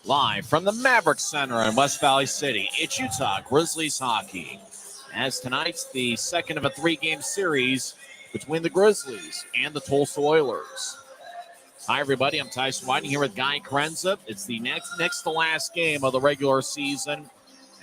Live from the Maverick Center in West Valley City, it's Utah Grizzlies hockey. As tonight's the second of a three-game series between the Grizzlies and the Tulsa Oilers. Hi, everybody. I'm Tyson Whiting here with Guy Chiarenza. It's the next to last game of the regular season.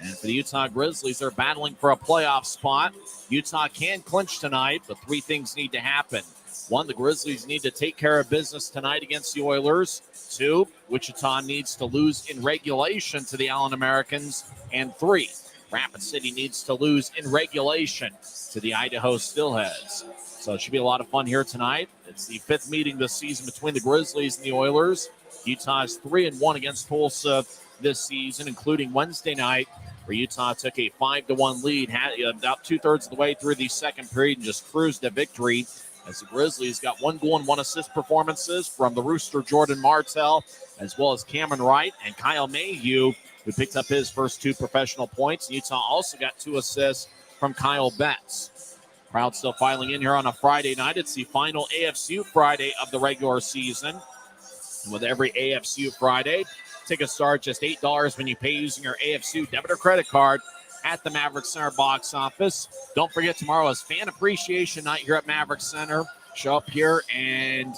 And for the Utah Grizzlies, they're battling for a playoff spot. Utah can clinch tonight, but three things need to happen. One, the Grizzlies need to take care of business tonight against the Oilers. Two, Wichita needs to lose in regulation to the Allen Americans. And three, Rapid City needs to lose in regulation to the Idaho Steelheads. So it should be a lot of fun here tonight. It's the fifth meeting this season between the Grizzlies and the Oilers. Utah is 3-1 against Tulsa this season, including Wednesday night, where Utah took a 5-1 lead, had about two-thirds of the way through the second period and just cruised to victory. As the Grizzlies got 1 goal and 1 assist performances from the Rooster Jordan Martell, as well as Cameron Wright and Kyle Mayhew, who picked up his first 2 professional points. Utah also got 2 assists from Kyle Betts. Crowd still filing in here on a Friday night. It's the final AFCU Friday of the regular season. And with every AFCU Friday, tickets start just $8 when you pay using your AFCU debit or credit card at the Maverick Center box office. Don't forget, tomorrow is Fan Appreciation Night here at Maverick Center. Show up here, and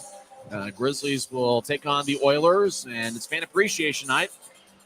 Grizzlies will take on the Oilers, and it's Fan Appreciation Night.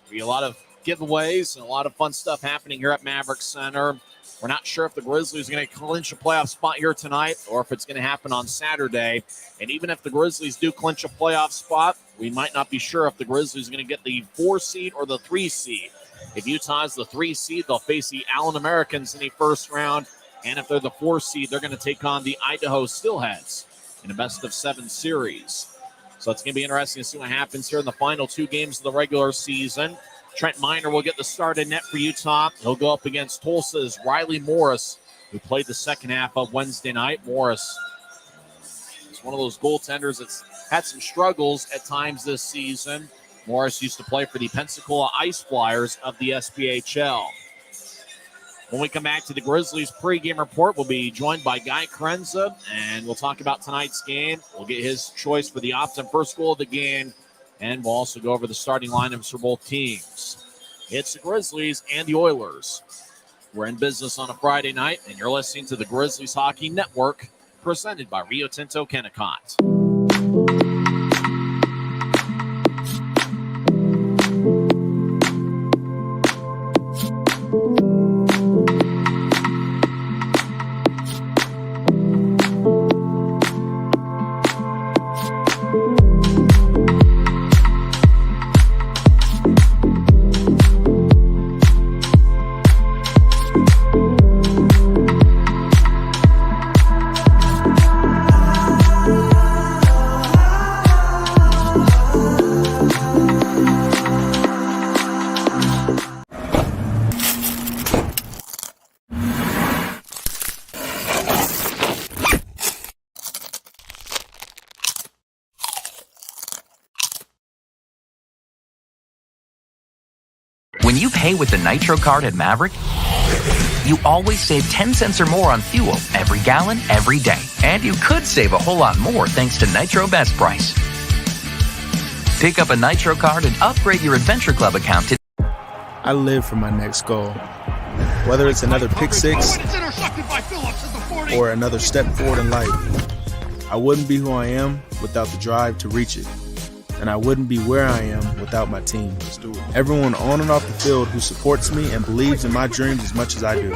There'll be a lot of giveaways and a lot of fun stuff happening here at Maverick Center. We're not sure if the Grizzlies are going to clinch a playoff spot here tonight or if it's going to happen on Saturday. And even if the Grizzlies do clinch a playoff spot, we might not be sure if the Grizzlies are going to get the 4 seed or the 3 seed. If Utah is the 3 seed, they'll face the Allen Americans in the first round. And if they're the 4 seed, they're going to take on the Idaho Steelheads in a best-of-7 series. So it's going to be interesting to see what happens here in the final 2 games of the regular season. Trent Miner will get the start in net for Utah. He'll go up against Tulsa's Riley Morris, who played the second half of Wednesday night. Morris is one of those goaltenders that's had some struggles at times this season. Morris used to play for the Pensacola Ice Flyers of the SPHL. When we come back to the Grizzlies pregame report, we'll be joined by Guy Chiarenza, and we'll talk about tonight's game. We'll get his choice for the opt and first goal of the game, and we'll also go over the starting lineups for both teams. It's the Grizzlies and the Oilers. We're in business on a Friday night, and you're listening to the Grizzlies Hockey Network, presented by Rio Tinto Kennecott. When you pay with the Nitro card at Maverick, you always save 10 cents or more on fuel every gallon, every day. And you could save a whole lot more thanks to Nitro Best Price. Pick up a Nitro card and upgrade your Adventure Club account today. I live for my next goal. Whether it's another pick six or another step forward in life, I wouldn't be who I am without the drive to reach it. And I wouldn't be where I am without my team. Everyone on and off the field who supports me and believes in my dreams as much as I do.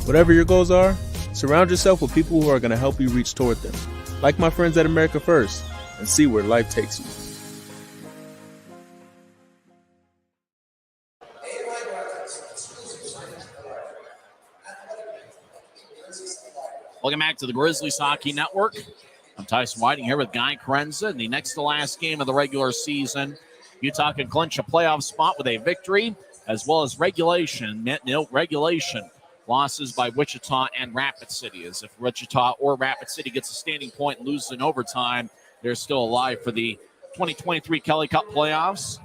Whatever your goals are, surround yourself with people who are going to help you reach toward them. Like my friends at America First, and see where life takes you. Welcome back to the Grizzlies Hockey Network. I'm Tyson Whiting here with Guy Chiarenza. In the next to last game of the regular season, Utah can clinch a playoff spot with a victory, as well as regulation. Regulation losses by Wichita and Rapid City. As if Wichita or Rapid City gets a standing point and loses in overtime, they're still alive for the 2023 Kelly Cup playoffs.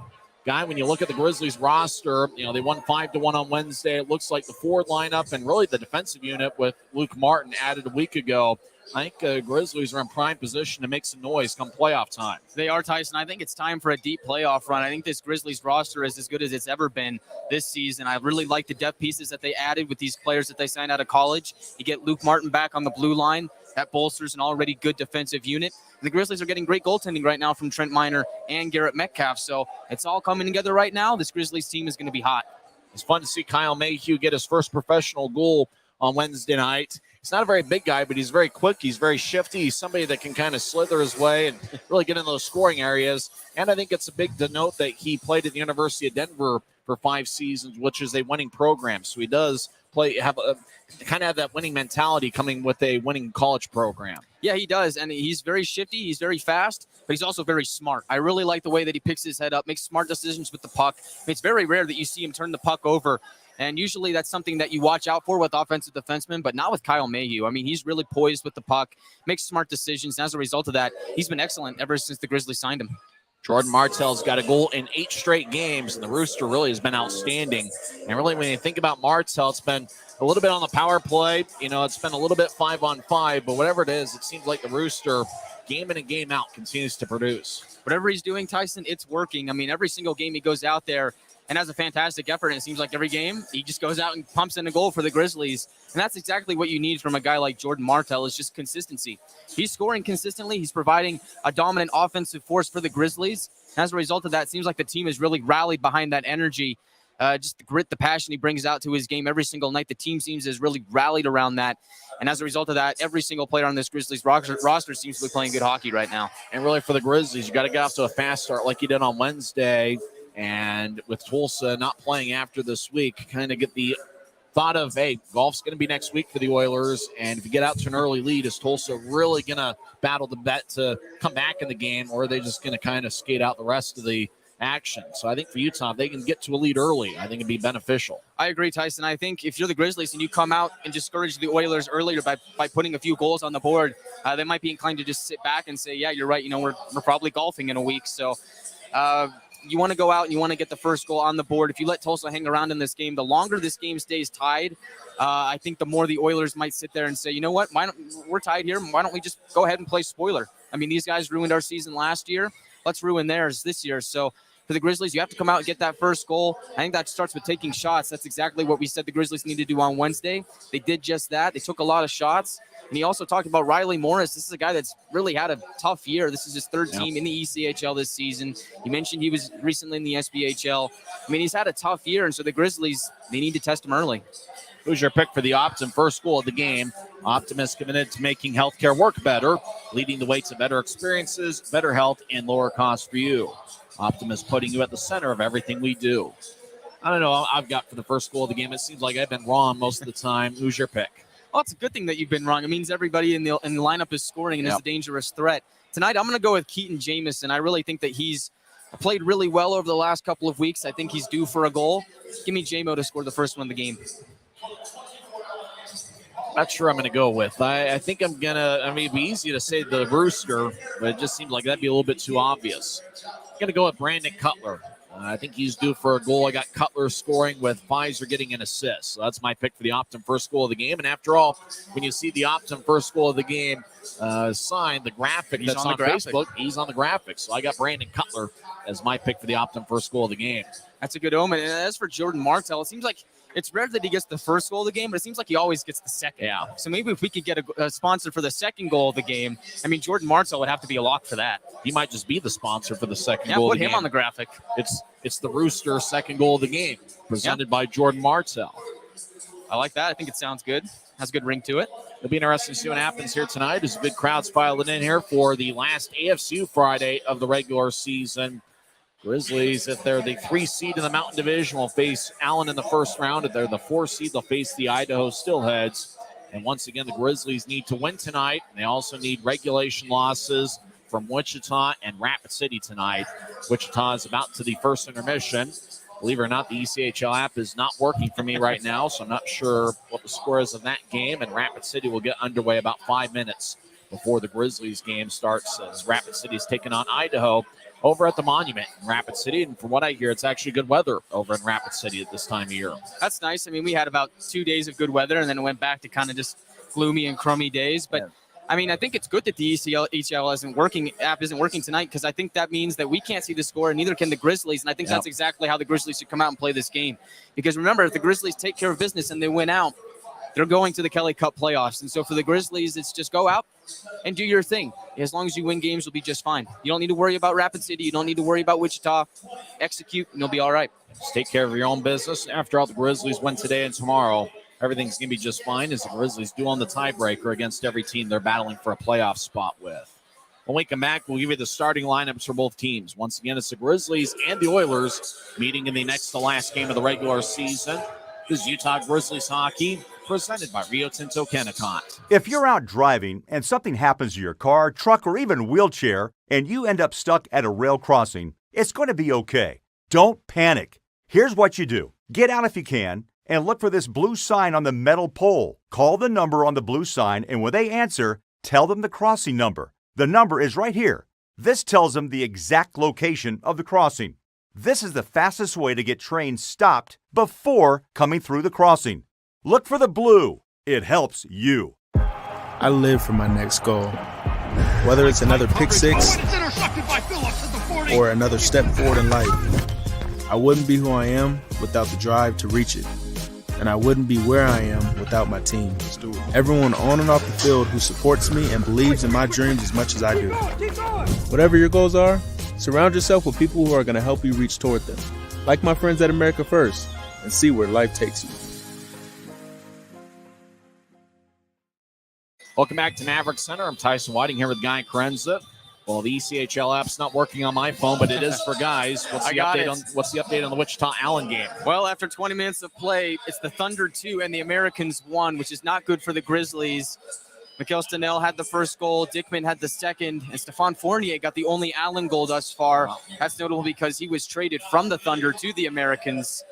Guy, when you look at the Grizzlies roster, they won 5-1 on Wednesday. It looks like the forward lineup and really the defensive unit with Luke Martin added a week ago I think Grizzlies are in prime position to make some noise come playoff time. They are, Tyson. I think it's time for a deep playoff run. I think this Grizzlies roster is as good as it's ever been this season. I really like the depth pieces that they added with these players that they signed out of college. You get Luke Martin back on the blue line. That bolsters an already good defensive unit. And the Grizzlies are getting great goaltending right now from Trent Miner and Garrett Metcalf. So it's all coming together right now. This Grizzlies team is going to be hot. It's fun to see Kyle Mayhew get his first professional goal on Wednesday night. He's not a very big guy, but he's very quick. He's very shifty. He's somebody that can kind of slither his way and really get in those scoring areas. And I think it's a big denote that he played at the University of Denver for 5 seasons, which is a winning program. So he does have that winning mentality coming with a winning college program. Yeah, he does, and he's very shifty. He's very fast, but he's also very smart. I really like the way that he picks his head up, makes smart decisions with the puck. It's very rare that you see him turn the puck over, and usually that's something that you watch out for with offensive defensemen, but not with Kyle Mayhew. I mean, he's really poised with the puck, makes smart decisions, and as a result of that, he's been excellent ever since the Grizzlies signed him. Jordan Martell's got a goal in 8 straight games, and the Rooster really has been outstanding. And really, when you think about Martell, it's been a little bit on the power play. You know, it's been a little bit 5-on-5, but whatever it is, it seems like the Rooster, game in and game out, continues to produce. Whatever he's doing, Tyson, it's working. I mean, every single game he goes out there and has a fantastic effort, and it seems like every game he just goes out and pumps in a goal for the Grizzlies. And that's exactly what you need from a guy like Jordan Martell, is just consistency. He's scoring consistently. He's providing a dominant offensive force for the Grizzlies. And as a result of that, it seems like the team has really rallied behind that energy. Just the grit, the passion he brings out to his game every single night. The team seems to has really rallied around that. And as a result of that, every single player on this Grizzlies roster seems to be playing good hockey right now. And really for the Grizzlies, you got to get off to a fast start like you did on Wednesday. And with Tulsa not playing after this week, kind of get the thought of, hey, golf's going to be next week for the Oilers. And if you get out to an early lead, is Tulsa really going to battle the bet to come back in the game, or are they just going to kind of skate out the rest of the action? So I think for Utah, if they can get to a lead early, I think it'd be beneficial. I agree, Tyson. I think if you're the Grizzlies and you come out and discourage the Oilers earlier by putting a few goals on the board, they might be inclined to just sit back and say, yeah, you're right. You know, we're probably golfing in a week. So, you want to go out and you want to get the first goal on the board. If you let Tulsa hang around in this game, the longer this game stays tied, I think the more the Oilers might sit there and say, you know what, we're tied here. Why don't we just go ahead and play spoiler? I mean, these guys ruined our season last year. Let's ruin theirs this year. So for the Grizzlies, you have to come out and get that first goal. I think that starts with taking shots. That's exactly what we said the Grizzlies need to do on Wednesday. They did just that. They took a lot of shots. And he also talked about Riley Morris. This is a guy that's really had a tough year. This is his 3rd team in the ECHL this season. You mentioned he was recently in the SBHL. I mean, he's had a tough year, and so the Grizzlies, they need to test him early. Who's your pick for the Optim first goal of the game? Optimus committed to making healthcare work better, leading the way to better experiences, better health, and lower costs for you. Optimus putting you at the center of everything we do. I don't know. I've got for the first goal of the game. It seems like I've been wrong most of the time. Who's your pick? Well, it's a good thing that you've been wrong. It means everybody in the lineup is scoring and is a dangerous threat. Tonight, I'm going to go with Keaton Jamison. I really think that he's played really well over the last couple of weeks. I think he's due for a goal. Give me J-Mo to score the first one of the game. Not sure I'm going to go with. I think I'm going to, I mean, it'd be easy to say the Rooster, but it just seems like that'd be a little bit too obvious. I'm going to go with Brandon Cutler. I think he's due for a goal. I got Cutler scoring with Pfizer getting an assist. So that's my pick for the Optim first goal of the game. And after all, when you see the Optim first goal of the game signed, the graphic that's on Facebook, he's on the graphic. So I got Brandon Cutler as my pick for the Optim first goal of the game. That's a good omen. And as for Jordan Martell, it seems like it's rare that he gets the first goal of the game, but it seems like he always gets the second. Yeah. So maybe if we could get a sponsor for the second goal of the game, I mean, Jordan Martell would have to be a lock for that. He might just be the sponsor for the second goal of the game. Put him on the graphic. It's the Rooster second goal of the game, presented by Jordan Martell. I like that. I think it sounds good. Has a good ring to it. It'll be interesting to see what happens here tonight as big crowds filing in here for the last AFCU Friday of the regular season. Grizzlies, if they're the 3 seed in the Mountain Division, will face Allen in the first round. If they're the 4 seed, they'll face the Idaho Steelheads. And once again, the Grizzlies need to win tonight. They also need regulation losses from Wichita and Rapid City tonight. Wichita is about to the first intermission. Believe it or not, the ECHL app is not working for me right now, so I'm not sure what the score is of that game. And Rapid City will get underway about 5 minutes before the Grizzlies game starts, as Rapid City is taking on Idaho over at the Monument in Rapid City. And from what I hear, it's actually good weather over in Rapid City at this time of year. That's nice. I mean, we had about 2 days of good weather, and then it went back to kind of just gloomy and crummy days. But I mean, I think it's good that the ECL app isn't working tonight, because I think that means that we can't see the score, and neither can the Grizzlies. And I think that's exactly how the Grizzlies should come out and play this game. Because remember, if the Grizzlies take care of business and they win out, they're going to the Kelly Cup playoffs. And so for the Grizzlies, it's just go out and do your thing. As long as you win games, you'll be just fine. You don't need to worry about Rapid City. You don't need to worry about Wichita. Execute, and you'll be all right. Just take care of your own business. After all, the Grizzlies win today and tomorrow, everything's going to be just fine, as the Grizzlies do on the tiebreaker against every team they're battling for a playoff spot with. When we come back, we'll give you the starting lineups for both teams. Once again, it's the Grizzlies and the Oilers meeting in the next to last game of the regular season. This is Utah Grizzlies hockey, presented by Rio Tinto Kennecott. If you're out driving and something happens to your car, truck, or even wheelchair, and you end up stuck at a rail crossing, it's going to be okay. Don't panic. Here's what you do. Get out if you can, and look for this blue sign on the metal pole. Call the number on the blue sign, and when they answer, tell them the crossing number. The number is right here. This tells them the exact location of the crossing. This is the fastest way to get trains stopped before coming through the crossing. Look for the blue. It helps you. I live for my next goal. Whether it's another pick six or another step forward in life, I wouldn't be who I am without the drive to reach it. And I wouldn't be where I am without my team. Everyone on and off the field who supports me and believes in my dreams as much as I do. Whatever your goals are, surround yourself with people who are going to help you reach toward them. Like my friends at America First, and see where life takes you. Welcome back to Maverick Center. I'm Tyson Whiting here with Guy Chiarenza. Well, the ECHL app's not working on my phone, but it is for guys. What's the update on the Wichita Allen game? Well, after 20 minutes of play, it's the Thunder 2 and the Americans 1, which is not good for the Grizzlies. Mikhail Stanell had the first goal, Dickman had the second, and Stephon Fournier got the only Allen goal thus far. Wow. That's notable because he was traded from the Thunder to the Americans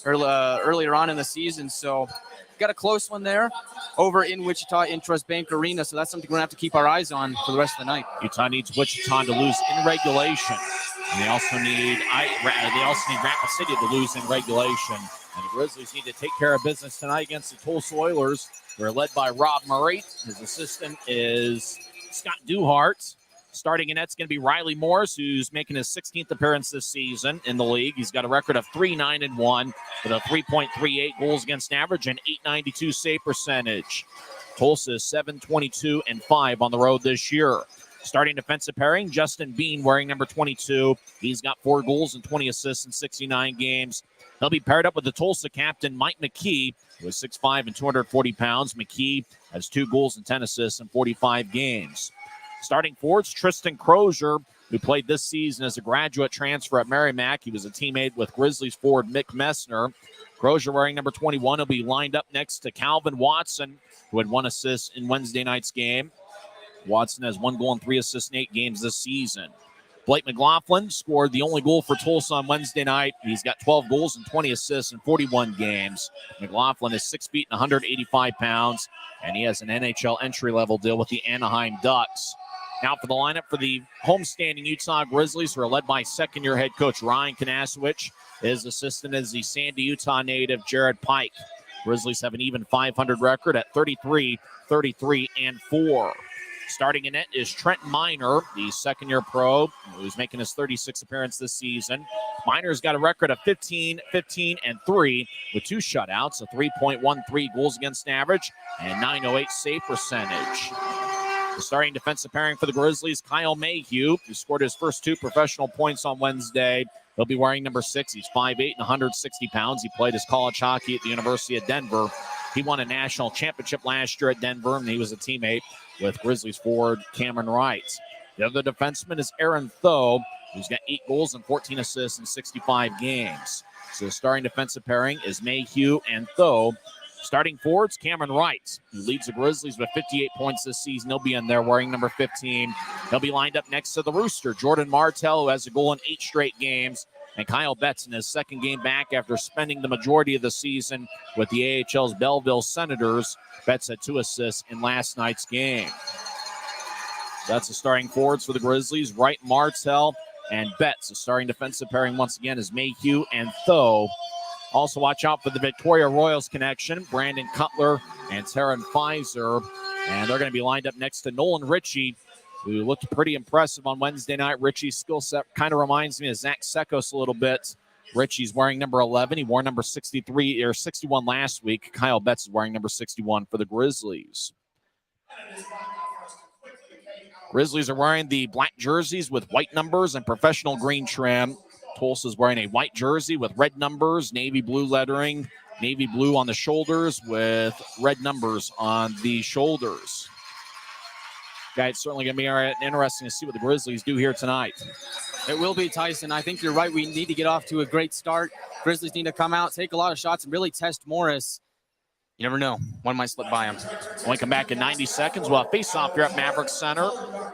earlier on in the season. So got a close one there over in Wichita in Trust Bank Arena. So that's something we're going to have to keep our eyes on for the rest of the night. Utah needs Wichita to lose in regulation. And they also need Rapid City to lose in regulation. And the Grizzlies need to take care of business tonight against the Tulsa Oilers. They're led by Rob Murray. His assistant is Scott Duhart. Starting in net's going to be Riley Morris, who's making his 16th appearance this season in the league. He's got a record of 3-9-1 with a 3.38 goals against average and 892 save percentage. Tulsa is 7-22-5 on the road this year. Starting defensive pairing, Justin Bean wearing number 22. He's got 4 goals and 20 assists in 69 games. He'll be paired up with the Tulsa captain, Mike McKee, who is 6'5" and 240 pounds. McKee has 2 goals and 10 assists in 45 games. Starting forwards, Tristan Crozier, who played this season as a graduate transfer at Merrimack. He was a teammate with Grizzlies forward Mick Messner. Crozier wearing number 21 will be lined up next to Calvin Watson, who had 1 assist in Wednesday night's game. Watson has 1 goal and 3 assists in 8 games this season. Blake McLaughlin scored the only goal for Tulsa on Wednesday night. He's got 12 goals and 20 assists in 41 games. McLaughlin is 6 feet and 185 pounds, and he has an NHL entry-level deal with the Anaheim Ducks. Now for the lineup for the homestanding Utah Grizzlies, who are led by second-year head coach Ryan Kanasowicz. His assistant is the Sandy, Utah native Jared Pike. Grizzlies have an even .500 record at 33-4. Starting in net is Trent Miner, the second-year pro, who's making his 36th appearance this season. Miner's got a record of 15-15-3 with 2 shutouts, a 3.13 goals against average, and 908 save percentage. The starting defensive pairing for the Grizzlies, Kyle Mayhew, who scored his first 2 professional points on Wednesday. He'll be wearing number 6. He's 5'8" and 160 pounds. He played his college hockey at the University of Denver. He won a national championship last year at Denver, and he was a teammate with Grizzlies forward Cameron Wright. The other defenseman is Aaron Tho, who's got 8 goals and 14 assists in 65 games. So the starting defensive pairing is Mayhew and Tho. Starting forwards, Cameron Wright, who leads the Grizzlies with 58 points this season. He'll be in there wearing number 15. He'll be lined up next to the Rooster, Jordan Martell, who has a goal in 8 straight games, and Kyle Betts in his second game back after spending the majority of the season with the AHL's Belleville Senators. Betts had 2 assists in last night's game. That's the starting forwards for the Grizzlies, Wright, Martell, and Betts. The starting defensive pairing once again is Mayhew and Tho. Also watch out for the Victoria Royals connection, Brandon Cutler and Taryn Pfizer. And they're going to be lined up next to Nolan Ritchie, who looked pretty impressive on Wednesday night. Ritchie's skill set kind of reminds me of Zach Sekos a little bit. Ritchie's wearing number 11. He wore number 63 or 61 last week. Kyle Betts is wearing number 61 for the Grizzlies. Grizzlies are wearing the black jerseys with white numbers and professional green trim. Tulsa's wearing a white jersey with red numbers, navy blue lettering, navy blue on the shoulders with red numbers on the shoulders. Guys, it's certainly going to be interesting to see what the Grizzlies do here tonight. It will be, Tyson. I think you're right. We need to get off to a great start. Grizzlies need to come out, take a lot of shots, and really test Morris. You never know. One might slip by him. When we come back in 90 seconds, we'll have face-off here at Maverick Center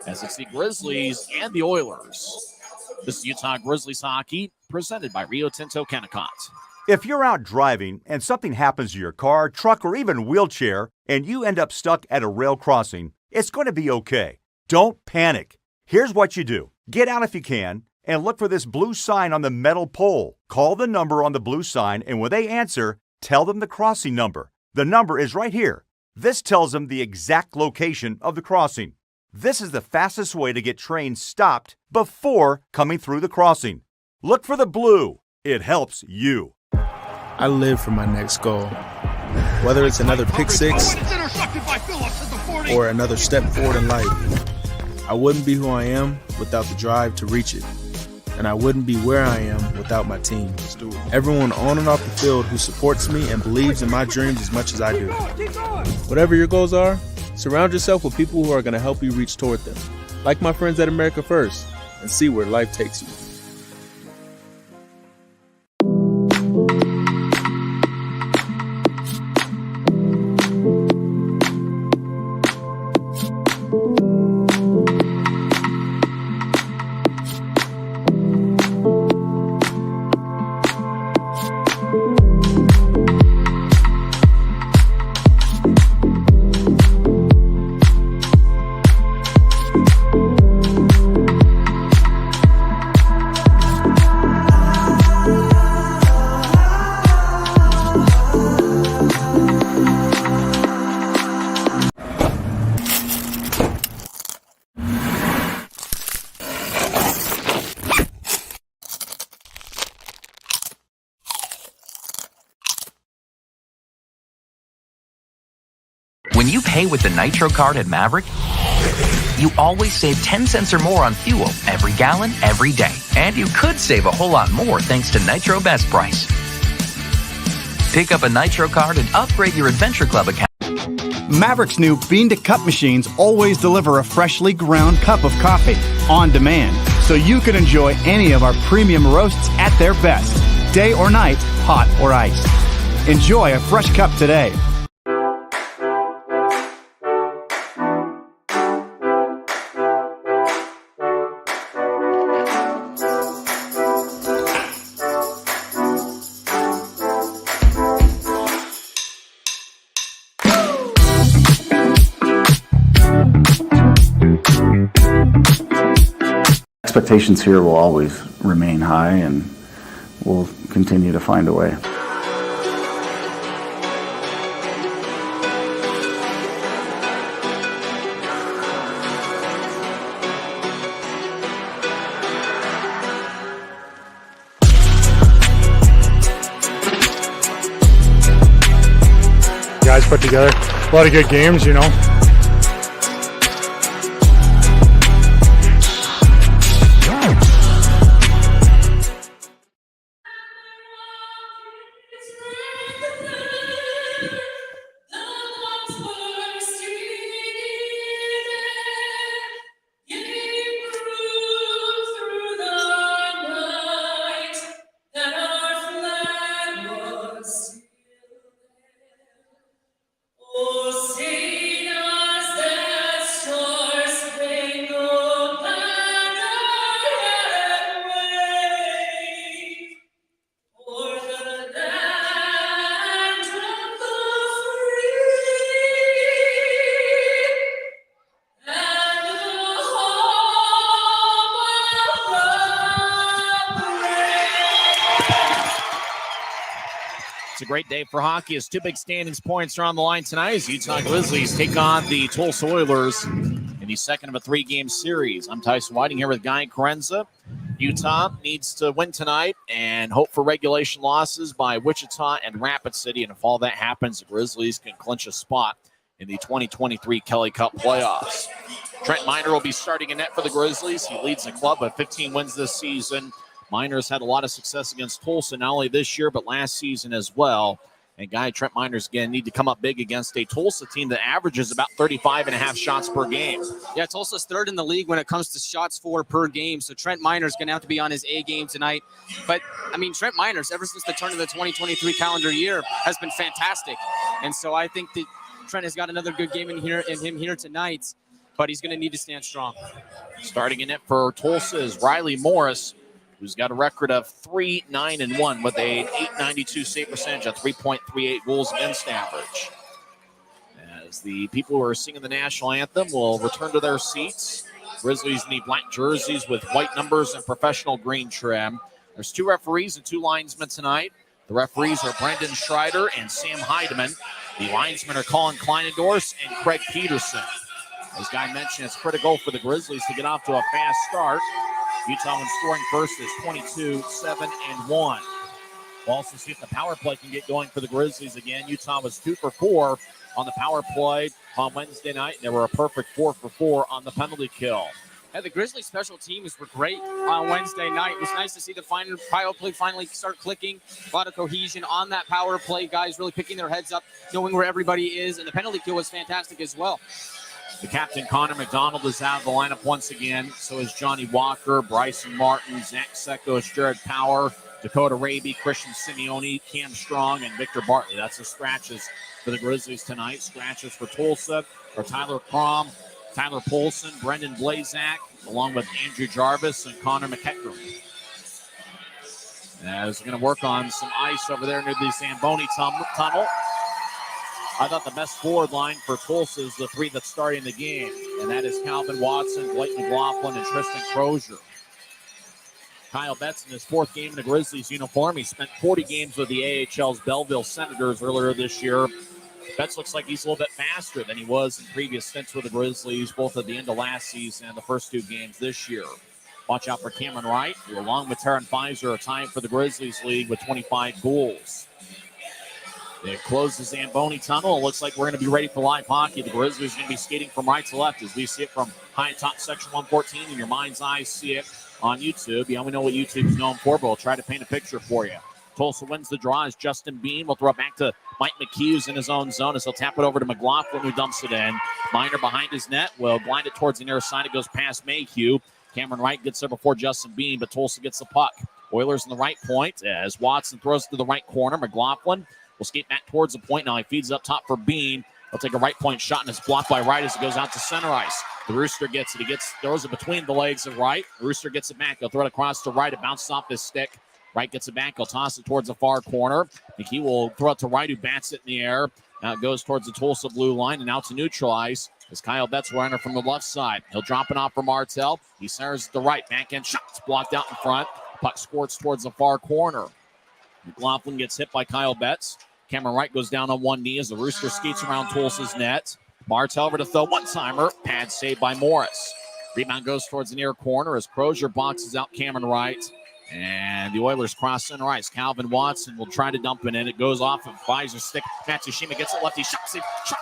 as it's the Grizzlies and the Oilers. This is Utah Grizzlies hockey presented by Rio Tinto Kennecott. If you're out driving and something happens to your car, truck, or even wheelchair, and you end up stuck at a rail crossing, it's going to be okay. Don't panic. Here's what you do. Get out if you can and look for this blue sign on the metal pole. Call the number on the blue sign, and when they answer, tell them the crossing number. The number is right here. This tells them the exact location of the crossing. This is the fastest way to get trains stopped before coming through the crossing. Look for the blue. It helps you. I live for my next goal. Whether it's another pick six or another step forward in life, I wouldn't be who I am without the drive to reach it. And I wouldn't be where I am without my team. Everyone on and off the field who supports me and believes in my dreams as much as I do. Whatever your goals are, surround yourself with people who are going to help you reach toward them. Like my friends at America First, and see where life takes you. When you pay with the Nitro card at Maverick, you always save 10 cents or more on fuel every gallon, every day. And you could save a whole lot more thanks to Nitro Best Price. Pick up a Nitro card and upgrade your Adventure Club account. Maverick's new bean-to-cup machines always deliver a freshly ground cup of coffee on demand, so you can enjoy any of our premium roasts at their best, day or night, hot or iced. Enjoy a fresh cup today. Expectations here will always remain high, and we'll continue to find a way. Guys put together a lot of good games, you know. Oh, say It's a great day for hockey as two big standings points are on the line tonight as Utah Grizzlies take on the Tulsa Oilers in the second of a three-game series. I'm Tyson Whiting here with Guy Chiarenza. Utah needs to win tonight and hope for regulation losses by Wichita and Rapid City. And if all that happens, the Grizzlies can clinch a spot in the 2023 Kelly Cup playoffs. Trent Miner will be starting in net for the Grizzlies. He leads the club with 15 wins this season. Miner's had a lot of success against Tulsa, not only this year, but last season as well. And Guy, Trent Miner's again need to come up big against a Tulsa team that averages about 35.5 shots per game. Yeah, Tulsa's third in the league when it comes to shots for per game. So Trent Miner's going to have to be on his A game tonight. But, I mean, Trent Miner's, ever since the turn of the 2023 calendar year, has been fantastic. And so I think that Trent has got another good game in him here tonight. But he's going to need to stand strong. Starting in it for Tulsa is Riley Morris, who's got a record of 3-9-1 with a .892 save percentage, a 3.38 goals against average. As the people who are singing the national anthem will return to their seats. Grizzlies in the black jerseys with white numbers and professional green trim. There's two referees and two linesmen tonight. The referees are Brendan Schreider and Sam Heidemann. The linesmen are Colin Kleinendorf and Craig Peterson. As Guy mentioned, it's critical for the Grizzlies to get off to a fast start. Utah, when scoring first, is 22-7-1. We'll also see if the power play can get going for the Grizzlies again. Utah was 2 for 4 on the power play on Wednesday night, and they were a perfect 4 for 4 on the penalty kill. Yeah, the Grizzlies special teams were great on Wednesday night. It was nice to see the power play finally start clicking. A lot of cohesion on that power play. Guys really picking their heads up, knowing where everybody is, and the penalty kill was fantastic as well. The captain, Connor McDonald, is out of the lineup once again. So is Johnny Walker, Bryson Martin, Zach Sekos, Jared Power, Dakota Raby, Christian Simeone, Cam Strong, and Victor Bartley. That's the scratches for the Grizzlies tonight. Scratches for Tulsa are Tyler Crom, Tyler Polson, Brendan Blazak, along with Andrew Jarvis and Connor McEachran. As we're going to work on some ice over there near the Zamboni tunnel. I thought the best forward line for Tulsa is the three that's starting the game, and that is Calvin Watson, Blake McLaughlin, and Tristan Crozier. Kyle Betts in his fourth game in the Grizzlies uniform. He spent 40 games with the AHL's Belleville Senators earlier this year. Betts looks like he's a little bit faster than he was in previous stints with the Grizzlies, both at the end of last season and the first two games this year. Watch out for Cameron Wright, who along with Taryn Pfizer are tied for the Grizzlies lead with 25 goals. They close the Zamboni tunnel. It looks like we're going to be ready for live hockey. The Grizzlies are going to be skating from right to left as we see it from high top section 114. In your mind's eye, see it on YouTube. Yeah, we know what YouTube is known for, but we'll try to paint a picture for you. Tulsa wins the draw as Justin Bean will throw it back to Mike McKee, who's in his own zone, as he'll tap it over to McLaughlin, who dumps it in. Miner behind his net will blind it towards the near side. It goes past Mayhew. Cameron Wright gets there before Justin Bean, but Tulsa gets the puck. Oilers in the right point as Watson throws it to the right corner. McLaughlin will skate back towards the point. Now he feeds up top for Bean. He'll take a right point shot, and it's blocked by Wright as it goes out to center ice. The Rooster gets it. He throws it between the legs of Wright. The Rooster gets it back. He'll throw it across to Wright. It bounces off his stick. Wright gets it back. He'll toss it towards the far corner. McKee will throw it to Wright, who bats it in the air. Now it goes towards the Tulsa blue line and out to neutralize as Kyle Betts will enter from the left side. He'll drop it off for Martell. He centers it to right. Backhand shot's blocked out in front. Puck squirts towards the far corner. McLaughlin gets hit by Kyle Betts. Cameron Wright goes down on one knee as the Rooster skates around Tulsa's net. Martell over to throw one-timer. Pad saved by Morris. Rebound goes towards the near corner as Crozier boxes out Cameron Wright. And the Oilers cross center ice. Calvin Watson will try to dump it in. It goes off of Pfizer's stick. Matsushima gets it lefty. Shot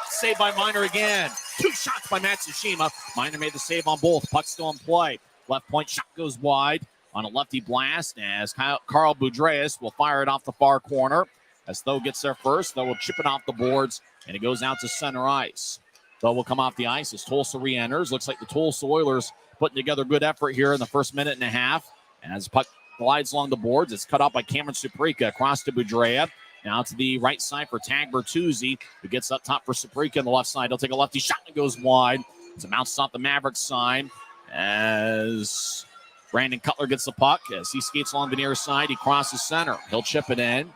save by Miner again. Two shots by Matsushima. Miner made the save on both. Puck still in play. Left point shot goes wide on a lefty blast as Carl Boudreas will fire it off the far corner. As Tho gets there first, Tho will chip it off the boards, and it goes out to center ice. Tho will come off the ice as Tulsa re-enters. Looks like the Tulsa Oilers putting together good effort here in the first minute and a half. As puck glides along the boards, it's cut off by Cameron Suprika across to Boudrea. Now to the right side for Tag Bertuzzi, who gets up top for Suprika on the left side. He'll take a lefty shot and it goes wide. It's a bounce off the Mavericks side as Brandon Cutler gets the puck. As he skates along the near side, he crosses center. He'll chip it in.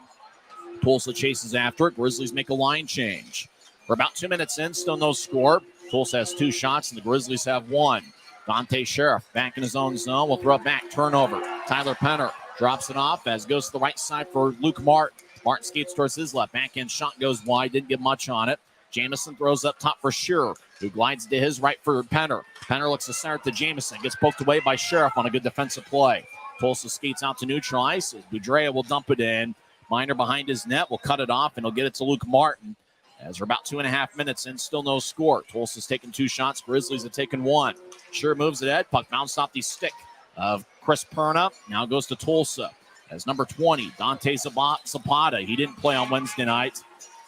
Tulsa chases after it. Grizzlies make a line change. We're about 2 minutes in, still no score. Tulsa has 2 shots, and the Grizzlies have 1. Dante Sheriff back in his own zone. Will throw it back. Turnover. Tyler Penner drops it off as goes to the right side for Luke Martin. Martin skates towards his left. Backhand shot goes wide. Didn't get much on it. Jamison throws up top for Scherer, who glides to his right for Penner. Penner looks to center to Jamison. Gets poked away by Sheriff on a good defensive play. Tulsa skates out to neutral ice. Boudreau will dump it in. Miner behind his net will cut it off, and he'll get it to Luke Martin. As we're about 2.5 minutes in, still no score. Tulsa's taken 2 shots. Grizzlies have taken 1. Scherer moves it ahead. Puck bounced off the stick of Chris Perna. Now goes to Tulsa. As number 20, Dante Zapata. He didn't play on Wednesday night.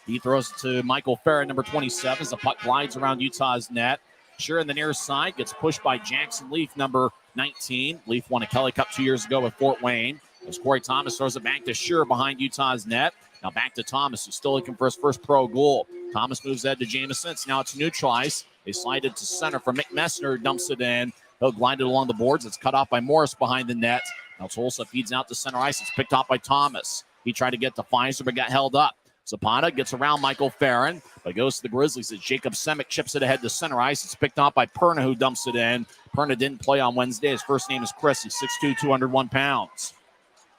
He throws it to Michael Farrell, number 27, as the puck glides around Utah's net. Scherer in the near side gets pushed by Jackson Leaf, number 19. Leaf won a Kelly Cup 2 years ago with Fort Wayne. As Corey Thomas throws it back to Scherer behind Utah's net. Now back to Thomas, who's still looking for his first pro goal. Thomas moves ahead to Jamison. Now it's neutral ice. They slide it to center for Mick Messner, who dumps it in. He'll glide it along the boards. It's cut off by Morris behind the net. Now Tulsa feeds out to center ice. It's picked off by Thomas. He tried to get to Pfizer, but got held up. Zapata gets around Michael Farron, but goes to the Grizzlies as Jacob Semick chips it ahead to center ice. It's picked off by Perna, who dumps it in. Perna didn't play on Wednesday. His first name is Chris. He's 6'2", 201 pounds.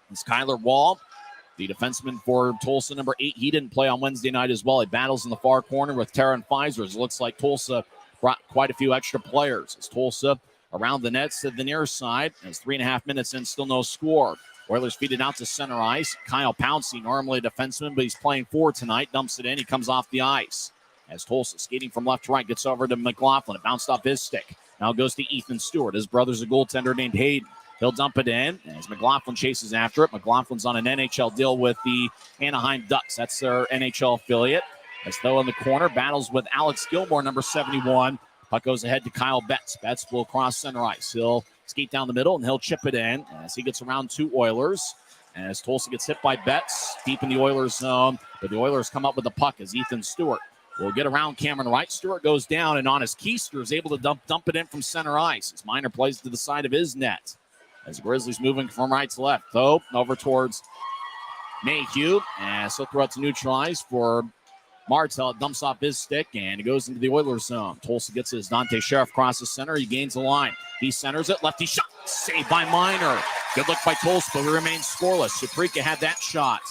It's Kyler Wall, the defenseman for Tulsa, number 8. He didn't play on Wednesday night as well. He battles in the far corner with Taryn Pfizer. It looks like Tulsa brought quite a few extra players. As Tulsa around the nets to the near side. As 3.5 minutes in, still no score. Oilers feed it out to center ice. Kyle Pouncey, normally a defenseman, but he's playing forward tonight. Dumps it in. He comes off the ice. As Tulsa skating from left to right, gets over to McLaughlin. It bounced off his stick. Now it goes to Ethan Stewart. His brother's a goaltender named Hayden. He'll dump it in as McLaughlin chases after it. McLaughlin's on an NHL deal with the Anaheim Ducks. That's their NHL affiliate. As though in the corner, battles with Alex Gilmore, number 71. Puck goes ahead to Kyle Betts. Betts will cross center ice. He'll skate down the middle, and he'll chip it in as he gets around 2 Oilers. As Tulsa gets hit by Betts deep in the Oilers zone, but the Oilers come up with the puck as Ethan Stewart will get around Cameron Wright. Stewart goes down, and on his keister is able to dump it in from center ice. As Miner plays to the side of his net. As the Grizzlies moving from right to left, though, over towards Mayhew. As he'll throw it to neutral ice for Martel. It dumps off his stick, and it goes into the Oilers zone. Tulsa gets his Dante Sheriff crosses center. He gains the line. He centers it. Lefty shot. Saved by Miner. Good look by Tulsa, but he remains scoreless. Shaprika had that shot.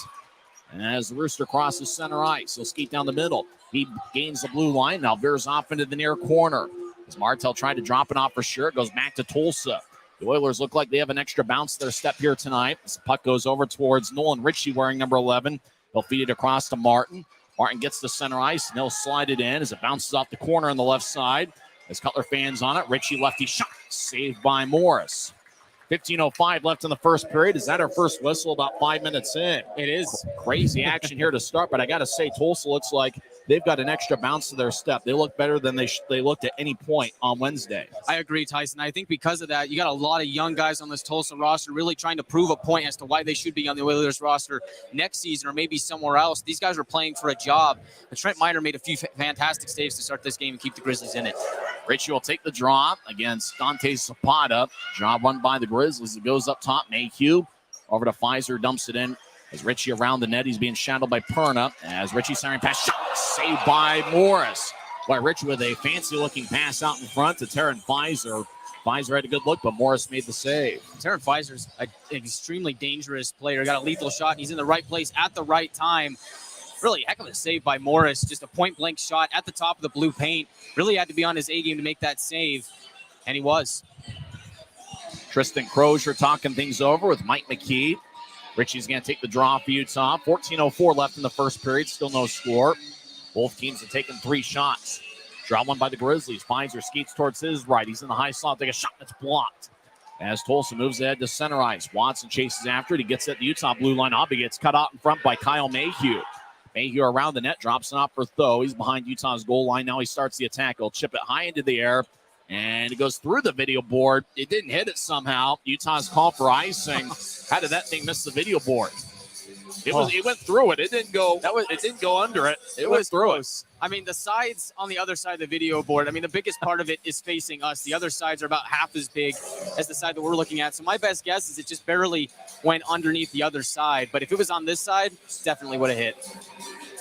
And as the Rooster crosses center ice, he'll skate down the middle. He gains the blue line. Now veers off into the near corner. As Martel tried to drop it off for sure, it goes back to Tulsa. The Oilers look like they have an extra bounce to their step here tonight. As the puck goes over towards Nolan Ritchie wearing number 11. He'll feed it across to Martin. Martin gets to center ice, and he'll slide it in as it bounces off the corner on the left side. As Cutler fans on it, Ritchie lefty shot, saved by Morris. 15:05 left in the first period. Is that our first whistle about 5 minutes in? It is. Crazy action here to start, but I got to say, Tulsa looks like they've got an extra bounce to their step. They look better than they looked at any point on Wednesday. I agree, Tyson. I think because of that, you got a lot of young guys on this Tulsa roster really trying to prove a point as to why they should be on the Oilers roster next season or maybe somewhere else. These guys are playing for a job. And Trent Miner made a few fantastic saves to start this game and keep the Grizzlies in it. Ritchie will take the draw against Dante Zapata. Draw run by the Grizzlies. It goes up top. Mayhew over to Pfizer, dumps it in. As Ritchie around the net, he's being shadowed by Perna. As Ritchie siren pass, shot, saved by Morris. By Ritchie with a fancy-looking pass out in front to Taryn Pfizer. Pfizer had a good look, but Morris made the save. Taryn Pfizer's an extremely dangerous player. Got a lethal shot, and he's in the right place at the right time. Really, heck of a save by Morris. Just a point-blank shot at the top of the blue paint. Really had to be on his A-game to make that save, and he was. Tristan Crozier talking things over with Mike McKee. Ritchie's going to take the draw for Utah. 14:04 left in the first period. Still no score. Both teams have taken 3 shots. Draw one by the Grizzlies. Pfizer skates towards his right. He's in the high slot. Take a shot that's blocked. As Tulsa moves ahead to center ice. Watson chases after it. He gets at the Utah blue line. He gets cut out in front by Kyle Mayhew. Mayhew around the net. Drops it off for Tho. He's behind Utah's goal line. Now he starts the attack. He'll chip it high into the air. And it goes through the video board. It didn't hit it somehow. Utah's call for icing. How did that thing miss the video board? It went through it. It didn't go. It didn't go under it. It went through close. I mean, the sides on the other side of the video board. I mean, the biggest part of it is facing us. The other sides are about half as big as the side that we're looking at. So my best guess is it just barely went underneath the other side. But if it was on this side, definitely would have hit.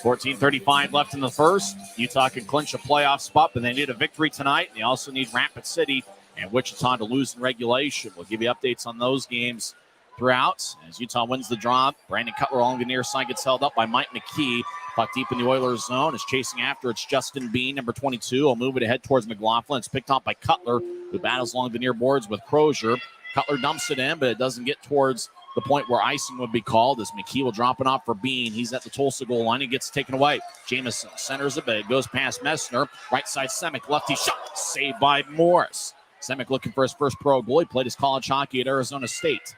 14:35 left in the first. Utah can clinch a playoff spot, but they need a victory tonight. They also need Rapid City and Wichita to lose in regulation. We'll give you updates on those games throughout as Utah wins the draw. Brandon Cutler along the near side gets held up by Mike McKee. Puck deep in the Oilers zone is chasing after. It's Justin Bean, number 22. Will move it ahead towards McLaughlin. It's picked off by Cutler, who battles along the near boards with Crozier. Cutler dumps it in, but it doesn't get towards the point where icing would be called as McKee will drop it off for Bean. He's at the Tulsa goal line. He gets taken away. Jamison centers a bit. Goes past Messner. Right side Semick. Lefty shot. Saved by Morris. Semick looking for his first pro goal. He played his college hockey at Arizona State.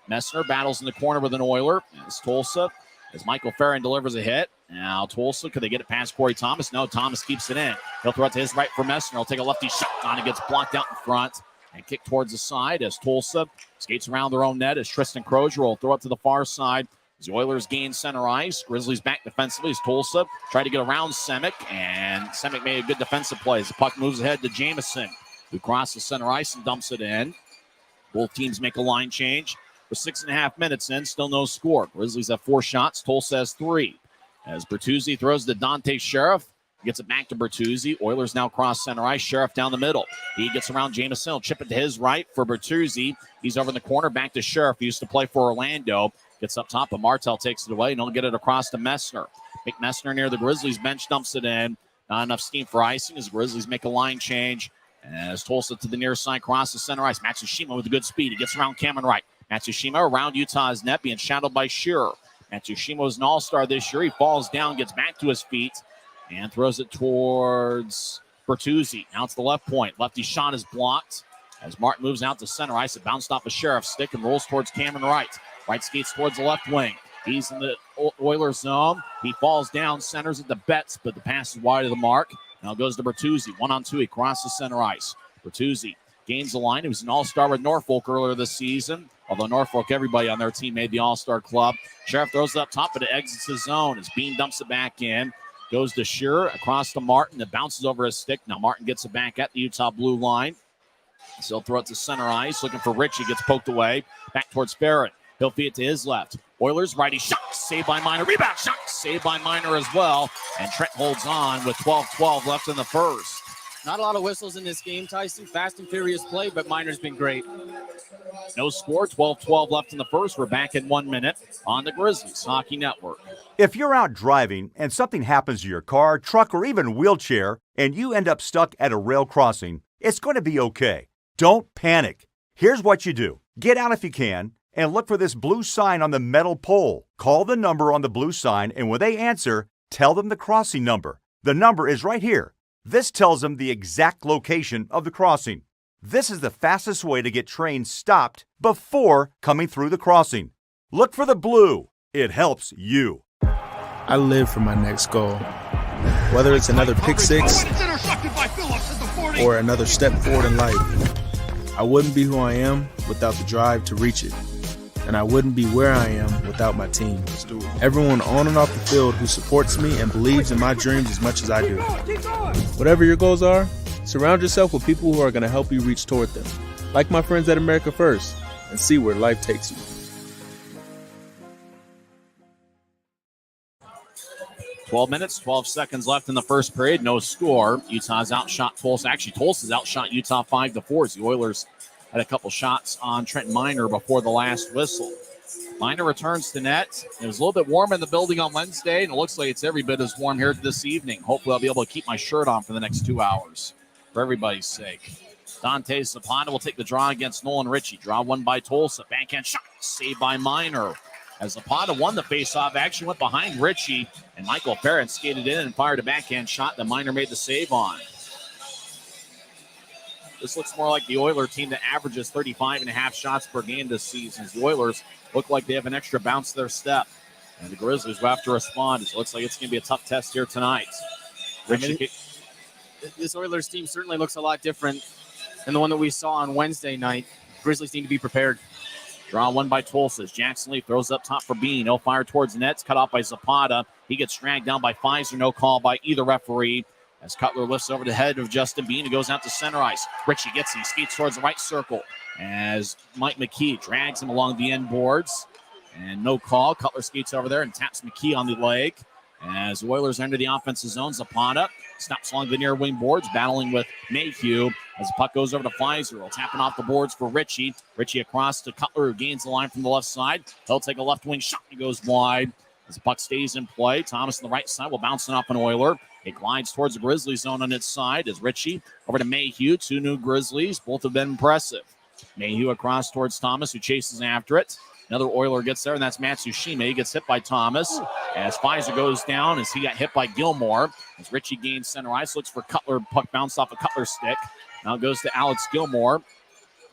Messner battles in the corner with an Oiler. As Tulsa, as Michael Farron delivers a hit. Now Tulsa, could they get it past Corey Thomas? No, Thomas keeps it in. He'll throw it to his right for Messner. He'll take a lefty shot on it. Gets blocked out in front and kicked towards the side as Tulsa skates around their own net as Tristan Crozier will throw it to the far side. As the Oilers gain center ice, Grizzlies back defensively as Tulsa tried to get around Semick, and Semick made a good defensive play as the puck moves ahead to Jamison, who crosses center ice and dumps it in. Both teams make a line change. We're 6.5 minutes in, still no score. Grizzlies have 4 shots, Tulsa has 3. As Bertuzzi throws to Dante Sheriff, gets it back to Bertuzzi. Oilers now cross center ice. Sheriff down the middle. He gets around Jamison. He'll chip it to his right for Bertuzzi. He's over in the corner. Back to Sheriff. He used to play for Orlando. Gets up top, but Martel takes it away. And he'll get it across to Messner. Messner near the Grizzlies bench dumps it in. Not enough steam for icing as the Grizzlies make a line change. As Tulsa to the near side crosses center ice. Matsushima with a good speed. He gets around Cameron Wright. Matsushima around Utah's net, being shadowed by Shearer. Matsushima was an all-star this year. He falls down, gets back to his feet, and throws it towards Bertuzzi. Now it's the left point. Lefty shot is blocked as Martin moves out to center ice. It bounced off a Sheriff's stick and rolls towards Cameron Wright. Wright skates towards the left wing. He's in the Oilers zone. He falls down, centers it to Betts, but the pass is wide of the mark. Now it goes to Bertuzzi. 1-on-2. He crosses center ice. Bertuzzi gains the line. He was an all-star with Norfolk earlier this season. Although Norfolk, everybody on their team made the all-star club. Sheriff throws it up top, but it exits the zone as Bean dumps it back in. Goes to Shearer, across to Martin. It bounces over his stick. Now Martin gets it back at the Utah blue line. So he'll throw it to center ice. Looking for Richie. Gets poked away. Back towards Farron. He'll feed it to his left. Oilers, righty shot. Saved by Minor. Rebound shot. Saved by Minor as well. And Trent holds on with 12-12 left in the first. Not a lot of whistles in this game, Tyson. Fast and furious play, but Minor's been great. No score, 12-12 left in the first. We're back in 1 minute on the Grizzlies Hockey Network. If you're out driving and something happens to your car, truck, or even wheelchair, and you end up stuck at a rail crossing, it's going to be okay. Don't panic. Here's what you do. Get out if you can and look for this blue sign on the metal pole. Call the number on the blue sign, and when they answer, tell them the crossing number. The number is right here. This tells them the exact location of the crossing. This is the fastest way to get trains stopped before coming through the crossing. Look for the blue. It helps you. I live for my next goal. Whether it's another pick six or another step forward in life, I wouldn't be who I am without the drive to reach it. And I wouldn't be where I am without my team. Everyone on and off the field who supports me and believes in my dreams as much as I do. Whatever your goals are, surround yourself with people who are going to help you reach toward them. Like my friends at America First, and see where life takes you. 12 minutes, 12 seconds left in the first period. No score. Utah's outshot Tulsa. Actually, Tulsa's outshot Utah 5-4. The Oilers had a couple shots on Trent Minor before the last whistle. Minor returns to net. It was a little bit warm in the building on Wednesday, and it looks like it's every bit as warm here this evening. Hopefully I'll be able to keep my shirt on for the next 2 hours, for everybody's sake. Dante Zapata will take the draw against Nolan Ritchie. Draw won by Tulsa. Backhand shot, saved by Minor. As Zapata won the faceoff, actually went behind Ritchie, and Michael Farron skated in and fired a backhand shot that Minor made the save on. This looks more like the Oiler team that averages 35.5 shots per game this season. The Oilers look like they have an extra bounce to their step. And the Grizzlies will have to respond. It looks like it's going to be a tough test here tonight. This Oilers team certainly looks a lot different than the one that we saw on Wednesday night. Grizzlies need to be prepared. Draw one by Tulsa. Jackson Lee throws up top for Bean. He'll fire towards the net. Cut off by Zapata. He gets dragged down by Pfizer. No call by either referee. As Cutler lifts over the head of Justin Bean, it goes out to center ice. Ritchie gets him, skates towards the right circle. As Mike McKee drags him along the end boards. And no call. Cutler skates over there and taps McKee on the leg. As the Oilers enter the offensive zone, Zapata stops along the near wing boards, battling with Mayhew. as the puck goes over to Pfizer. He'll tap it off the boards for Ritchie. Ritchie across to Cutler, who gains the line from the left side. He'll take a left wing shot and goes wide. As the puck stays in play, Thomas on the right side will bounce it off an Oiler. It glides towards the Grizzlies zone on its side as Ritchie over to Mayhew. Two new Grizzlies. Both have been impressive. Mayhew across towards Thomas, who chases after it. Another Oiler gets there, and that's Matsushima. He gets hit by Thomas as Pfizer goes down as he got hit by Gilmore. As Ritchie gains center ice, looks for Cutler. Puck bounced off a Cutler stick. Now goes to Alex Gilmore.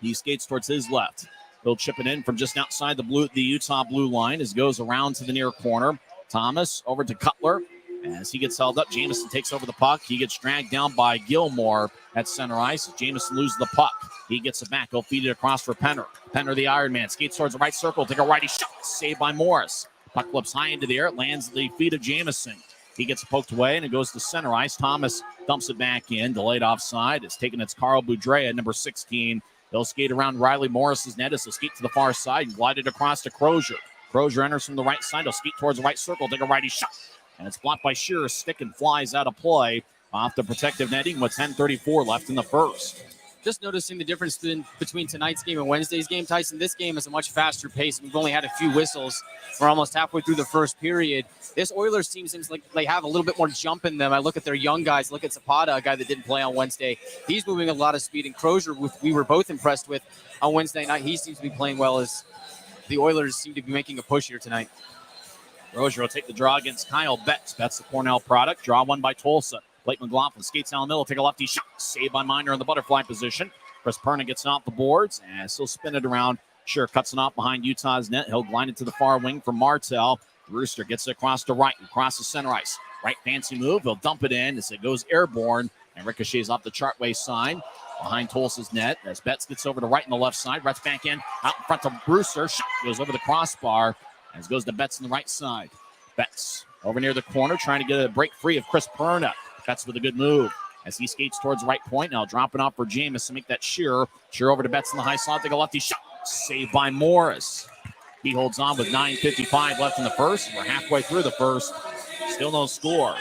He skates towards his left. He'll chip it in from just outside the Utah blue line as it goes around to the near corner. Thomas over to Cutler. As he gets held up, Jamison takes over the puck. He gets dragged down by Gilmore at center ice. Jamison loses the puck. He gets it back. He'll feed it across for Penner. Penner, the Iron Man, skates towards the right circle. Take a righty shot. Saved by Morris. Puck flips high into the air. It lands at the feet of Jamison. He gets poked away, and it goes to center ice. Thomas dumps it back in. Delayed offside. It's taken its Carl Boudreau, number 16. He'll skate around Riley Morris's net as he'll skate to the far side and glide it across to Crozier. Crozier enters from the right side. He'll skate towards the right circle. Take a righty shot. And it's blocked by Shearer's stick and flies out of play off the protective netting with 10:34 left in the first. Just noticing the difference between tonight's game and Wednesday's game, Tyson. This game is a much faster pace. We've only had a few whistles. We're almost halfway through the first period. This Oilers team seems like they have a little bit more jump in them. I look at their young guys. Look at Zapata, a guy that didn't play on Wednesday. He's moving a lot of speed. And Crozier, we were both impressed with on Wednesday night. He seems to be playing well as the Oilers seem to be making a push here tonight. Crozier will take the draw against Kyle Betts. Betts, the Cornell product. Draw one by Tulsa. Blake McLaughlin skates down the middle, take a lefty shot. Saved by Miner in the butterfly position. Chris Perna gets it off the boards and he'll spin it around. Sure, cuts it off behind Utah's net. He'll glide it to the far wing for Martell. Rooster gets it across to right and across the center ice. Right fancy move. He'll dump it in as it goes airborne and ricochets off the Chartway sign behind Tulsa's net. As Betts gets over to right and the left side. Brett's back in out in front of Brewster. Shot goes over the crossbar as it goes to Betts on the right side. Betts over near the corner trying to get a break free of Chris Perna. Betts with a good move as he skates towards the right point. Now dropping off for Jameis to make that Shearer. Shearer over to Betts in the high slot. Take a lefty shot. Saved by Morris. He holds on with 9:55 left in the first. We're halfway through the first. Still no score.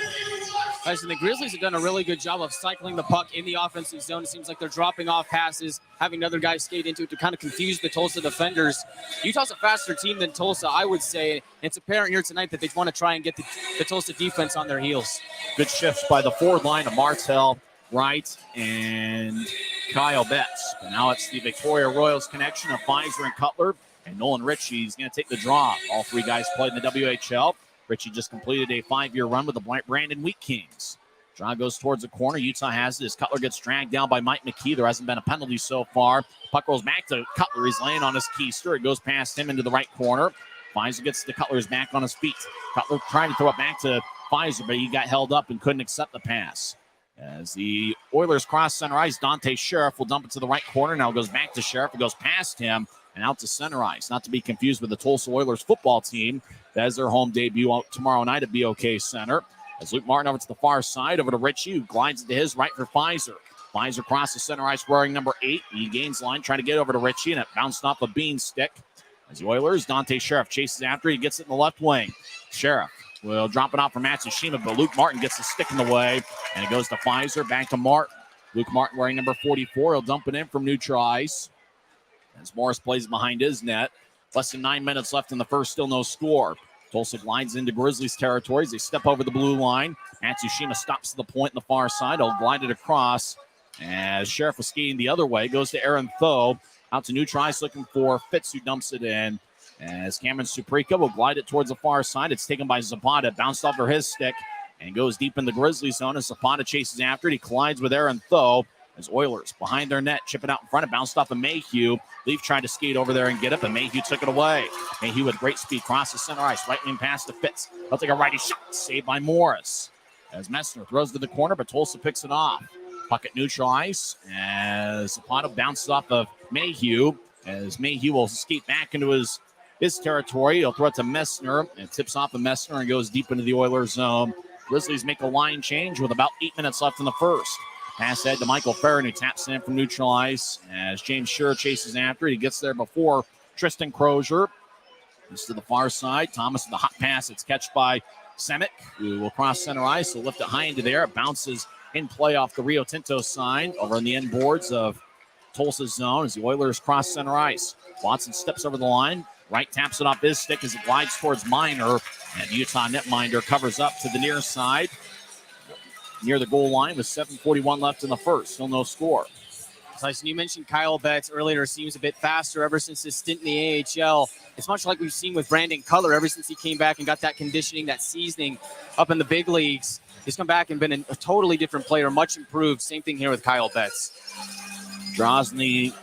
Tyson, the Grizzlies have done a really good job of cycling the puck in the offensive zone. It seems like they're dropping off passes, having other guys skate into it to kind of confuse the Tulsa defenders. Utah's a faster team than Tulsa, I would say. It's apparent here tonight that they want to try and get the Tulsa defense on their heels. Good shifts by the forward line of Martell, Wright, and Kyle Betts. But now it's the Victoria Royals connection of Pfizer and Cutler. And Nolan Ritchie is going to take the draw. All three guys played in the WHL. Ritchie just completed a 5-year run with the Brandon Wheat Kings. Draw goes towards the corner. Utah has it as Cutler gets dragged down by Mike McKee. There hasn't been a penalty so far. Puck rolls back to Cutler. He's laying on his keister. It goes past him into the right corner. Pfizer gets the Cutler's back on his feet. Cutler trying to throw it back to Pfizer, but he got held up and couldn't accept the pass. As the Oilers cross center ice, Dante Sheriff will dump it to the right corner. Now it goes back to Sheriff. It goes past him and out to center ice. Not to be confused with the Tulsa Oilers football team. That is their home debut tomorrow night at BOK Center. As Luke Martin over to the far side, over to Ritchie, who glides to his right for Pfizer. Pfizer crosses center ice wearing number 8. He gains line, trying to get over to Ritchie, and it bounced off a bean stick. As the Oilers, Dante Sheriff chases after. He gets it in the left wing. Sheriff will drop it off for Matsushima, but Luke Martin gets the stick in the way, and it goes to Pfizer, back to Martin. Luke Martin wearing number 44. He'll dump it in from neutral ice. As Morris plays behind his net. Less than 9 minutes left in the first, still no score. Tulsa glides into Grizzlies territory as they step over the blue line. Matsushima stops to the point in the far side. He'll glide it across. As Sheriff was skating the other way, goes to Aaron Tho. Out to neutral ice looking for Fitz, who dumps it in. As Cameron Suprika will glide it towards the far side. It's taken by Zapata. Bounced off for his stick and goes deep in the Grizzlies zone as Zapata chases after it. He collides with Aaron Tho. As Oilers behind their net, chip it out in front. It bounced off of Mayhew. Leaf tried to skate over there and get it, but Mayhew took it away. Mayhew with great speed crosses center ice. Right wing pass to Fitz. He'll take a righty shot. Saved by Morris. As Messner throws to the corner, but Tulsa picks it off. Puck at neutral ice. As Zapata bounces off of Mayhew. As Mayhew will skate back into his territory. He'll throw it to Messner. And it tips off of Messner and goes deep into the Oilers zone. Grizzlies make a line change with about 8 minutes left in the first. Pass ahead to Michael Farron, who taps it in from neutral ice. As James Shearer chases after it, he gets there before Tristan Crozier. He's to the far side. Thomas with the hot pass. It's catched by Semick, who will cross center ice. He'll lift it high into the air. It bounces in play off the Rio Tinto sign over on the end boards of Tulsa's zone as the Oilers cross center ice. Watson steps over the line. Right taps it off his stick as it glides towards Minor. And the Utah netminder covers up to the near side. Near the goal line with 7:41 left in the first. Still no score. Tyson, you mentioned Kyle Betts earlier. Seems a bit faster ever since his stint in the AHL. It's much like we've seen with Brandon Cutler ever since he came back and got that conditioning, that seasoning up in the big leagues. He's come back and been a totally different player, much improved. Same thing here with Kyle Betts. Draws in the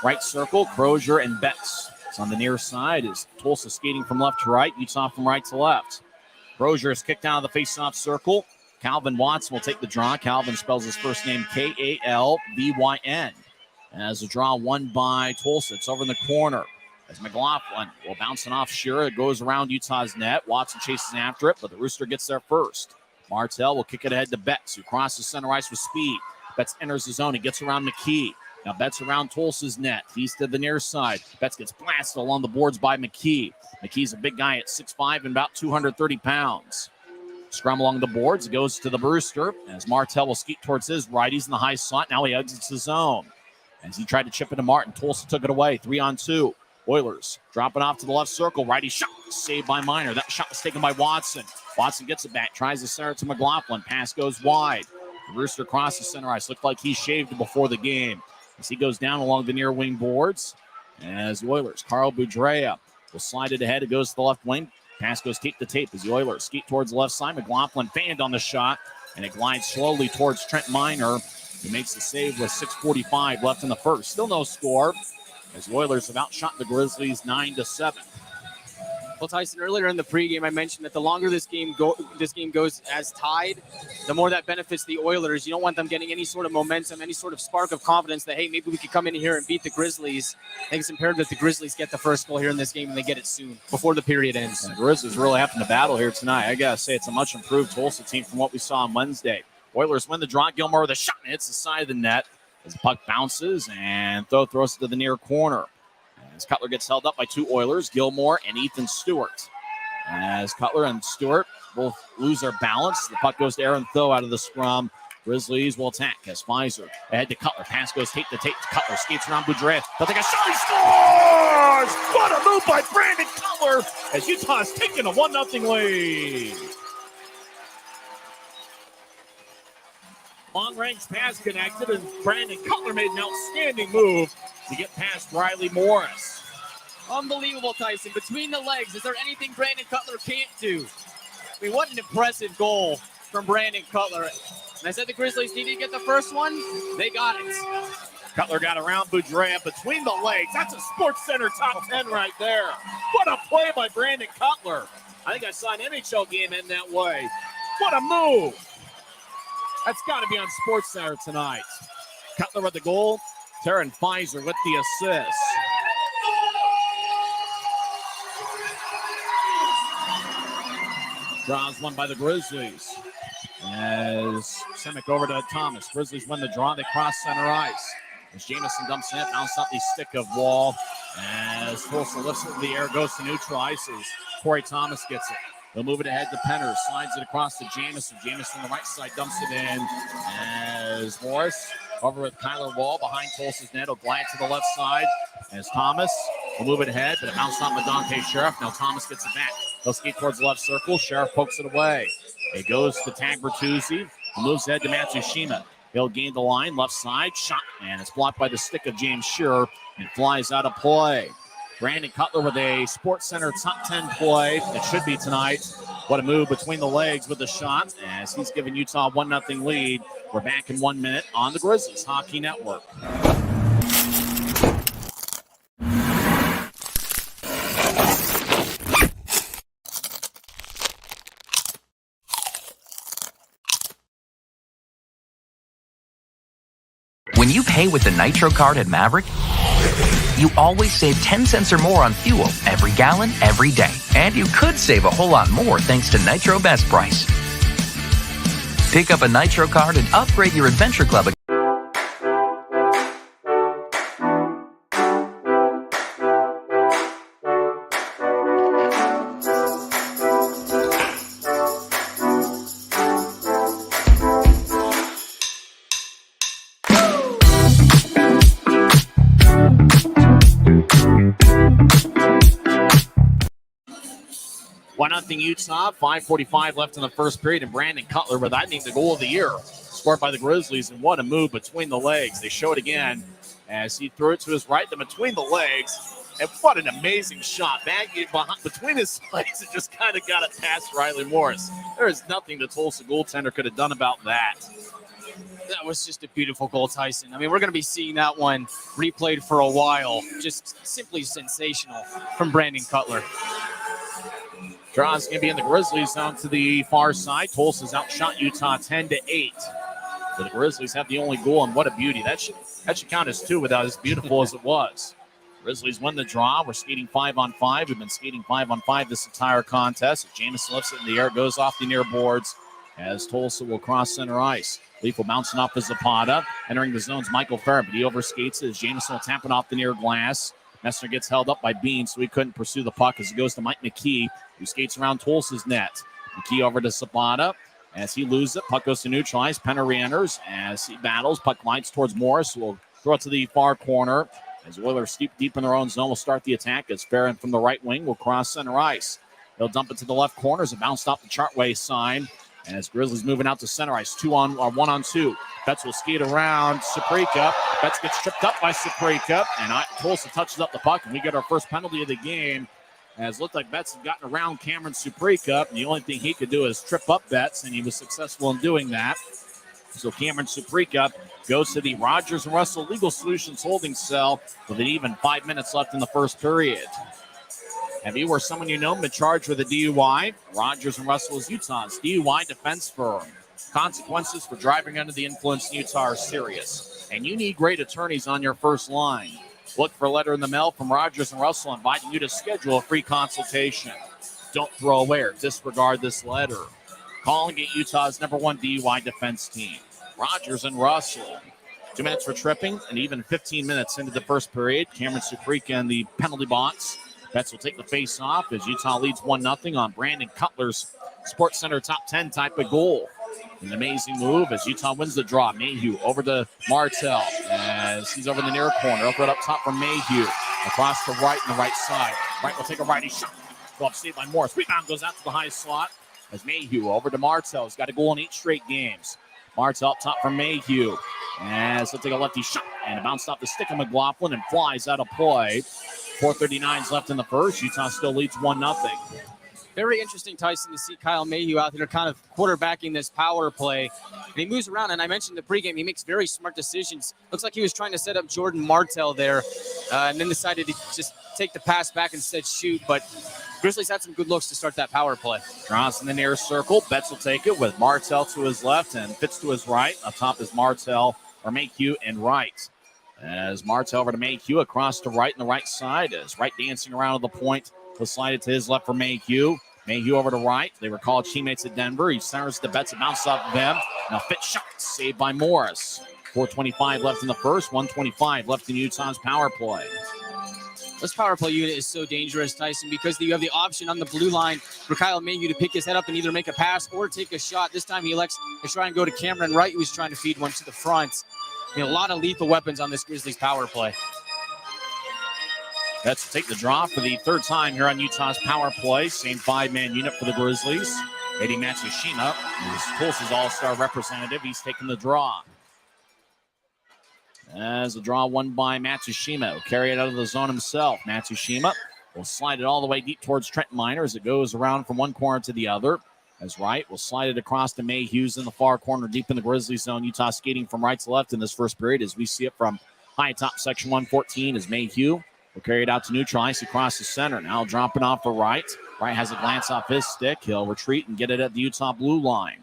right circle, Crozier and Betts. It's on the near side as Tulsa skating from left to right, Utah from right to left. Crozier is kicked out of the face-off circle. Calvin Watson will take the draw. Calvin spells his first name Kalvyn. As a draw won by Tulsa. It's over in the corner. As McLaughlin will bounce it off Shearer. It goes around Utah's net. Watson chases after it, but the Rooster gets there first. Martell will kick it ahead to Betts, who crosses center ice with speed. Betts enters the zone. He gets around McKee. Now Betts around Tulsa's net. He's to the near side. Betts gets blasted along the boards by McKee. McKee's a big guy at 6'5" and about 230 pounds. Scrum along the boards. It goes to the Brewster as Martell will skeet towards his right. He's in the high slot. Now he exits the zone. As he tried to chip it to Martin, Tulsa took it away. 3-on-2. Oilers drop it off to the left circle. Righty shot. Saved by Minor. That shot was taken by Watson. Watson gets it back. Tries to center it to McLaughlin. Pass goes wide. The Brewster crosses center ice. Looked like he shaved before the game. As he goes down along the near wing boards. As the Oilers, Carl Boudreau will slide it ahead. It goes to the left wing. Pass goes tape to tape as the Oilers skeet towards the left side. McLaughlin fanned on the shot, and it glides slowly towards Trent Minor, who makes the save with 6:45 left in the first. Still no score as the Oilers have outshot the Grizzlies 9-7. Well, Tyson, earlier in the pregame, I mentioned that the longer this game goes as tied, the more that benefits the Oilers. You don't want them getting any sort of momentum, any sort of spark of confidence that, hey, maybe we could come in here and beat the Grizzlies. I think it's imperative that the Grizzlies get the first goal here in this game and they get it soon, before the period ends. And the Grizzlies really having to battle here tonight. I got to say, it's a much improved Tulsa team from what we saw on Wednesday. Oilers win the draw. Gilmore with a shot and hits the side of the net as the puck bounces and throws it to the near corner. As Cutler gets held up by two Oilers, Gilmore and Ethan Stewart. As Cutler and Stewart both lose their balance, the puck goes to Aaron Tho out of the scrum. Grizzlies will attack as Pfizer ahead to Cutler. Pass goes tape to tape. Cutler skates around Boudreau. They'll take a shot. He scores! What a move by Brandon Cutler as Utah is taking a 1-0 lead. Long-range pass connected, and Brandon Cutler made an outstanding move to get past Riley Morris. Unbelievable, Tyson. Between the legs, is there anything Brandon Cutler can't do? I mean, what an impressive goal from Brandon Cutler. And I said the Grizzlies needed to get the first one. They got it. Cutler got around Boudreau between the legs. That's a Sports Center top 10 right there. What a play by Brandon Cutler. I think I saw an NHL game end that way. What a move. That's got to be on Sports Center tonight. Cutler with the goal. Taryn Pfizer with the assist. Draws one by the Grizzlies. As Semick over to Thomas. Grizzlies win the draw. They cross center ice. As Jamison dumps it, bounce off the stick of Wall. As Tulsa lifts it in the air, goes to neutral ice as Corey Thomas gets it. They'll move it ahead to Penner. Slides it across to Jamison. Jamison on the right side dumps it in. As Morris over with Kyler Wall behind Tulsa's net. He'll glide to the left side as Thomas will move it ahead, but it bounced off Dante Sheriff. Now Thomas gets it back. He'll skate towards the left circle. Sheriff pokes it away. It goes to Tag Bertuzzi. He moves ahead to Matsushima. He'll gain the line, left side, shot, and it's blocked by the stick of James Shearer and flies out of play. Brandon Cutler with a Sports Center top 10 play. It should be tonight. What a move between the legs with the shot as he's giving Utah a 1-0 lead. We're back in 1 minute on the Grizzlies Hockey Network. When you pay with the Nitro card at Maverick, you always save 10 cents or more on fuel every gallon, every day. And you could save a whole lot more thanks to Nitro Best Price. Pick up a Nitro card and upgrade your Adventure Club account. 1-0 Utah, 5:45 left in the first period, and Brandon Cutler with, I think, the goal of the year, scored by the Grizzlies, and what a move between the legs. They show it again as he threw it to his right, then between the legs, and what an amazing shot. Between his legs, it just kind of got it past Riley Morris. There is nothing the Tulsa goaltender could have done about that. That was just a beautiful goal, Tyson. I mean, we're going to be seeing that one replayed for a while. Just simply sensational from Brandon Cutler. Draw's going to be in the Grizzlies zone to the far side. Tulsa's outshot Utah 10-8. But the Grizzlies have the only goal, and what a beauty. That should count as 2 without as beautiful as it was. Grizzlies win the draw. We're skating 5-on-5. We've been skating 5-on-5 this entire contest. Jamison lifts it in the air, goes off the near boards as Tulsa will cross center ice. Lethal bouncing off the Zapata. Entering the zone's Michael Farah, but he overskates it as Jamison will tap it off the near glass. Messner gets held up by Bean, so he couldn't pursue the puck as it goes to Mike McKee, who skates around Tulsa's net. McKee over to Zapata. As he loses it, puck goes to neutral ice. Penner re-enters as he battles. Puck glides towards Morris, who will throw it to the far corner. As the Oilers deep in their own zone will start the attack as Farron from the right wing will cross center ice. They'll dump it to the left corner as it bounced off the Chartway sign. As Grizzlies moving out to center ice, 1-on-2. Betts will skate around Saprika. Betts gets tripped up by Saprika, and Tulsa touches up the puck, and we get our first penalty of the game. As it looked like Betts had gotten around Cameron Saprika, and the only thing he could do is trip up Betts, and he was successful in doing that. So Cameron Saprika goes to the Rogers and Russell Legal Solutions holding cell with an even 5 minutes left in the first period. Have you or someone you know been charged with a DUI? Rogers and Russell is Utah's DUI defense firm. Consequences for driving under the influence in Utah are serious, and you need great attorneys on your first line. Look for a letter in the mail from Rogers and Russell inviting you to schedule a free consultation. Don't throw away or disregard this letter. Call and get Utah's #1 DUI defense team. Rogers and Russell. 2 minutes for tripping, and even 15 minutes into the first period. Cameron Saprika in the penalty box. Betts will take the face off as Utah leads 1-0 on Brandon Cutler's Sports Center top 10 type of goal. An amazing move as Utah wins the draw. Mayhew over to Martell as he's over the near corner. Up right up top from Mayhew. Across the right and the right side. Right will take a righty shot. Go up saved by Morris. Rebound goes out to the high slot as Mayhew over to Martell. He's got a goal in 8 straight games. Martell up top from Mayhew. As he'll take a lefty shot. And it bounced off the stick of McLaughlin and flies out of play. 4:39 left in the first. Utah still leads 1-0. Very interesting, Tyson, to see Kyle Mayhew out there kind of quarterbacking this power play. And he moves around, and I mentioned the pregame, he makes very smart decisions. Looks like he was trying to set up Jordan Martell there, and then decided to just take the pass back and instead shoot. But Grizzlies had some good looks to start that power play. Draws in the near circle. Betts will take it with Martell to his left and Fitz to his right. Up top is Martell or Mayhew and right. As Martell over to Mayhew across to right and the right side. As right dancing around to the point. He'll slide it to his left for Mayhew. Mayhew over to right. They were called teammates at Denver. He centers the Betts and bounces off of them. Now Fitz shot saved by Morris. 4:25 left in the first. 1:25 left in Utah's power play. This power play unit is so dangerous, Tyson, because you have the option on the blue line for Kyle Mayhew to pick his head up and either make a pass or take a shot. This time he elects to try and go to Cameron Wright, who was trying to feed one to the front. A lot of lethal weapons on this Grizzlies power play. Let's take the draw for the third time here on Utah's power play. Same 5-man unit for the Grizzlies. Eddie Matsushima is Tulsa's all-star representative. He's taking the draw. As the draw won by Matsushima. Will carry it out of the zone himself. Matsushima will slide it all the way deep towards Trent Miner as it goes around from one corner to the other. As Wright will slide it across to Mayhew's in the far corner deep in the Grizzlies zone. Utah skating from right to left in this first period as we see it from high top section 114 as Mayhew will carry it out to neutral ice across the center. Now dropping off for Wright. Wright has a glance off his stick. He'll retreat and get it at the Utah blue line.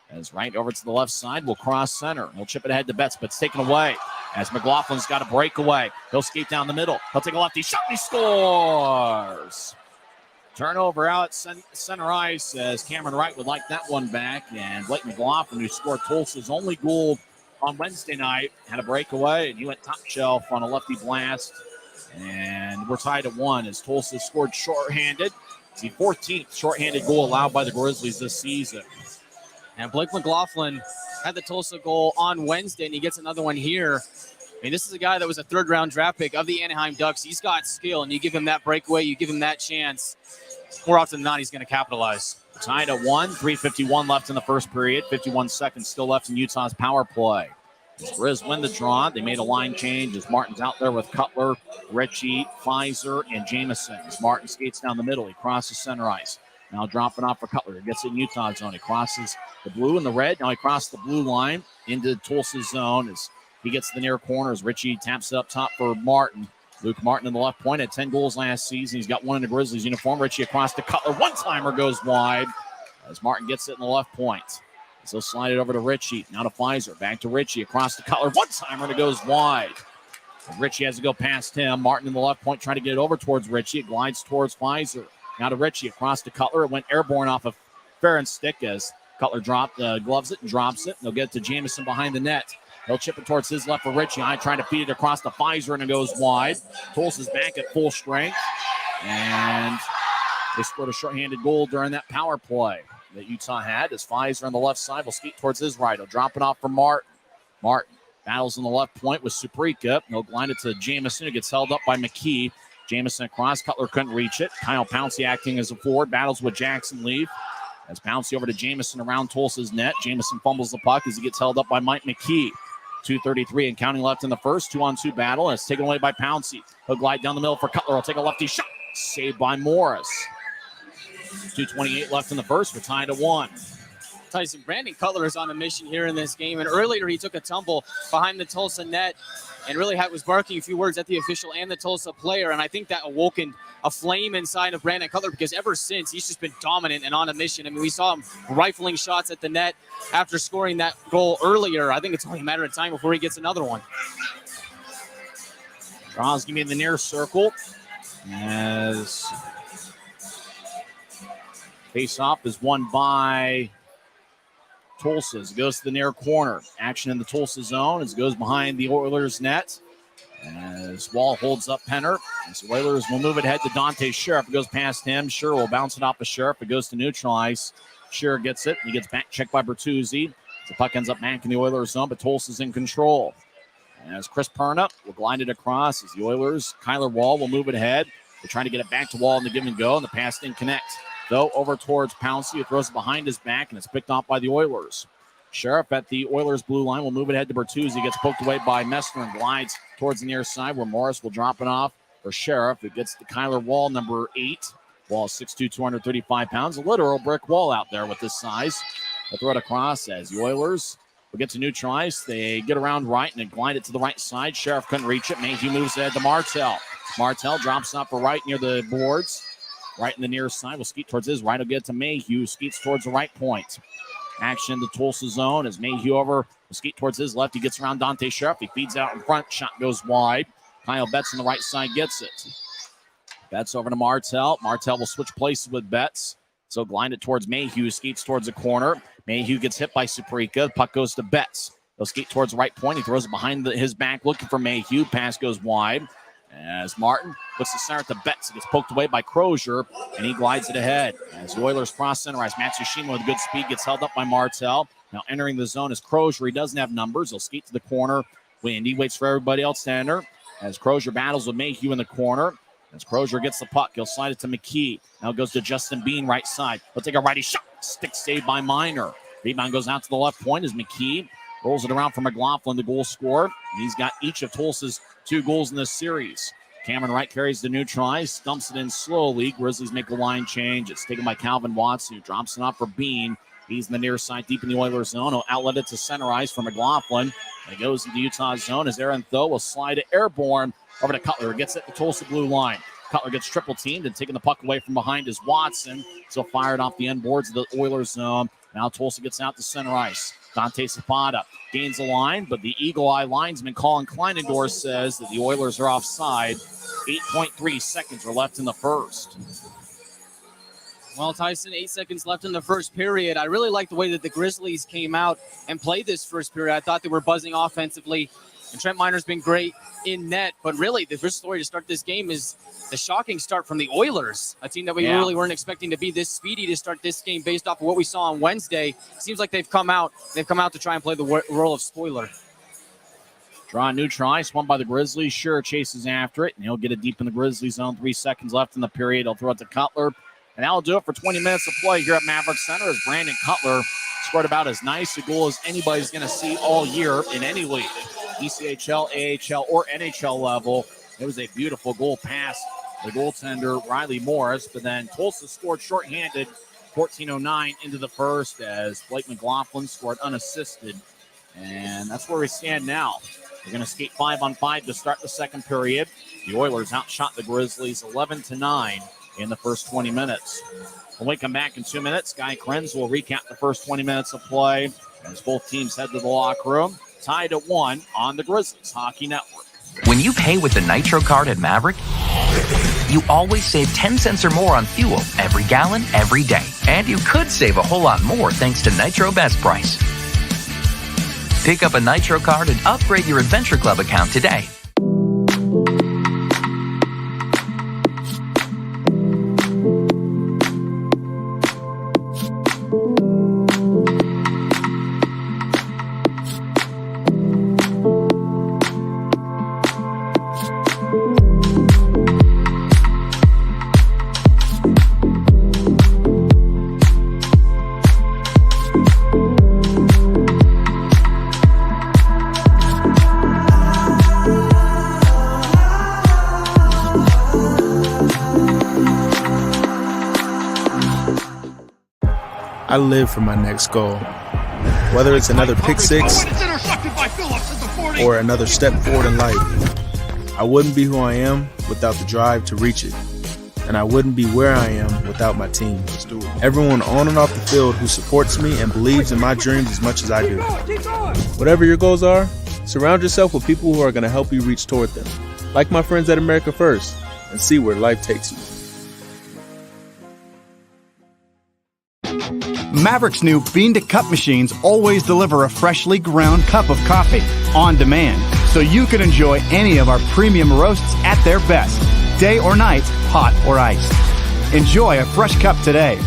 As Wright over to the left side will cross center. He'll chip it ahead to Betts, but it's taken away. As McLaughlin's got a breakaway. He'll skate down the middle. He'll take a lefty shot and he scores. Turnover out at center ice as Cameron Wright would like that one back. And Blake McLaughlin, who scored Tulsa's only goal on Wednesday night, had a breakaway. And he went top shelf on a lefty blast. And we're tied at 1 as Tulsa scored shorthanded. It's the 14th shorthanded goal allowed by the Grizzlies this season. And Blake McLaughlin had the Tulsa goal on Wednesday, and he gets another one here. I mean, this is a guy that was a third-round draft pick of the Anaheim Ducks. He's got skill, and you give him that breakaway, you give him that chance, more often than not, he's going to capitalize. Tied at 1, 3:51 left in the first period. 51 seconds still left in Utah's power play. As Grizz win the draw, they made a line change as Martin's out there with Cutler, Ritchie, Pfizer, and Jamison. As Martin skates down the middle, he crosses center ice. Now dropping off for Cutler. He gets in Utah zone. He crosses the blue and the red. Now he crosses the blue line into Tulsa zone as he gets to the near corner as Ritchie taps it up top for Martin. Luke Martin in the left point had 10 goals last season. He's got one in the Grizzlies uniform. Ritchie across to Cutler. One-timer goes wide as Martin gets it in the left point. So he'll slide it over to Ritchie. Now to Pfizer. Back to Ritchie across to Cutler. One-timer and it goes wide. And Ritchie has to go past him. Martin in the left point trying to get it over towards Ritchie. It glides towards Pfizer. Now to Ritchie across to Cutler. It went airborne off of Farron's stick as Cutler gloves it and drops it. They'll get it to Jamison behind the net. He'll chip it towards his left for Ritchie. Trying to feed it across to Pfizer, and it goes wide. Tulsa's back at full strength. And they scored a shorthanded goal during that power play that Utah had as Pfizer on the left side will skate towards his right. He'll drop it off for Martin. Martin battles in the left point with Suprika. He'll blind it to Jamison, who gets held up by McKee. Jamison across. Cutler couldn't reach it. Kyle Pouncey acting as a forward. Battles with Jackson Leaf. As Pouncey over to Jamison around Tulsa's net. Jamison fumbles the puck as he gets held up by Mike McKee. 2:33 and counting left in the first. 2-on-2 battle. And it's taken away by Pouncey. He'll glide down the middle for Cutler. He'll take a lefty shot. Saved by Morris. 2:28 left in the first. We're tied at 1. Tyson, Brandon Cutler is on a mission here in this game. And earlier he took a tumble behind the Tulsa net and really was barking a few words at the official and the Tulsa player. And I think that awoken a flame inside of Brandon Cutler because ever since he's just been dominant and on a mission. I mean, we saw him rifling shots at the net after scoring that goal earlier. I think it's only a matter of time before he gets another one. Draws give me in the near circle as face-off is won by Tulsa as it goes to the near corner. Action in the Tulsa zone as it goes behind the Oilers net. As Wall holds up Penner. As the Oilers will move it ahead to Dante Sheriff. It goes past him. Sure will bounce it off of Sheriff. It goes to neutral ice. Sure gets it. He gets back checked by Bertuzzi. The puck ends up back in the Oilers zone, but Tulsa's in control. As Chris Perna will glide it across as the Oilers, Kyler Wall will move it ahead. They're trying to get it back to Wall in the give and go, and the pass didn't connect. Though over towards Pouncey, who throws it behind his back, and it's picked off by the Oilers. Sheriff at the Oilers blue line will move it ahead to Bertuzzi. Gets poked away by Messner and glides towards the near side where Morris will drop it off for Sheriff. It gets to Kyler Wall, number 8. Wall is 6'2", 235 pounds. A literal brick wall out there with this size. They'll throw it across as the Oilers will get to neutral ice. They get around right and they glide it to the right side. Sheriff couldn't reach it. Mayhew moves ahead to Martell. Martell drops off for right near the boards. Right in the near side. Will skeet towards his right. He'll get it to Mayhew. Skeets towards the right point. Action in the Tulsa zone as Mayhew over will skeet towards his left. He gets around Dante Sheriff. He feeds out in front. Shot goes wide. Kyle Betts on the right side gets it. Betts over to Martell. Martell will switch places with Betts. So glide it towards Mayhew. Skeets towards the corner. Mayhew gets hit by Suprika. Puck goes to Betts. He'll skeet towards the right point. He throws it behind his back looking for Mayhew. Pass goes wide. As Martin looks to center to Betts. He gets poked away by Crozier, and he glides it ahead. As the Oilers cross center ice, Matsushima with good speed gets held up by Martell. Now entering the zone is Crozier. He doesn't have numbers. He'll skeet to the corner. Wendy waits for everybody else to enter. As Crozier battles with Mayhew in the corner. As Crozier gets the puck, he'll slide it to McKee. Now it goes to Justin Bean, right side. He'll take a righty shot. Stick saved by Minor. Rebound goes out to the left point as McKee rolls it around for McLaughlin, the goal scorer. He's got each of Tulsa's 2 goals in this series. Cameron Wright carries the neutral ice, dumps it in slowly. Grizzlies make a line change. It's taken by Calvin Watson, who drops it off for Bean. He's in the near side, deep in the Oilers zone. He'll outlet it to center ice for McLaughlin. And it goes into Utah zone as Aaron Tho will slide it airborne over to Cutler. Gets it to Tulsa blue line. Cutler gets triple teamed and taking the puck away from behind is Watson. So fired off the end boards of the Oilers zone. Now Tulsa gets out to center ice. Dante Zapata gains the line, but the Eagle Eye linesman Colin Kleinendorf says that the Oilers are offside. 8.3 seconds are left in the first. Well, Tyson, 8 seconds left in the first period. I really like the way that the Grizzlies came out and played this first period. I thought they were buzzing offensively, and Trent Miner's been great in net. But really, the first story to start this game is the shocking start from the Oilers, a team that we really weren't expecting to be this speedy to start this game based off of what we saw on Wednesday. Seems like they've come out to try and play the role of spoiler. Draw neutral ice, one by the Grizzlies. Sure chases after it, and he'll get it deep in the Grizzlies zone. 3 seconds left in the period. He'll throw it to Cutler, and that'll do it for 20 minutes of play here at Maverick Center as Brandon Cutler scored about as nice a goal as anybody's going to see all year in any league, ECHL, AHL, or NHL level. It was a beautiful goal past the goaltender, Riley Morris, but then Tulsa scored shorthanded, 14:09 into the first as Blake McLaughlin scored unassisted. And that's where we stand now. We're going to skate 5-on-5 to start the second period. The Oilers outshot the Grizzlies 11-9 in the first 20 minutes. When we come back in 2 minutes, Guy Krenz will recap the first 20 minutes of play as both teams head to the locker room. Tied at 1 on the Grizzlies Hockey Network. When you pay with the Nitro card at Maverick, you always save 10 cents or more on fuel every gallon, every day. And you could save a whole lot more thanks to Nitro Best Price. Pick up a Nitro card and upgrade your Adventure Club account today. I live for my next goal. Whether it's another pick six or another step forward in life, I wouldn't be who I am without the drive to reach it. And I wouldn't be where I am without my team. Everyone on and off the field who supports me and believes in my dreams as much as I do. Whatever your goals are, surround yourself with people who are going to help you reach toward them. Like my friends at America First, and see where life takes you. Maverick's new bean-to-cup machines always deliver a freshly ground cup of coffee on demand, so you can enjoy any of our premium roasts at their best, day or night, hot or iced. Enjoy a fresh cup today.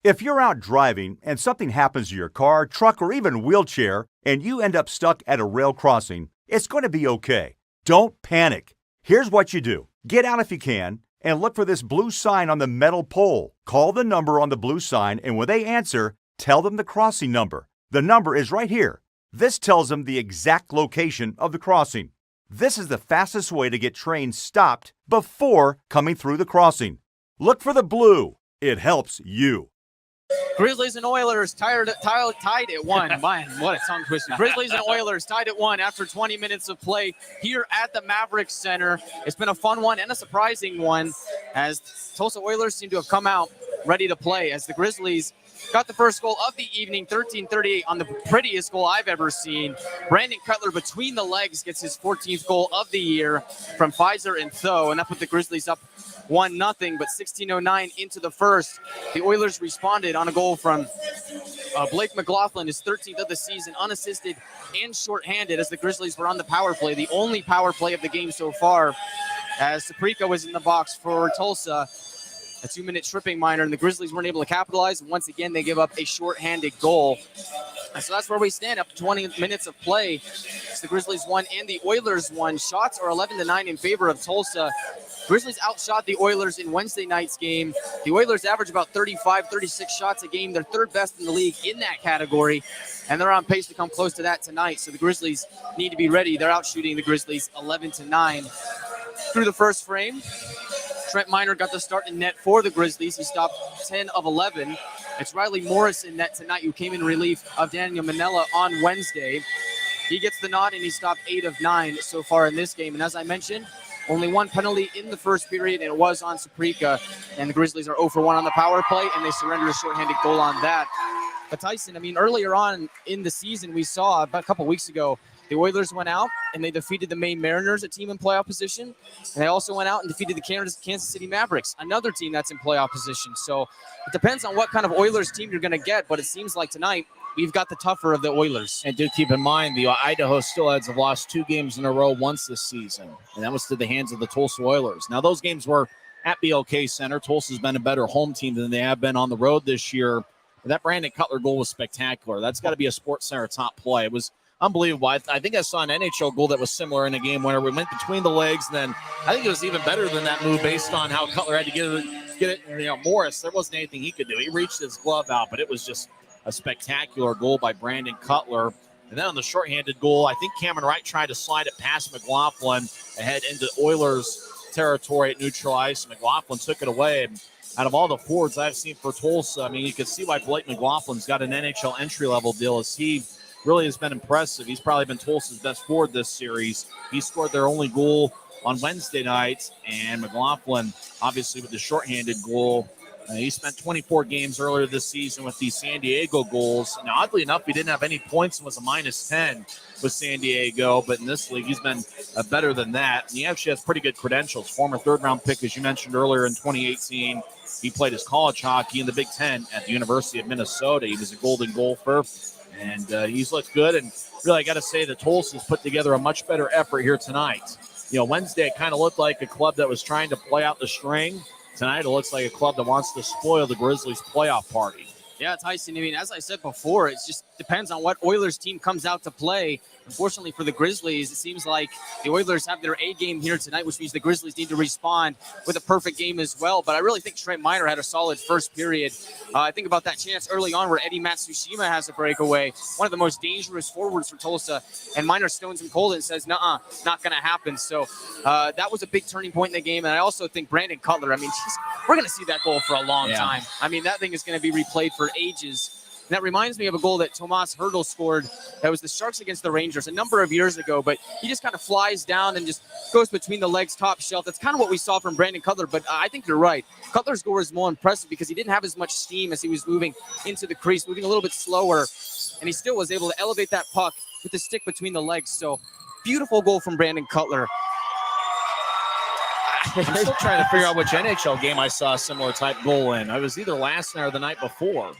If you're out driving and something happens to your car, truck, or even wheelchair, and you end up stuck at a rail crossing, it's going to be okay. Don't panic. Here's what you do. Get out if you can, and look for this blue sign on the metal pole. Call the number on the blue sign, and when they answer, tell them the crossing number. The number is right here. This tells them the exact location of the crossing. This is the fastest way to get trains stopped before coming through the crossing. Look for the blue. It helps you. Grizzlies and Oilers tied at 1. Man, what a tongue twister. Grizzlies and Oilers tied at 1 after 20 minutes of play here at the Maverick Center. It's been a fun one and a surprising one as Tulsa Oilers seem to have come out ready to play as the Grizzlies got the first goal of the evening, 13:38 on the prettiest goal I've ever seen. Brandon Cutler between the legs gets his 14th goal of the year from Pfizer and Tho, and that put the Grizzlies up 1-0, but 16:09 into the first, the Oilers responded on a goal from Blake McLaughlin, his 13th of the season, unassisted and shorthanded as the Grizzlies were on the power play, the only power play of the game so far, as Saprika was in the box for Tulsa. A 2-minute tripping minor, and the Grizzlies weren't able to capitalize. And once again, they give up a shorthanded goal. And so that's where we stand up to 20 minutes of play. It's the Grizzlies won and the Oilers won. Shots are 11-9 in favor of Tulsa. Grizzlies outshot the Oilers in Wednesday night's game. The Oilers average about 35, 36 shots a game. They're third best in the league in that category, and they're on pace to come close to that tonight. So the Grizzlies need to be ready. They're out shooting the Grizzlies 11-9 through the first frame. Trent Miner got the start in net for the Grizzlies. He stopped 10 of 11. It's Riley Morris in net tonight, who came in relief of Daniel Manella on Wednesday. He gets the nod, and he stopped 8 of 9 so far in this game. And as I mentioned, only one penalty in the first period, and it was on Saprika. And the Grizzlies are 0 for 1 on the power play, and they surrendered a shorthanded goal on that. But Tyson, I mean, earlier on in the season, we saw about a couple weeks ago, the Oilers went out and they defeated the Maine Mariners, a team in playoff position. And they also went out and defeated the Kansas City Mavericks, another team that's in playoff position. So it depends on what kind of Oilers team you're going to get. But it seems like tonight we've got the tougher of the Oilers. And do keep in mind, the Idaho Steelheads have lost 2 games in a row once this season. And that was to the hands of the Tulsa Oilers. Now, those games were at BLK Center. Tulsa's been a better home team than they have been on the road this year. But that Brandon Cutler goal was spectacular. That's got to be a Sports Center top play. It was unbelievable. I think I saw an NHL goal that was similar in a game winner. We went between the legs, and then I think it was even better than that move based on how Cutler had to get it. Morris, there wasn't anything he could do. He reached his glove out, but it was just a spectacular goal by Brandon Cutler. And then on the shorthanded goal, I think Cameron Wright tried to slide it past McLaughlin ahead into Oilers territory at neutral ice. McLaughlin took it away. And out of all the forwards I've seen for Tulsa, I mean, you can see why Blake McLaughlin's got an NHL entry-level deal, as he really has been impressive. He's probably been Tulsa's best forward this series. He scored their only goal on Wednesday night, and McLaughlin, obviously, with the shorthanded goal. He spent 24 games earlier this season with the San Diego goals. Now, oddly enough, he didn't have any points and was a -10 with San Diego, but in this league, he's been better than that. And he actually has pretty good credentials. Former third-round pick, as you mentioned earlier, in 2018. He played his college hockey in the Big Ten at the University of Minnesota. He was a Golden Gopher, and he's looked good. And really, I got to say that Tulsa's put together a much better effort here tonight. You know, Wednesday, it kind of looked like a club that was trying to play out the string. Tonight, it looks like a club that wants to spoil the Grizzlies' playoff party. Yeah, Tyson, I mean, as I said before, it just depends on what Oilers team comes out to play. Unfortunately for the Grizzlies, it seems like the Oilers have their A game here tonight, which means the Grizzlies need to respond with a perfect game as well. But I really think Trent Miner had a solid first period. I think about that chance early on where Eddie Matsushima has a breakaway, one of the most dangerous forwards for Tulsa, and Miner stones him cold and says, nuh-uh, not going to happen. So that was a big turning point in the game. And I also think Brandon Cutler, I mean, we're going to see that goal for a long time. I mean, that thing is going to be replayed for ages. And that reminds me of a goal that Tomas Hertl scored. That was the Sharks against the Rangers a number of years ago, but he just kind of flies down and just goes between the legs, top shelf. That's kind of what we saw from Brandon Cutler, but I think you're right. Cutler's goal is more impressive because he didn't have as much steam as he was moving into the crease, moving a little bit slower, and he still was able to elevate that puck with the stick between the legs. So beautiful goal from Brandon Cutler. I'm still trying to figure out which NHL game I saw a similar type goal in. I was either last night or the night before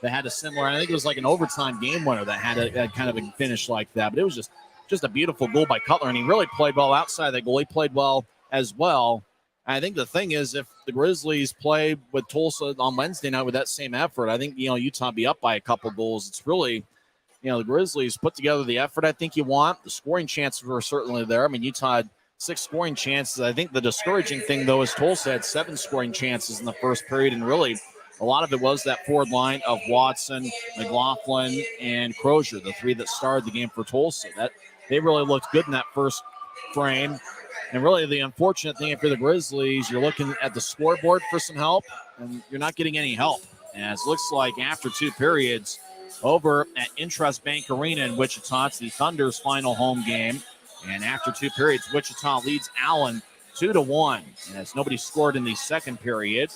that had a similar, I think it was like an overtime game winner that had a kind of a finish like that. But it was just a beautiful goal by Cutler, and he really played well outside that goal. He played well as well. I think the thing is, if the Grizzlies play with Tulsa on Wednesday night with that same effort, I think, Utah be up by a couple goals. It's really, the Grizzlies put together the effort I think you want. The scoring chances were certainly there. I mean, Utah had 6 scoring chances. I think the discouraging thing, though, is Tulsa had 7 scoring chances in the first period, and really a lot of it was that forward line of Watson, McLaughlin, and Crozier, the 3 that started the game for Tulsa. That they really looked good in that first frame. And really the unfortunate thing, if you're the Grizzlies, you're looking at the scoreboard for some help, and you're not getting any help. As it looks like after 2 periods over at Intrust Bank Arena in Wichita, it's the Thunder's final home game. And after 2 periods, Wichita leads Allen 2-1. As nobody scored in the second period.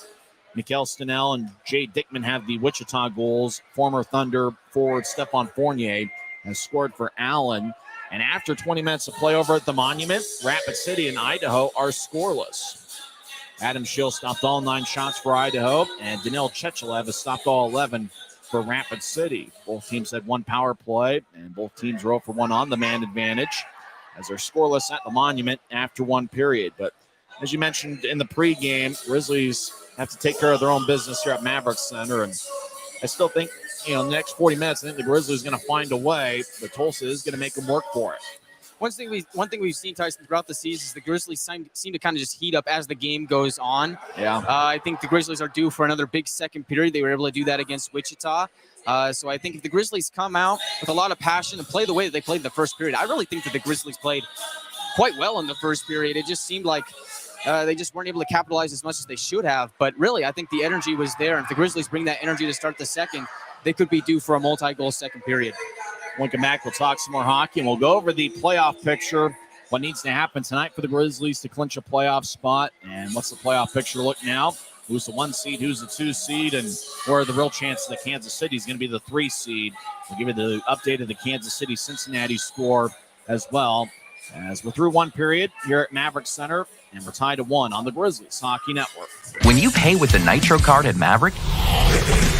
Mikael Stenell and Jay Dickman have the Wichita goals. Former Thunder forward Stephon Fournier has scored for Allen. And after 20 minutes of play over at the Monument, Rapid City and Idaho are scoreless. Adam Schill stopped all 9 shots for Idaho, and Danil Chechelev has stopped all 11 for Rapid City. Both teams had 1 power play, and both teams are 0 for 1 on the man advantage as they're scoreless at the Monument after 1 period. But as you mentioned in the pregame, Grizzlies have to take care of their own business here at Maverick Center. And I still think, in the next 40 minutes, I think the Grizzlies are going to find a way, but Tulsa is going to make them work for it. One thing we've seen, Tyson, throughout the season is the Grizzlies seem to kind of just heat up as the game goes on. Yeah. I think the Grizzlies are due for another big second period. They were able to do that against Wichita. So I think if the Grizzlies come out with a lot of passion and play the way that they played in the first period, I really think that the Grizzlies played quite well in the first period. It just seemed like they just weren't able to capitalize as much as they should have. But really, I think the energy was there. And if the Grizzlies bring that energy to start the second, they could be due for a multi-goal second period. When we come back, we'll talk some more hockey, and we'll go over the playoff picture, what needs to happen tonight for the Grizzlies to clinch a playoff spot, and what's the playoff picture look now? Who's the 1 seed, who's the 2 seed, and where are the real chances that Kansas City is going to be the 3 seed? We'll give you the update of the Kansas City-Cincinnati score as well, as we're through 1 period here at Maverick Center, and we're tied to 1 on the Grizzlies Hockey Network. When you pay with the Nitro card at Maverick,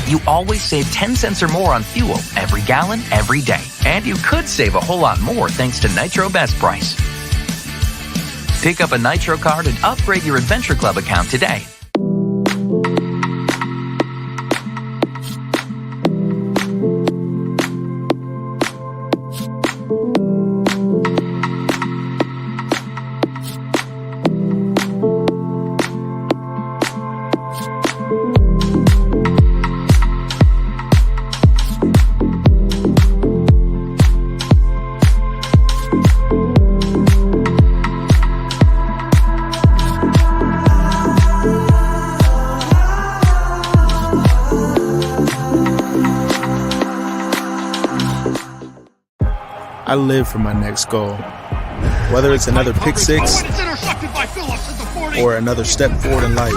you always save 10 cents or more on fuel every gallon, every day. And you could save a whole lot more thanks to Nitro Best Price. Pick up a Nitro card and upgrade your Adventure Club account today. I live for my next goal. Whether it's another pick six or another step forward in life,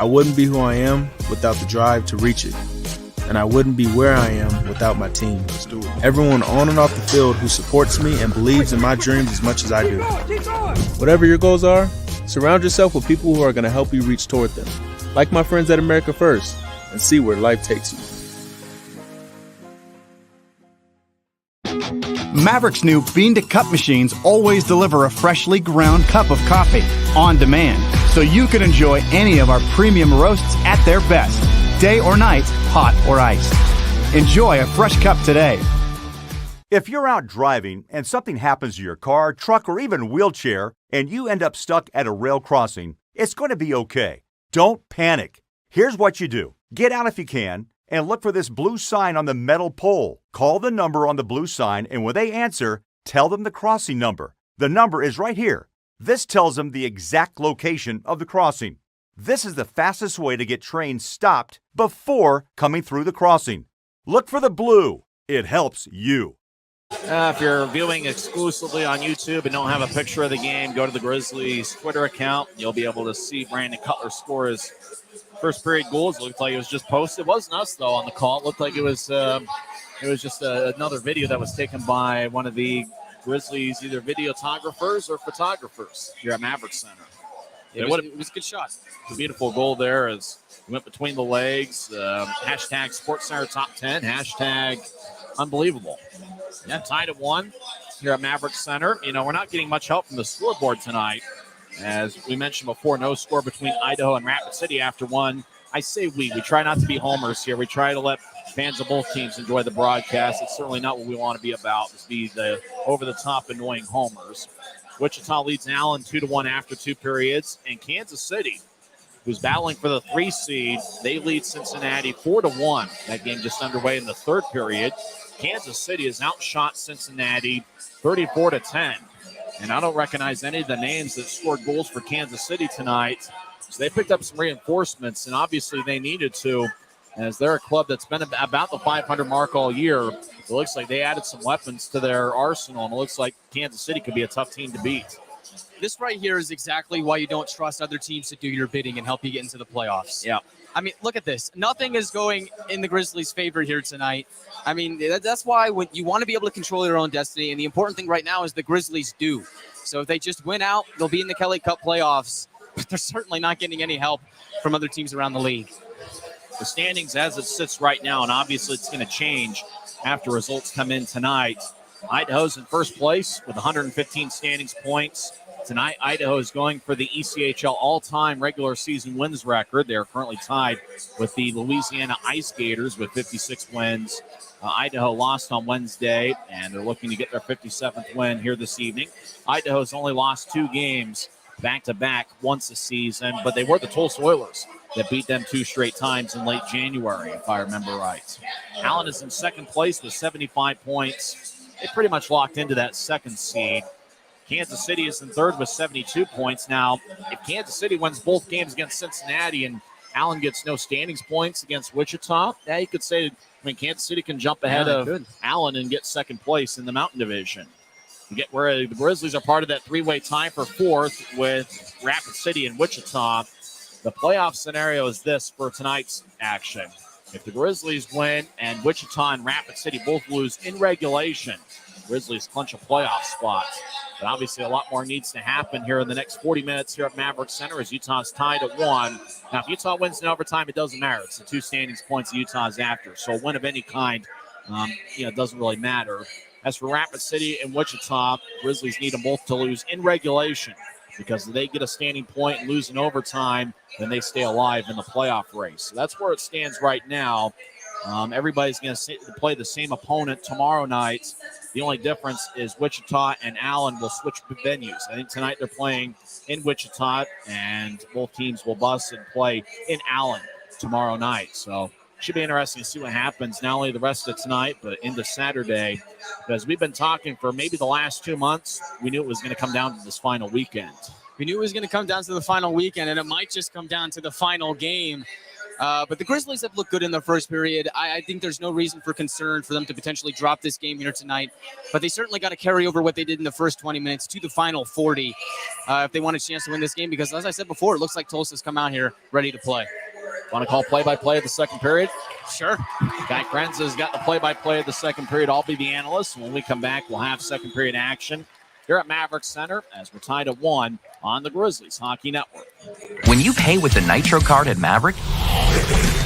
I wouldn't be who I am without the drive to reach it. And I wouldn't be where I am without my team. Everyone on and off the field who supports me and believes in my dreams as much as I do. Whatever your goals are, surround yourself with people who are going to help you reach toward them. Like my friends at America First, and see where life takes you. Maverick's new bean-to-cup machines always deliver a freshly ground cup of coffee on demand, so you can enjoy any of our premium roasts at their best, day or night, hot or iced. Enjoy a fresh cup today. If you're out driving and something happens to your car, truck, or even wheelchair, and you end up stuck at a rail crossing, it's going to be okay. Don't panic. Here's what you do. Get out if you can, and look for this blue sign on the metal pole. Call the number on the blue sign, and when they answer, tell them the crossing number. The number is right here. This tells them the exact location of the crossing. This is the fastest way to get trains stopped before coming through the crossing. Look for the blue. It helps you. If you're viewing exclusively on YouTube and don't have a picture of the game, go to the Grizzlies Twitter account. You'll be able to see Brandon Cutler score his first period goals. It looked like it was just posted. It wasn't us, though, on the call. It looked like it was just another video that was taken by one of the Grizzlies, either videographers or photographers here at Maverick Center. It was a good shot. A beautiful goal there as he went between the legs. Hashtag SportsCenter Top 10. Hashtag unbelievable. Yeah, tied at 1 here at Maverick Center. You know, we're not getting much help from the scoreboard tonight. As we mentioned before, no score between Idaho and Rapid City after 1. I say we try not to be homers here. We try to let fans of both teams enjoy the broadcast. It's certainly not what we want to be about, is be the over-the-top annoying homers. Wichita leads Allen 2-1 after 2 periods. And Kansas City, who's battling for the 3 seed, they lead Cincinnati 4-1. That game just underway in the 3rd period. Kansas City has outshot Cincinnati 34-10. And I don't recognize any of the names that scored goals for Kansas City tonight. So they picked up some reinforcements, and obviously they needed to, as they're a club that's been about the 500 mark all year. It looks like they added some weapons to their arsenal, and it looks like Kansas City could be a tough team to beat. This right here is exactly why you don't trust other teams to do your bidding and help you get into the playoffs. Yeah. I mean, look at this. Nothing is going in the Grizzlies' favor here tonight. I mean, that's why when you want to be able to control your own destiny, and the important thing right now is the Grizzlies do. So if they just win out, they'll be in the Kelly Cup playoffs, but they're certainly not getting any help from other teams around the league. The standings as it sits right now, and obviously it's going to change after results come in tonight. Idaho's in first place with 115 standings points. Tonight, Idaho is going for the ECHL all-time regular season wins record. They are currently tied with the Louisiana Ice Gators with 56 wins. Idaho lost on Wednesday, and they're looking to get their 57th win here this evening. Idaho's only lost 2 games back-to-back once a season, but they were the Tulsa Oilers that beat them 2 straight times in late January, if I remember right. Allen is in second place with 75 points. They pretty much locked into that 2nd seed. Kansas City is in 3rd with 72 points. Now, if Kansas City wins both games against Cincinnati and Allen gets no standings points against Wichita, yeah, you could say, Kansas City can jump ahead of Allen and get 2nd place in the Mountain Division. You get where the Grizzlies are part of that 3-way tie for 4th with Rapid City and Wichita. The playoff scenario is this for tonight's action. If the Grizzlies win and Wichita and Rapid City both lose in regulation, Grizzlies clinch a playoff spot. But obviously a lot more needs to happen here in the next 40 minutes here at Maverick Center as Utah's tied at 1. Now, if Utah wins in overtime, it doesn't matter. It's the 2 standings points Utah's after. So a win of any kind, it doesn't really matter. As for Rapid City and Wichita, Grizzlies need them both to lose in regulation, because if they get a standing point and lose in overtime, then they stay alive in the playoff race. So that's where it stands right now. Everybody's going to play the same opponent tomorrow night. The only difference is Wichita and Allen will switch venues. I think tonight they're playing in Wichita, and both teams will bus and play in Allen tomorrow night. So should be interesting to see what happens, not only the rest of tonight, but into Saturday. Because we've been talking for maybe the last 2 months, we knew it was going to come down to this final weekend. We knew it was going to come down to the final weekend, and it might just come down to the final game. But the Grizzlies have looked good in the first period. I think there's no reason for concern for them to potentially drop this game here tonight. But they certainly got to carry over what they did in the first 20 minutes to the final 40 if they want a chance to win this game. Because as I said before, it looks like Tulsa's come out here ready to play. Want to call play-by-play of the second period? Sure. Chiarenza's got the play-by-play of the second period. I'll be the analyst. When we come back, we'll have second period action here at Maverick Center as we're tied at 1 on the Grizzlies Hockey Network. When you pay with the Nitro card at Maverick,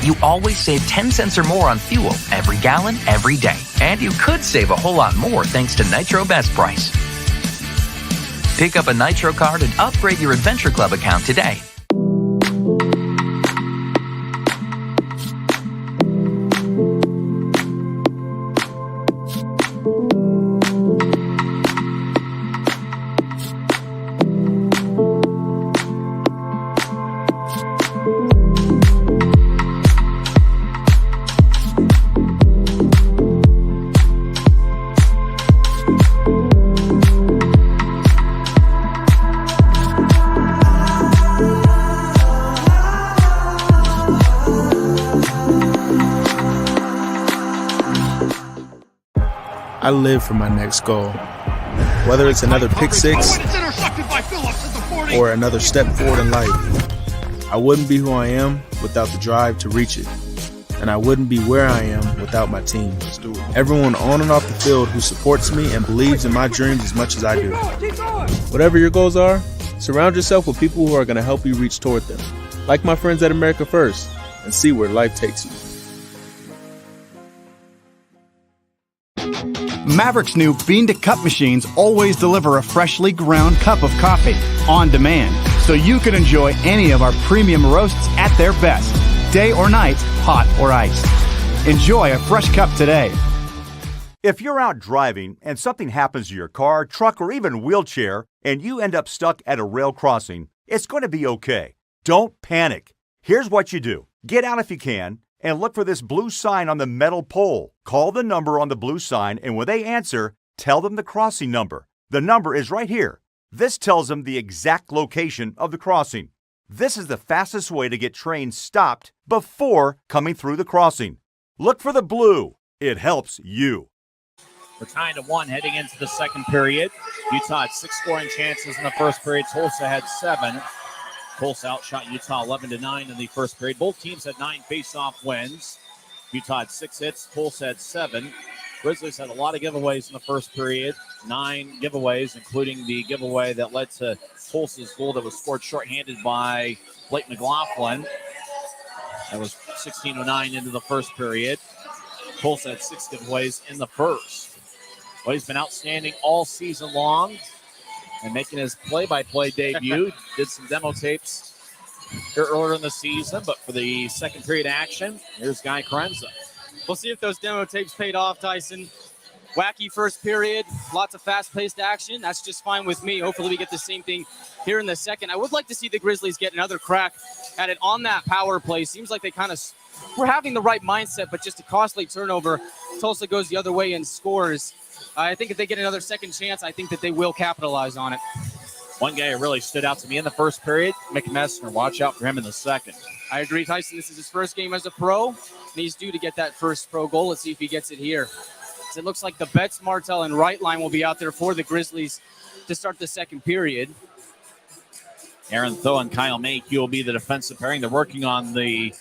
you always save 10 cents or more on fuel every gallon, every day. And you could save a whole lot more thanks to Nitro Best Price. Pick up a Nitro card and upgrade your Adventure Club account today. I live for my next goal. Whether it's another pick six or another step forward in life, I wouldn't be who I am without the drive to reach it. And I wouldn't be where I am without my team. Everyone on and off the field who supports me and believes in my dreams as much as I do. Whatever your goals are, surround yourself with people who are going to help you reach toward them. Like my friends at America First, and see where life takes you. Maverick's new bean-to-cup machines always deliver a freshly ground cup of coffee on demand, so you can enjoy any of our premium roasts at their best, day or night, hot or iced. Enjoy a fresh cup today. If you're out driving and something happens to your car, truck, or even wheelchair, and you end up stuck at a rail crossing, it's going to be okay. Don't panic. Here's what you do. Get out if you can, and look for this blue sign on the metal pole. Call the number on the blue sign, and when they answer, tell them the crossing number. The number is right here. This tells them the exact location of the crossing. This is the fastest way to get trains stopped before coming through the crossing. Look for the blue. It helps you. We're tying to 1 heading into the second period. Utah had 6 scoring chances in the first period. Tulsa had 7. Tulsa outshot Utah 11-9 in the first period. Both teams had 9 face-off wins. Utah had 6 hits. Tulsa had 7. Grizzlies had a lot of giveaways in the first period. 9 giveaways, including the giveaway that led to Tulsa's goal that was scored shorthanded by Blake McLaughlin. That was 16:09 into the first period. Tulsa had 6 giveaways in the first. Well, he's been outstanding all season long. And making his play-by-play debut, did some demo tapes here earlier in the season. But for the second period action, here's Guy Chiarenza. We'll see if those demo tapes paid off, Tyson. Wacky first period, lots of fast-paced action. That's just fine with me. Hopefully we get the same thing here in the second. I would like to see the Grizzlies get another crack at it on that power play. Seems like they kind of were having the right mindset, but just a costly turnover. Tulsa goes the other way and scores. I think if they get another second chance, I think that they will capitalize on it. One guy who really stood out to me in the first period, Mick Messner. Watch out for him in the second. I agree, Tyson. This is his first game as a pro. He's due to get that first pro goal. Let's see if he gets it here. It looks like the Betts, Martell, and Wright line will be out there for the Grizzlies to start the second period. Aaron Tho and Kyle Mayhew will be the defensive pairing. They're working on the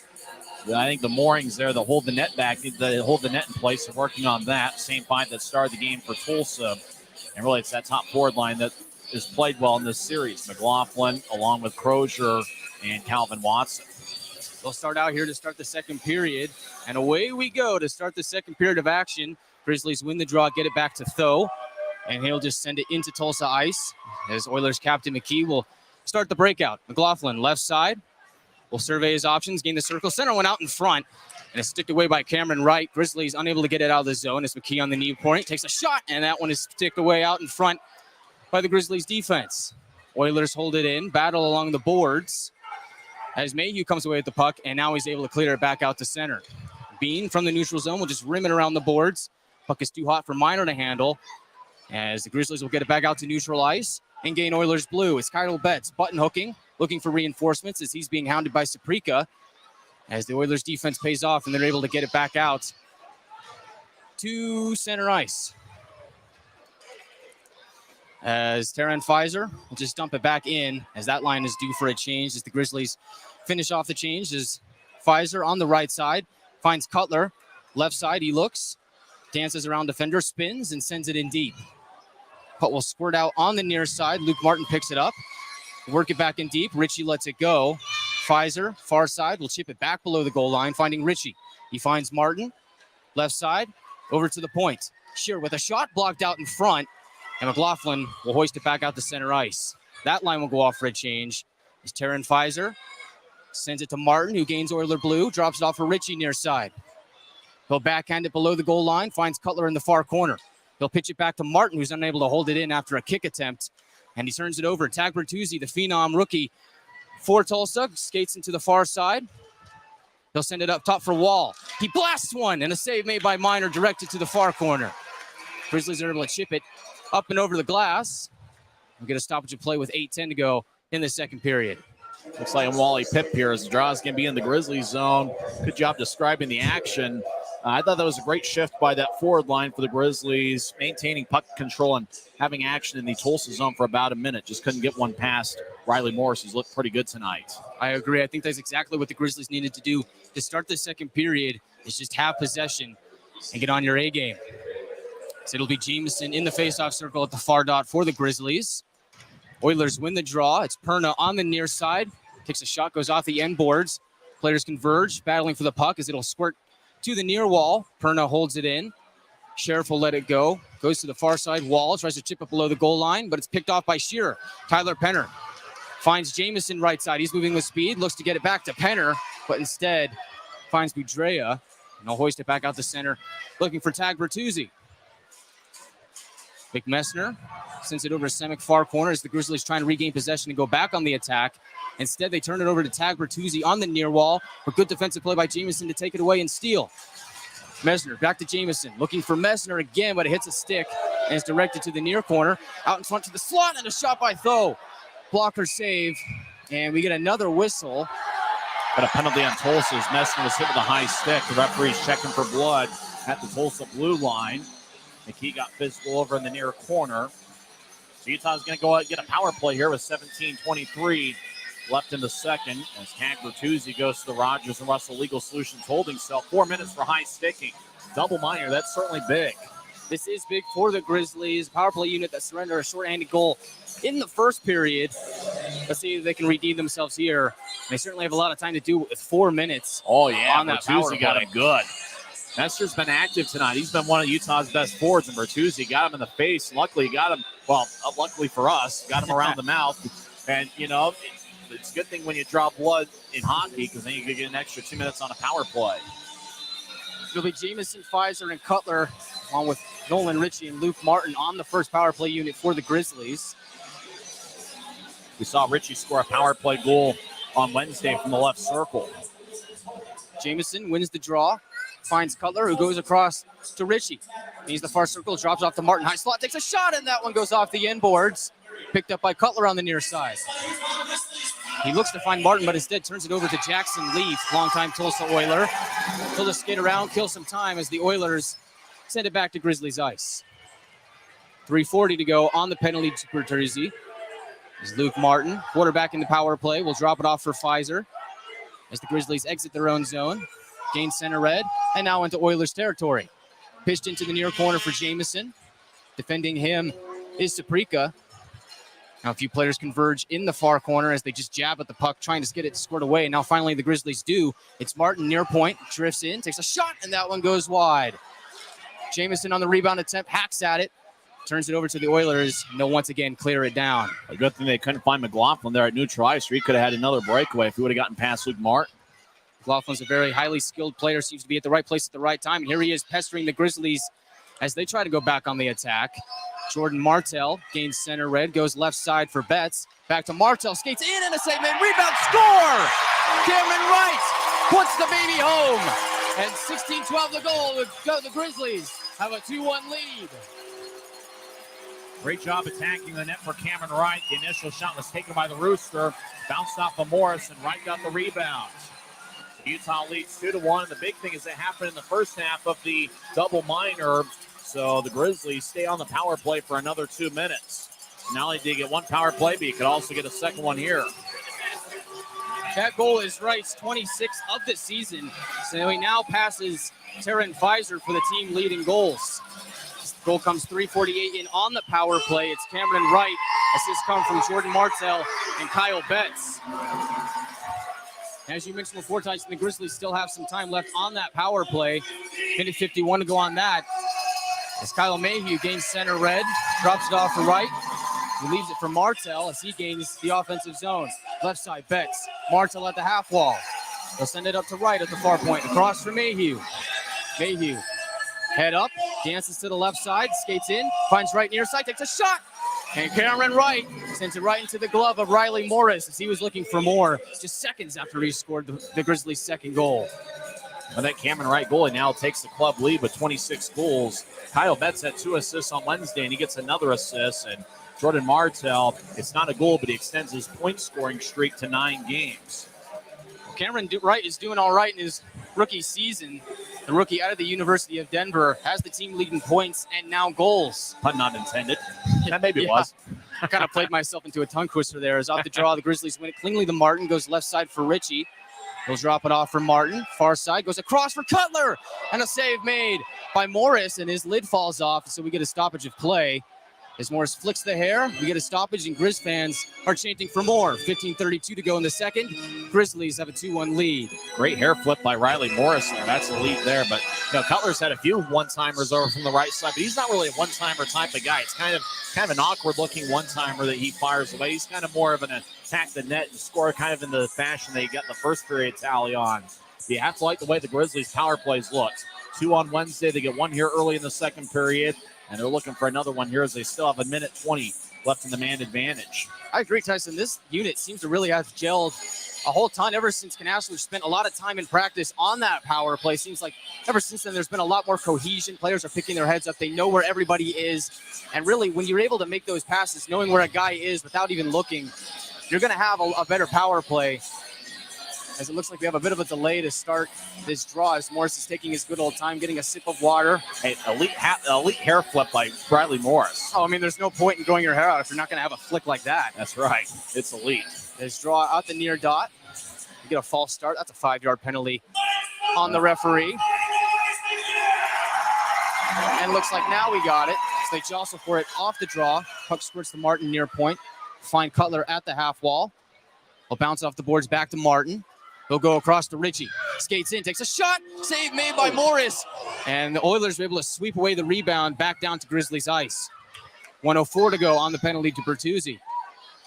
moorings there that hold the net back, that hold the net in place. They're working on that. Same 5 that started the game for Tulsa. And really, it's that top forward line that has played well in this series. McLaughlin, along with Crozier and Calvin Watson. They'll start out here to start the second period. And away we go to start the second period of action. Grizzlies win the draw, get it back to Tho. And he'll just send it into Tulsa ice as Oilers captain McKee will start the breakout. McLaughlin, left side. Will survey his options, gain the circle. Center went out in front, and it's sticked away by Cameron Wright. Grizzlies unable to get it out of the zone as McKee on the knee point. Takes a shot, and that one is sticked away out in front by the Grizzlies defense. Oilers hold it in, battle along the boards as Mayhew comes away with the puck, and now he's able to clear it back out to center. Bean from the neutral zone will just rim it around the boards. Puck is too hot for Minor to handle as the Grizzlies will get it back out to neutral ice and gain Oilers blue. It's Kyle Betts button hooking, looking for reinforcements as he's being hounded by Saprika. as the Oilers defense pays off and they're able to get it back out to center ice. As Tyson Pfizer will just dump it back in as that line is due for a change as the Grizzlies finish off the change. As Pfizer on the right side finds Cutler. Left side, he looks, dances around defender, spins, and sends it in deep. Puck will squirt out on the near side. Luke Martin picks it up. Work it back in deep. Ritchie lets it go. Pfizer, far side, will chip it back below the goal line, finding Ritchie. He finds Martin. Left side, over to the point. Shear with a shot blocked out in front. And McLaughlin will hoist it back out to center ice. That line will go off for a change. As Tyson Pfizer sends it to Martin, who gains Oiler blue, drops it off for Ritchie near side. He'll backhand it below the goal line, finds Cutler in the far corner. He'll pitch it back to Martin, who's unable to hold it in after a kick attempt. And he turns it over. Tag Bertuzzi, the phenom rookie for Tulsa, skates into the far side. He'll send it up top for Wall. He blasts one, and a save made by Miner directed to the far corner. Grizzlies are able to chip it up and over the glass. We'll get a stoppage of play with 8:10 to go in the second period. Looks like a Wally Pip here as the draw is going to be in the Grizzlies zone. Good job describing the action. I thought that was a great shift by that forward line for the Grizzlies, maintaining puck control and having action in the Tulsa zone for about a minute. Just couldn't get one past Riley Morris, who's looked pretty good tonight. I agree. I think that's exactly what the Grizzlies needed to do to start the second period, is just have possession and get on your A game. So it'll be Jameson in the faceoff circle at the far dot for the Grizzlies. Oilers win the draw. It's Perna on the near side. Takes a shot, goes off the end boards. Players converge, battling for the puck as it'll squirt to the near wall. Perna holds it in. Sheriff will let it go. Goes to the far side wall, tries to chip it below the goal line, but it's picked off by Shearer. Tyler Penner finds Jameson right side. He's moving with speed, looks to get it back to Penner, but instead finds Budrea, and he'll hoist it back out the center, looking for Tag Bertuzzi. McMessner sends it over to Semick far corner as the Grizzlies trying to regain possession and go back on the attack. Instead, they turn it over to Tag Bertuzzi on the near wall, but good defensive play by Jameson to take it away and steal. Messner back to Jameson, looking for Messner again, but it hits a stick and is directed to the near corner. Out in front to the slot, and a shot by Tho. Blocker save, and we get another whistle. But a penalty on Tulsa as Messner was hit with a high stick. The referee's checking for blood at the Tulsa blue line. McKee got physical over in the near corner. So Utah's going to go out and get a power play here with 17:23 left in the second as Tag Bertuzzi goes to the Rogers and Russell Legal Solutions holding cell. 4 minutes for high sticking. Double minor, that's certainly big. This is big for the Grizzlies. Power play unit that surrendered a short-handed goal in the first period. Let's see if they can redeem themselves here. They certainly have a lot of time to do it with 4 minutes. Oh, yeah, on that power Bertuzzi got him good. Nestor's been active tonight. He's been one of Utah's best forwards, and Bertuzzi got him in the face. Luckily, got him, well, luckily for us, got him around the mouth. And, you know, it's a good thing when you draw blood in hockey because then you can get an extra 2 minutes on a power play. It'll be Jameson, Pfizer, and Cutler, along with Nolan Ritchie and Luke Martin on the first power play unit for the Grizzlies. We saw Ritchie score a power play goal on Wednesday from the left circle. Jameson wins the draw, finds Cutler, who goes across to Ritchie. He's the far circle, drops off to Martin. High slot, takes a shot, and that one goes off the end boards. Picked up by Cutler on the near side. He looks to find Martin, but instead turns it over to Jackson Leaf, longtime Tulsa Oiler. He'll just skate around, kill some time as the Oilers send it back to Grizzlies ice. 3:40 to go on the penalty to Bertuzzi. Is Luke Martin, quarterback in the power play, will drop it off for Pfizer as the Grizzlies exit their own zone. Gain center red, and now into Oilers territory. Pitched into the near corner for Jameson. Defending him is Saprika. Now a few players converge in the far corner as they just jab at the puck, trying to get it scored away. And now finally the Grizzlies do. It's Martin near point, drifts in, takes a shot, and that one goes wide. Jameson on the rebound attempt, hacks at it, turns it over to the Oilers, and they'll once again clear it down. A good thing they couldn't find McLaughlin there at neutral ice, or he could have had another breakaway if he would have gotten past Luke Martin. McLaughlin's a very highly skilled player, seems to be at the right place at the right time. And here he is pestering the Grizzlies as they try to go back on the attack. Jordan Martell gains center red, goes left side for Betts. Back to Martell, skates in and a save made. Rebound, score! Cameron Wright puts the baby home. And 16-12 the goal. The Grizzlies have a 2-1 lead. Great job attacking the net for Cameron Wright. The initial shot was taken by the Rooster. Bounced off of Morris, and Wright got the rebound. Utah leads 2-1. And the big thing is that happened in the first half of the double minor. So the Grizzlies stay on the power play for another 2 minutes. Not only did he get one power play, but he could also get a second one here. That goal is Wright's 26th of the season. So he now passes Taryn Pfizer for the team leading goals. This goal comes 3:48 in on the power play. It's Cameron Wright. Assists come from Jordan Martell and Kyle Betts. As you mentioned before, Tyson, the Grizzlies still have some time left on that power play. Minute 51 to go on that. As Kyle Mayhew gains center red, drops it off to Wright. He leaves it for Martell as he gains the offensive zone. Left side, Betts. Martell at the half wall. They'll send it up to Wright at the far point. Across for Mayhew. Mayhew, head up, dances to the left side, skates in, finds Wright near side, takes a shot. And Cameron Wright sends it right into the glove of Riley Morris as he was looking for more just seconds after he scored the Grizzlies' second goal. And that Cameron Wright goalie now takes the club lead with 26 goals. Kyle Betts had 2 assists on Wednesday, and he gets another assist. And Jordan Martell, it's not a goal, but he extends his point-scoring streak to 9 games. Cameron Wright is doing all right in his rookie season. The rookie out of the University of Denver has the team leading points and now goals. Pun not intended. That maybe was. I kind of played myself into a tongue twister there. As off the draw, the Grizzlies win it cleanly to Martin. Goes left side for Ritchie. He'll drop it off for Martin. Far side goes across for Cutler. And a save made by Morris, and his lid falls off, so we get a stoppage of play. As Morris flicks the hair, we get a stoppage, and Grizz fans are chanting for more. 15:32 to go in the second. Grizzlies have a 2-1 lead. Great hair flip by Riley Morris there. That's the lead there. But Cutler's had a few one-timers over from the right side, but he's not really a one-timer type of guy. It's kind of an awkward-looking one-timer that he fires away. He's kind of more of an attack the net and score kind of in the fashion they got in the first period tally on. You have to like the way the Grizzlies' power plays looked. 2 on Wednesday. They get 1 here early in the second period. And they're looking for another one here as they still have a minute 20 left in the man advantage. I agree, Tyson. This unit seems to really have gelled a whole ton ever since Canastler spent a lot of time in practice on that power play. Seems like ever since then there's been a lot more cohesion. Players are picking their heads up. They know where everybody is. And really, when you're able to make those passes, knowing where a guy is without even looking, you're going to have a better power play. As it looks like we have a bit of a delay to start this draw as Morris is taking his good old time, getting a sip of water. Hey, elite hair flip by Riley Morris. Oh, I mean, there's no point in growing your hair out if you're not going to have a flick like that. That's right. It's elite. Let's draw out the near dot. You get a false start. That's a 5-yard penalty on the referee. And looks like now we got it. So they jostle for it off the draw. Puck squirts to Martin near point. Find Cutler at the half wall. Will bounce off the boards back to Martin. He'll go across to Ritchie. Skates in, takes a shot. Save made by Morris. And the Oilers were able to sweep away the rebound back down to Grizzlies ice. 1:04 to go on the penalty to Bertuzzi.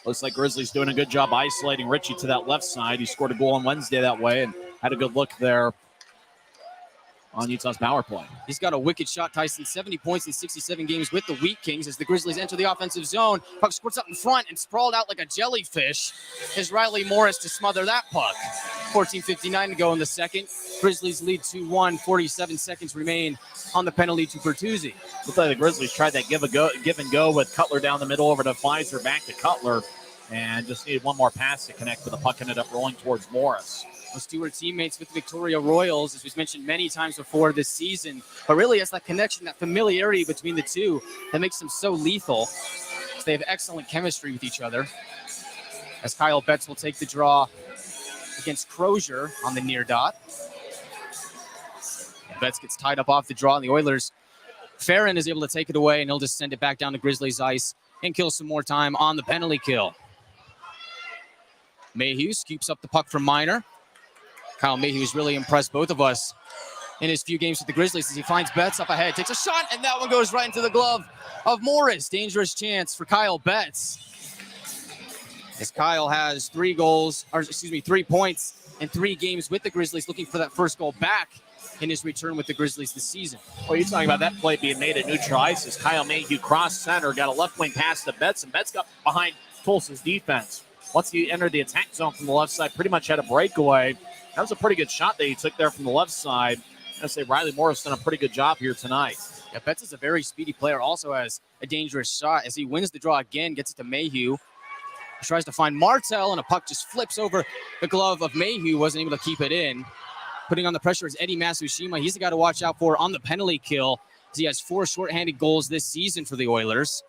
Looks like Grizzlies doing a good job isolating Ritchie to that left side. He scored a goal on Wednesday that way and had a good look there on Utah's power play. He's got a wicked shot, Tyson. 70 points in 67 games with the Wheat Kings as the Grizzlies enter the offensive zone. Puck squirts up in front and sprawled out like a jellyfish. Is Riley Morris to smother that puck. 14:59 to go in the second. Grizzlies lead 2-1. 47 seconds remain on the penalty to Bertuzzi. Looks like the Grizzlies tried that give and go with Cutler down the middle over to Pfizer, back to Cutler, and just needed one more pass to connect, but the puck ended up rolling towards Morris. Those two are teammates with the Victoria Royals, as we've mentioned many times before this season. But really, it's that connection, that familiarity between the two that makes them so lethal. They have excellent chemistry with each other. As Kyle Betts will take the draw against Crozier on the near dot. Betts gets tied up off the draw, and the Oilers, Farron is able to take it away, and he'll just send it back down to Grizzlies ice and kill some more time on the penalty kill. Mayhew scoops up the puck from Minor. Kyle Mayhew's really impressed both of us in his few games with the Grizzlies as he finds Betts up ahead, takes a shot, and that one goes right into the glove of Morris. Dangerous chance for Kyle Betts. As Kyle has 3 points in 3 games with the Grizzlies, looking for that first goal back in his return with the Grizzlies this season. Well, you're talking about that play being made at neutral ice as Kyle Mayhew cross center, got a left wing pass to Betts, and Betts got behind Tulsa's defense. Once he entered the attack zone from the left side, pretty much had a breakaway. That was a pretty good shot that he took there from the left side. I say Riley Morris done a pretty good job here tonight. Yeah, Betts is a very speedy player, also has a dangerous shot as he wins the draw again, gets it to Mayhew. He tries to find Martell, and a puck just flips over the glove of Mayhew, wasn't able to keep it in. putting on the pressure is Eddie Matsushima. He's the guy to watch out for on the penalty kill. He has 4 shorthanded goals this season for the Oilers.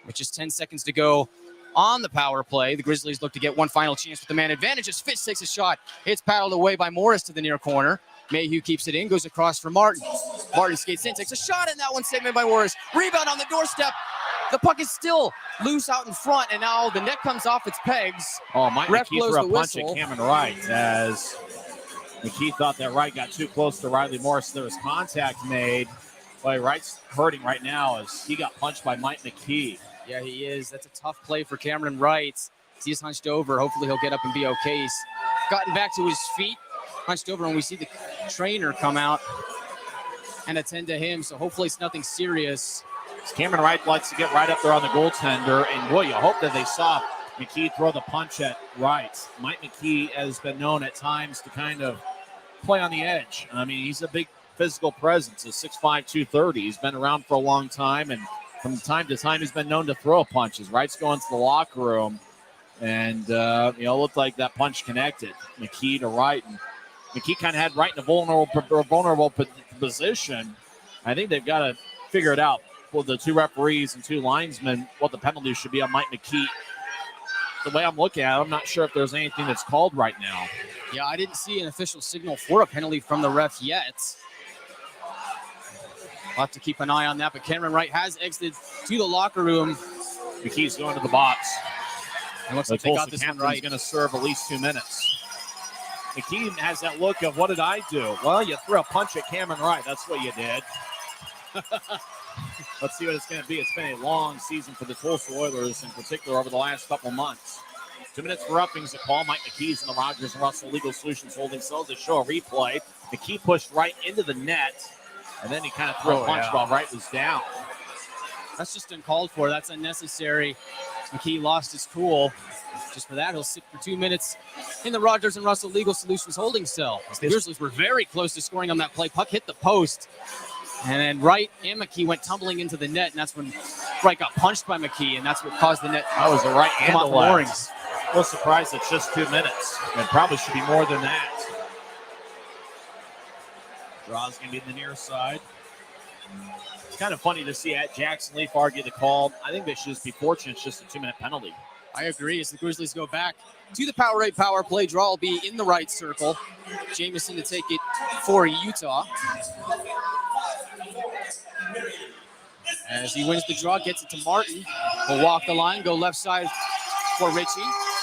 With just 10 seconds to go on the power play, the Grizzlies look to get one final chance with the man advantage as Fitz takes a shot. It's paddled away by Morris to the near corner. Mayhew keeps it in, goes across for Martin. Martin skates in, takes a shot, and that one's saved by Morris. Rebound on the doorstep. The puck is still loose out in front, and now the net comes off its pegs. Oh, Mike Ref McKee blows threw the a punch whistle. at Cameron Wright as McKee thought that Wright got too close to Riley Morris. There was contact made. Boy, Wright's hurting right now as he got punched by Mike McKee. Yeah, he is. That's a tough play for Cameron Wright. He's hunched over. Hopefully he'll get up and be okay. He's gotten back to his feet, hunched over, and we see the trainer come out and attend to him. So hopefully it's nothing serious. Cameron Wright likes to get right up there on the goaltender, and boy, you hope that they saw McKee throw the punch at Wright. Mike McKee has been known at times to kind of play on the edge. I mean, he's a big physical presence, a 6'5", 230. He's been around for a long time, and from time to time, he's been known to throw punches. Wright's going to the locker room, and looked like that punch connected. McKee to Wright, and McKee kind of had Wright in a vulnerable position. I think they've got to figure it out with the 2 referees and 2 linesmen what the penalty should be on Mike McKee. The way I'm looking at it, I'm not sure if there's anything that's called right now. Yeah, I didn't see an official signal for a penalty from the ref yet. We'll have to keep an eye on that, but Cameron Wright has exited to the locker room. McKee's going to the box. It looks like they got this one right. He's going to serve at least 2 minutes. McKee has that look of, what did I do? Well, you threw a punch at Cameron Wright. That's what you did. Let's see what it's going to be. It's been a long season for the Tulsa Oilers, in particular over the last couple months. 2 minutes for uppings at call. Mike McKee's in the Rogers and Russell Legal Solutions holding cells. They show a replay. McKee pushed right into the net, and then he kind of threw a punch while Wright was down. That's just uncalled for. That's unnecessary. McKee lost his cool. Just for that, he'll sit for 2 minutes in the Rogers and Russell Legal Solutions holding cell. The Grizzlies were very close to scoring on that play. Puck hit the post. And then Wright and McKee went tumbling into the net, and that's when Wright got punched by McKee, and that's what caused the net. That was a right and a left. A little surprised it's just 2 minutes. It probably should be more than that. Draw's going to be in the near side. It's kind of funny to see Jackson Leaf argue the call. I think they should just be fortunate it's just a 2-minute penalty. I agree. As the Grizzlies go back to the Powerade power play, draw will be in the right circle. Jamison to take it for Utah. As he wins the draw, gets it to Martin. He'll walk the line, go left side for Richie.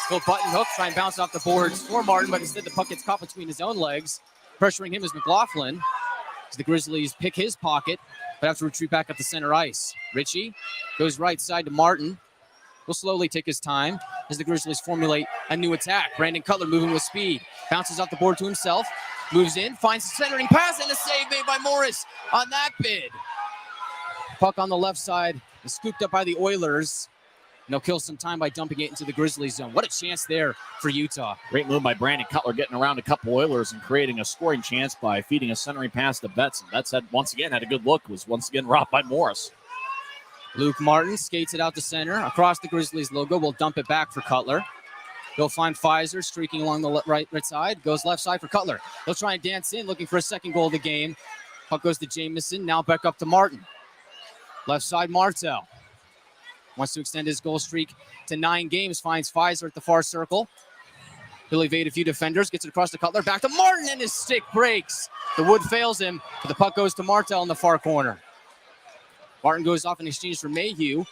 He'll button hook, try and bounce off the boards for Martin, but instead the puck gets caught between his own legs. Pressuring him is McLaughlin. As the Grizzlies pick his pocket, but have to retreat back up the center ice. Richie goes right side to Martin. Will slowly take his time as the Grizzlies formulate a new attack. Brandon Cutler moving with speed. Bounces off the board to himself. Moves in, finds a centering pass, and a save made by Morris on that bid. Puck on the left side is scooped up by the Oilers. And they'll kill some time by dumping it into the Grizzlies zone. What a chance there for Utah. Great move by Brandon Cutler, getting around a couple Oilers and creating a scoring chance by feeding a centering pass to Betts. And Betts once again had a good look, was once again robbed by Morris. Luke Martin skates it out to center. Across the Grizzlies logo, will dump it back for Cutler. He'll find Pfizer streaking along the right side. Goes left side for Cutler. He'll try and dance in, looking for a second goal of the game. Puck goes to Jamison. Now back up to Martin. Left side, Martel. Wants to extend his goal streak to 9 games. Finds Pfizer at the far circle. He'll evade a few defenders. Gets it across to Cutler. Back to Martin, and his stick breaks. The wood fails him, but the puck goes to Martel in the far corner. Martin goes off in exchange for Mayhew.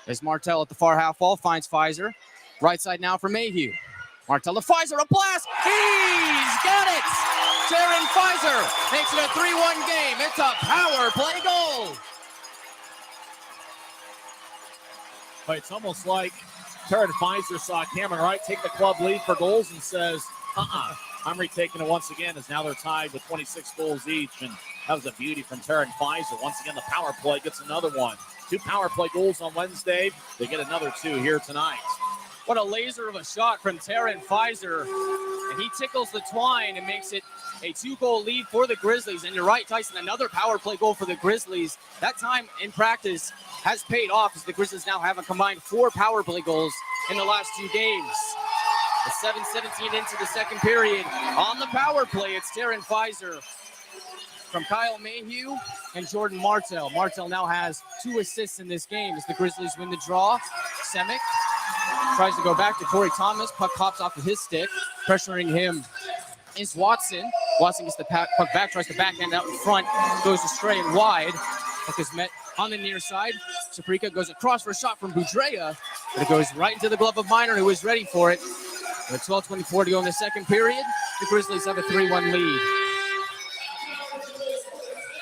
As Martel at the far half wall finds Pfizer. Right side now for Mayhew. Martel to Pfizer, a blast. He's got it. Jaron Pfizer makes it a 3-1 game. It's a power play goal. But it's almost like Jaron Pfizer saw Cameron Wright take the club lead for goals and says, I'm retaking it once again, as now they're tied with 26 goals each. And that was a beauty from Jaron Pfizer. Once again, the power play gets another one. 2 power play goals on Wednesday. They get another 2 here tonight. What a laser of a shot from Jaron Pfizer. And he tickles the twine and makes it a 2-goal lead for the Grizzlies. And you're right, Tyson, another power play goal for the Grizzlies. That time in practice has paid off, as the Grizzlies now have a combined 4 power play goals in the last 2 games. The 7:17 into the second period. On the power play, it's Taryn Pfizer from Kyle Mayhew and Jordan Martell. Martell now has 2 assists in this game as the Grizzlies win the draw. Semick tries to go back to Corey Thomas. Puck hops off of his stick. Pressuring him is Watson. Watson gets the puck back, tries to backhand out in front, goes astray and wide. Puck is met on the near side. Saprika goes across for a shot from Boudreau, but it goes right into the glove of Minor, who is ready for it. With 12:24 to go in the second period, the Grizzlies have a 3-1 lead.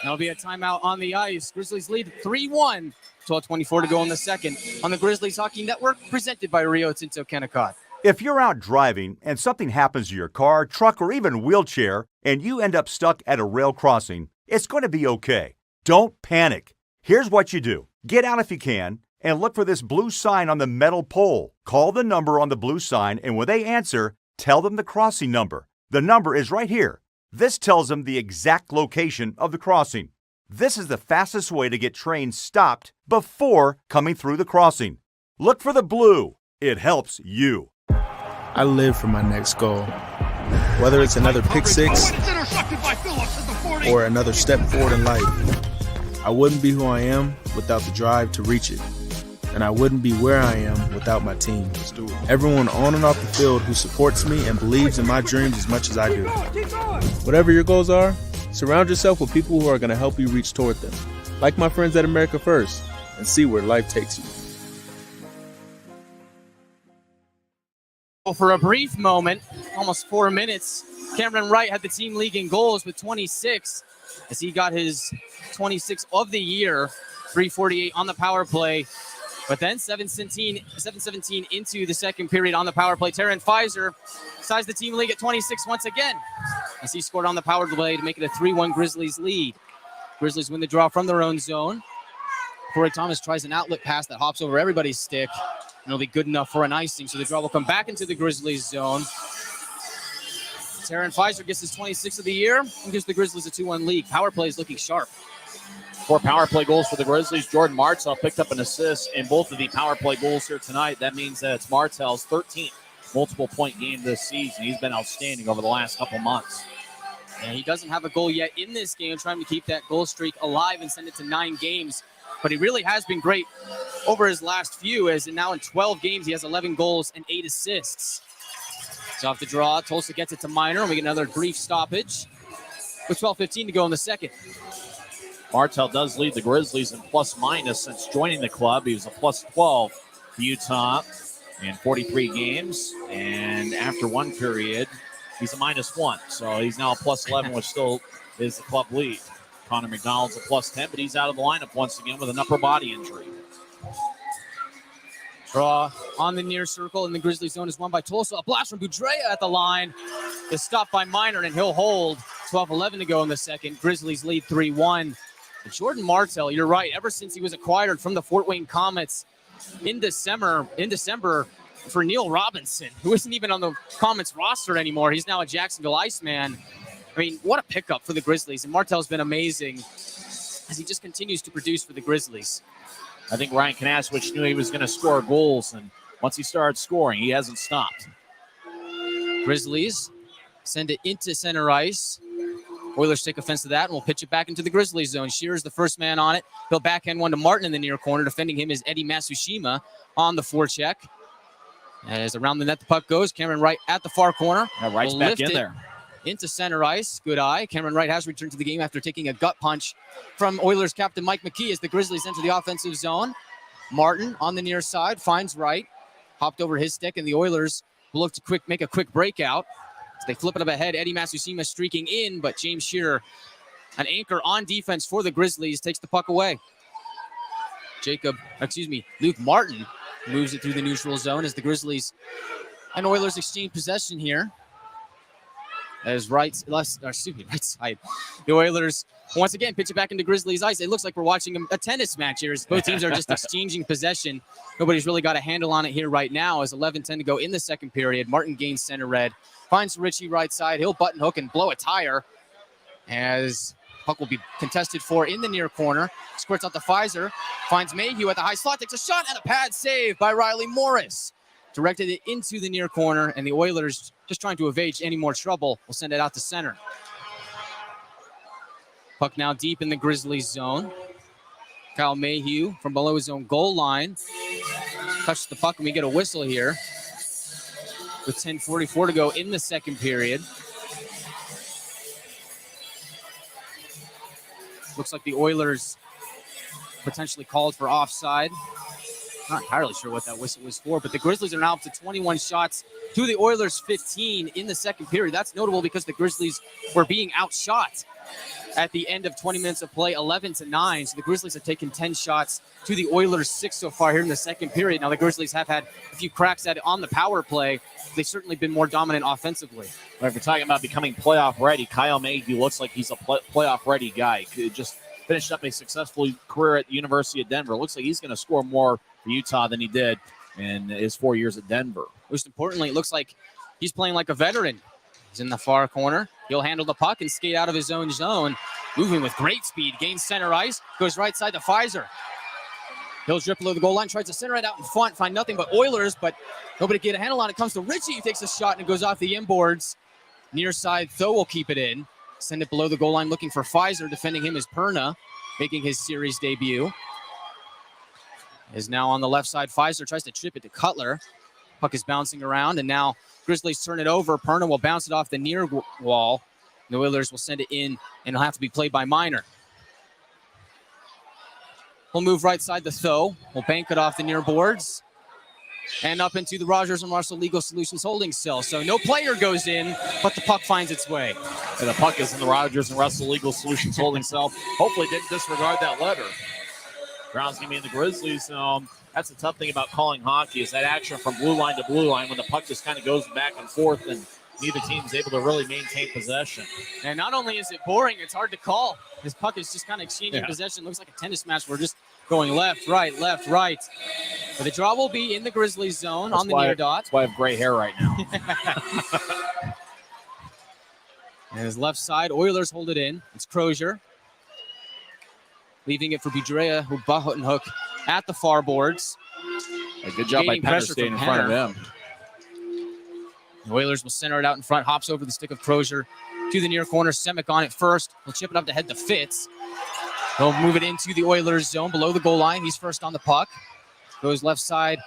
There'll be a timeout on the ice. Grizzlies lead 3-1. 12:24 to go in the second on the Grizzlies Hockey Network, presented by Rio Tinto Kennecott. If you're out driving and something happens to your car, truck, or even wheelchair, and you end up stuck at a rail crossing, it's going to be okay. Don't panic. Here's what you do. Get out if you can and look for this blue sign on the metal pole. Call the number on the blue sign, and when they answer, tell them the crossing number. The number is right here. This tells them the exact location of the crossing. This is the fastest way to get trains stopped before coming through the crossing. Look for the blue. It helps you. I live for my next goal. Whether it's another pick six or another step forward in life, I wouldn't be who I am without the drive to reach it. And I wouldn't be where I am without my team. Everyone on and off the field who supports me and believes in my dreams as much as I do. Whatever your goals are, surround yourself with people who are going to help you reach toward them. Like my friends at America First, and see where life takes you. Well, for a brief moment, almost 4 minutes, Cameron Wright had the team league in goals with 26 as he got his 26th of the year, 3:48 on the power play. But then 7:17 into the second period on the power play. Taryn Pfizer ties the team league at 26 once again as he scored on the power play to make it a 3-1 Grizzlies lead. Grizzlies win the draw from their own zone. Corey Thomas tries an outlet pass that hops over everybody's stick, and it'll be good enough for an icing. So the draw will come back into the Grizzlies zone. Taryn Pfizer gets his 26th of the year and gives the Grizzlies a 2-1 lead. Power play is looking sharp. 4 power play goals for the Grizzlies. Jordan Martell picked up an assist in both of the power play goals here tonight. That means that it's Martell's 13th multiple-point game this season. He's been outstanding over the last couple months. And he doesn't have a goal yet in this game, trying to keep that goal streak alive and send it to 9 games. But he really has been great over his last few, as now in 12 games, he has 11 goals and 8 assists. So off the draw, Tulsa gets it to Minor, and we get another brief stoppage with 12:15 to go in the second. Martell does lead the Grizzlies in plus-minus since joining the club. He was a +12 for Utah in 43 games. And after one period, he's a -1. So he's now a +11, which still is the club lead. Connor McDonald's a +10, but he's out of the lineup once again with an upper body injury. Draw on the near circle in the Grizzlies zone is won by Tulsa. A blast from Boudreau at the line is stopped by Minor, and he'll hold. 12:11 to go in the second. Grizzlies lead 3-1. Jordan Martell, you're right. Ever since he was acquired from the Fort Wayne Comets in December for Neil Robinson, who isn't even on the Comets roster anymore. He's now a Jacksonville Iceman. I mean, what a pickup for the Grizzlies. And Martell's been amazing as he just continues to produce for the Grizzlies. I think Ryan Kanaswich knew he was going to score goals, and once he started scoring, he hasn't stopped. Grizzlies send it into center ice. Oilers take offense to that, and we'll pitch it back into the Grizzlies zone. Shearer's the first man on it. He'll backhand one to Martin in the near corner. Defending him is Eddie Matsushima on the forecheck. As around the net the puck goes, Cameron Wright at the far corner. Wright's back in there. Into center ice. Good eye. Cameron Wright has returned to the game after taking a gut punch from Oilers captain Mike McKee as the Grizzlies enter the offensive zone. Martin on the near side finds Wright. Hopped over his stick, and the Oilers will look to make a quick breakout. As they flip it up ahead, Eddie Matsushima streaking in, but James Shearer, an anchor on defense for the Grizzlies, takes the puck away. Luke Martin moves it through the neutral zone as the Grizzlies and Oilers exchange possession here. As right side. The Oilers once again pitch it back into Grizzlies ice. It looks like we're watching a tennis match here as both teams are just exchanging possession. Nobody's really got a handle on it here right now as 11:10 to go in the second period. Martin gains center red. Finds Richie right side. He'll button hook and blow a tire as puck will be contested for in the near corner. Squirts out to Pfizer. Finds Mayhew at the high slot. Takes a shot and a pad save by Riley Morris. directed it into the near corner, and the Oilers, just trying to evade any more trouble, will send it out to center. Puck now deep in the Grizzlies zone. Kyle Mayhew from below his own goal line touches the puck, and we get a whistle here with 10:44 to go in the second period. Looks like the Oilers potentially called for offside. Not entirely sure what that whistle was for, but the Grizzlies are now up to 21 shots to the Oilers 15 in the second period. That's notable because the Grizzlies were being outshot at the end of 20 minutes of play, 11-9. So the Grizzlies have taken 10 shots to the Oilers 6 so far here in the second period. Now the Grizzlies have had a few cracks at it on the power play. They've certainly been more dominant offensively. If you're talking about becoming playoff ready, Kyle Mayhew looks like he's a playoff ready guy. He just finished up a successful career at the University of Denver. Looks like he's going to score more for Utah than he did in his 4 years at Denver. Most importantly, it looks like he's playing like a veteran. He's in the far corner. He'll handle the puck and skate out of his own zone. Moving with great speed. Gains center ice. Goes right side to Pfizer. He'll drip below the goal line. Tries to center it out in front. Find nothing but Oilers, but nobody get a handle on it. Comes to Ritchie. He takes a shot and it goes off the inboards. Near side, Tho will keep it in. Send it below the goal line looking for Pfizer. Defending him is Perna, making his series debut. Is now on the left side. Pfizer tries to chip it to Cutler. Puck is bouncing around, and now Grizzlies turn it over. Perna will bounce it off the near wall. The Oilers will send it in, and it'll have to be played by Minor. We'll move right side to Tho. We'll bank it off the near boards and up into the Rogers and Russell Legal Solutions holding cell. So no player goes in, but the puck finds its way. And the puck is in the Rogers and Russell Legal Solutions holding cell. Hopefully didn't disregard that letter. Ground's going to be in the Grizzlies zone. That's the tough thing about calling hockey is that action from blue line to blue line when the puck just kind of goes back and forth and neither team is able to really maintain possession. And not only is it boring, it's hard to call. This puck is just kind of exchanging possession. Looks like a tennis match. We're just going left, right. But the draw will be in the Grizzlies zone on the near dot. That's why I have gray hair right now. And his left side, Oilers hold it in. It's Crozier. Leaving it for Budrea, who button hook at the far boards. A good job by Penner staying in front of him. The Oilers will center it out in front, hops over the stick of Crozier to the near corner. Semick on it first. He'll chip it up to head to Fitz. He'll move it into the Oilers zone below the goal line. He's first on the puck. Goes left side,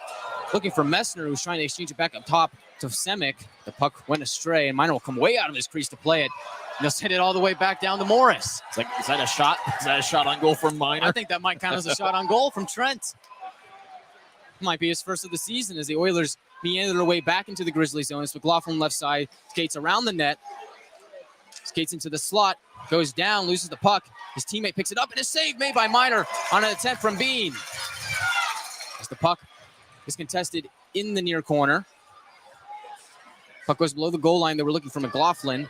looking for Messner, who's trying to exchange it back up top to Semick. The puck went astray, and Minor will come way out of his crease to play it. And he'll send it all the way back down to Morris. It's like, is that a shot? Is that a shot on goal from Minor? I think that might count as a shot on goal from Trent. Might be his first of the season as the Oilers meander their way back into the Grizzlies zone. It's McLaughlin left side, skates around the net, skates into the slot, goes down, loses the puck. His teammate picks it up, and a save made by Minor on an attempt from Bean. As the puck is contested in the near corner. Puck goes below the goal line. They were looking for McLaughlin.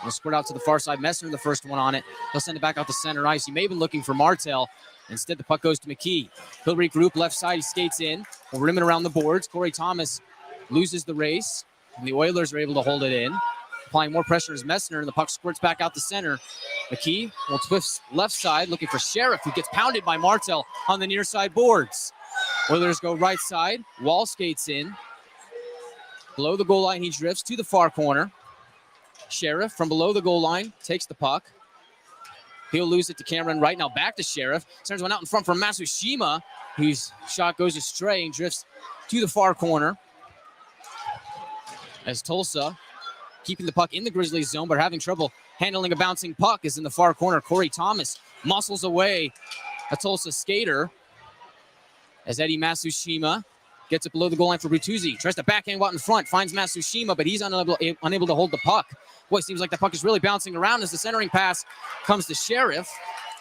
He'll squirt out to the far side. Messner, the first one on it. He'll send it back out to center ice. He may have been looking for Martel. Instead, the puck goes to McKee. He'll regroup left side. He skates in. We'll rim it around the boards. Corey Thomas loses the race, and the Oilers are able to hold it in. Applying more pressure is Messner, and the puck squirts back out to center. McKee will twist left side, looking for Sheriff, who gets pounded by Martel on the near side boards. Oilers go right side. Wall skates in. Below the goal line, he drifts to the far corner. Sheriff from below the goal line takes the puck. He'll lose it to Cameron Wright. Now back to Sheriff. Sends one out in front for Matsushima, whose shot goes astray and drifts to the far corner. As Tulsa, keeping the puck in the Grizzlies zone, but having trouble handling a bouncing puck, is in the far corner. Corey Thomas muscles away a Tulsa skater as Eddie Matsushima gets it below the goal line for Bertuzzi. Tries to backhand out in front, finds Matsushima, but he's unable to hold the puck. Boy, it seems like the puck is really bouncing around as the centering pass comes to Sheriff.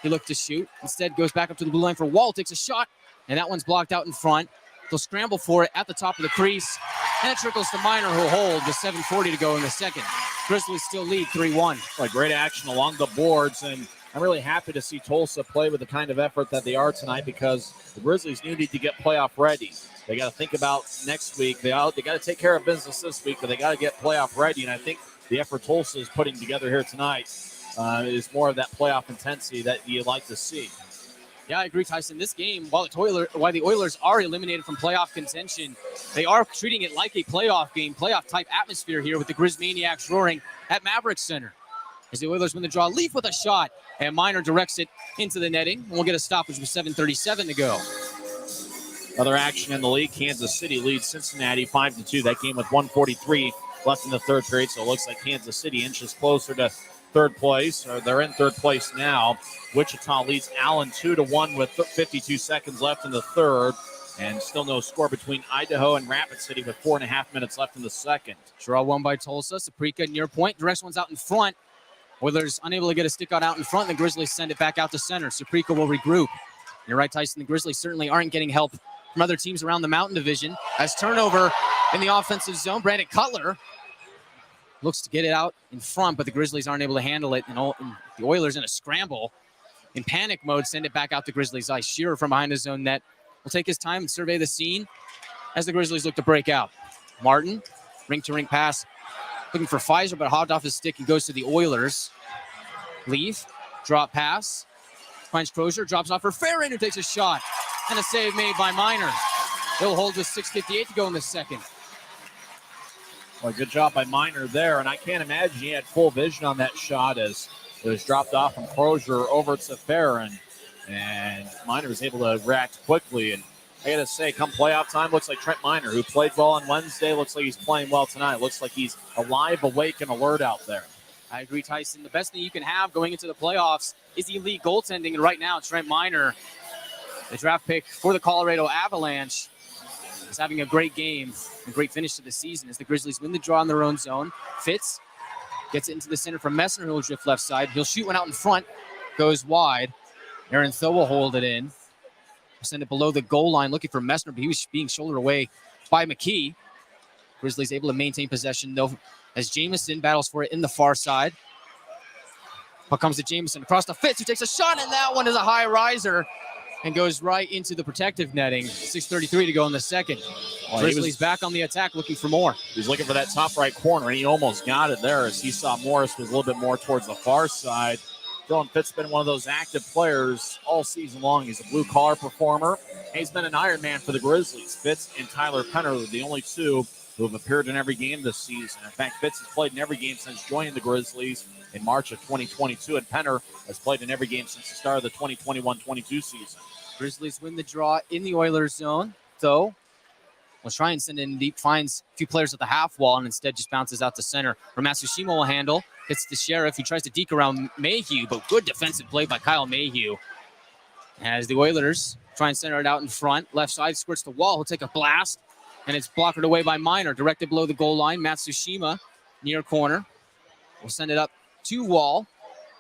He looked to shoot. Instead, goes back up to the blue line for Wall, takes a shot, and that one's blocked out in front. They'll scramble for it at the top of the crease, and it trickles to Minor, who'll hold with 7:40 to go in the second. Grizzlies still lead 3-1. Like great action along the boards, and I'm really happy to see Tulsa play with the kind of effort that they are tonight because the Grizzlies need to get playoff ready. They got to think about next week. They got to take care of business this week, but they got to get playoff ready. And I think the effort Tulsa is putting together here tonight is more of that playoff intensity that you like to see. Yeah, I agree, Tyson. This game, while the Oilers are eliminated from playoff contention, they are treating it like a playoff game, playoff-type atmosphere here with the Grizz Maniacs roaring at Maverick Center. As the Oilers win the draw, Leaf with a shot, and Minor directs it into the netting. And we'll get a stoppage with 7:37 to go. Other action in the league, Kansas City leads Cincinnati 5-2. That game with 1:43 left in the third period, so it looks like Kansas City inches closer to third place, or they're in third place now. Wichita leads Allen 2-1 with 52 seconds left in the third, and still no score between Idaho and Rapid City with 4.5 minutes left in the second. Draw one by Tulsa. Saprika near point, directs one's out in front. Oilers unable to get a stick out in front, and the Grizzlies send it back out to center. Saprika will regroup. You're right, Tyson. The Grizzlies certainly aren't getting help from other teams around the Mountain Division. As turnover in the offensive zone, Brandon Cutler looks to get it out in front, but the Grizzlies aren't able to handle it. And the Oilers in a scramble, in panic mode, send it back out to Grizzlies ice. Shearer from behind his own net will take his time and survey the scene as the Grizzlies look to break out. Martin, ring-to-ring pass, looking for Pfizer, but hopped off his stick and goes to the Oilers. Leaf, drop pass, finds Crozier, drops off for Farron, who takes a shot, and a save made by Minor. They'll hold with 6:58 to go in the second. Well, good job by Minor there, and I can't imagine he had full vision on that shot as it was dropped off from Crozier over to Farron, and Minor was able to react quickly. And I got to say, come playoff time, looks like Trent Minor, who played well on Wednesday, looks like he's playing well tonight. Looks like he's alive, awake, and alert out there. I agree, Tyson. The best thing you can have going into the playoffs is elite goaltending, and right now, Trent Minor, the draft pick for the Colorado Avalanche, is having a great game, a great finish to the season as the Grizzlies win the draw in their own zone. Fitz gets it into the center from Messner, who will drift left side. He'll shoot one out in front, goes wide. Aaron Tho will hold it in. Send it below the goal line, looking for Messner, but he was being shouldered away by McKee. Grizzlies able to maintain possession, though, as Jamison battles for it in the far side. Puck comes to Jamison across the Fitz, who takes a shot, and that one is a high riser and goes right into the protective netting. 6:33 to go in the second. Grizzlies back on the attack, looking for more. He's looking for that top right corner, and he almost got it there as he saw Morris was a little bit more towards the far side. Dylan Fitz has been one of those active players all season long. He's a blue-collar performer. He's been an Iron Man for the Grizzlies. Fitz and Tyler Penner are the only two who have appeared in every game this season. In fact, Fitz has played in every game since joining the Grizzlies in March of 2022, and Penner has played in every game since the start of the 2021-22 season. Grizzlies win the draw in the Oilers zone, though. Will try and send it in deep, finds a few players at the half wall, and instead just bounces out to center. Where Matsushima will handle. Gets the Sheriff, who tries to deke around Mayhew, but good defensive play by Kyle Mayhew. As the Oilers try and center it out in front. Left side squirts the wall. He'll take a blast, and it's blocked away by Minor. Directed below the goal line. Matsushima, near corner. We'll send it up to Wall.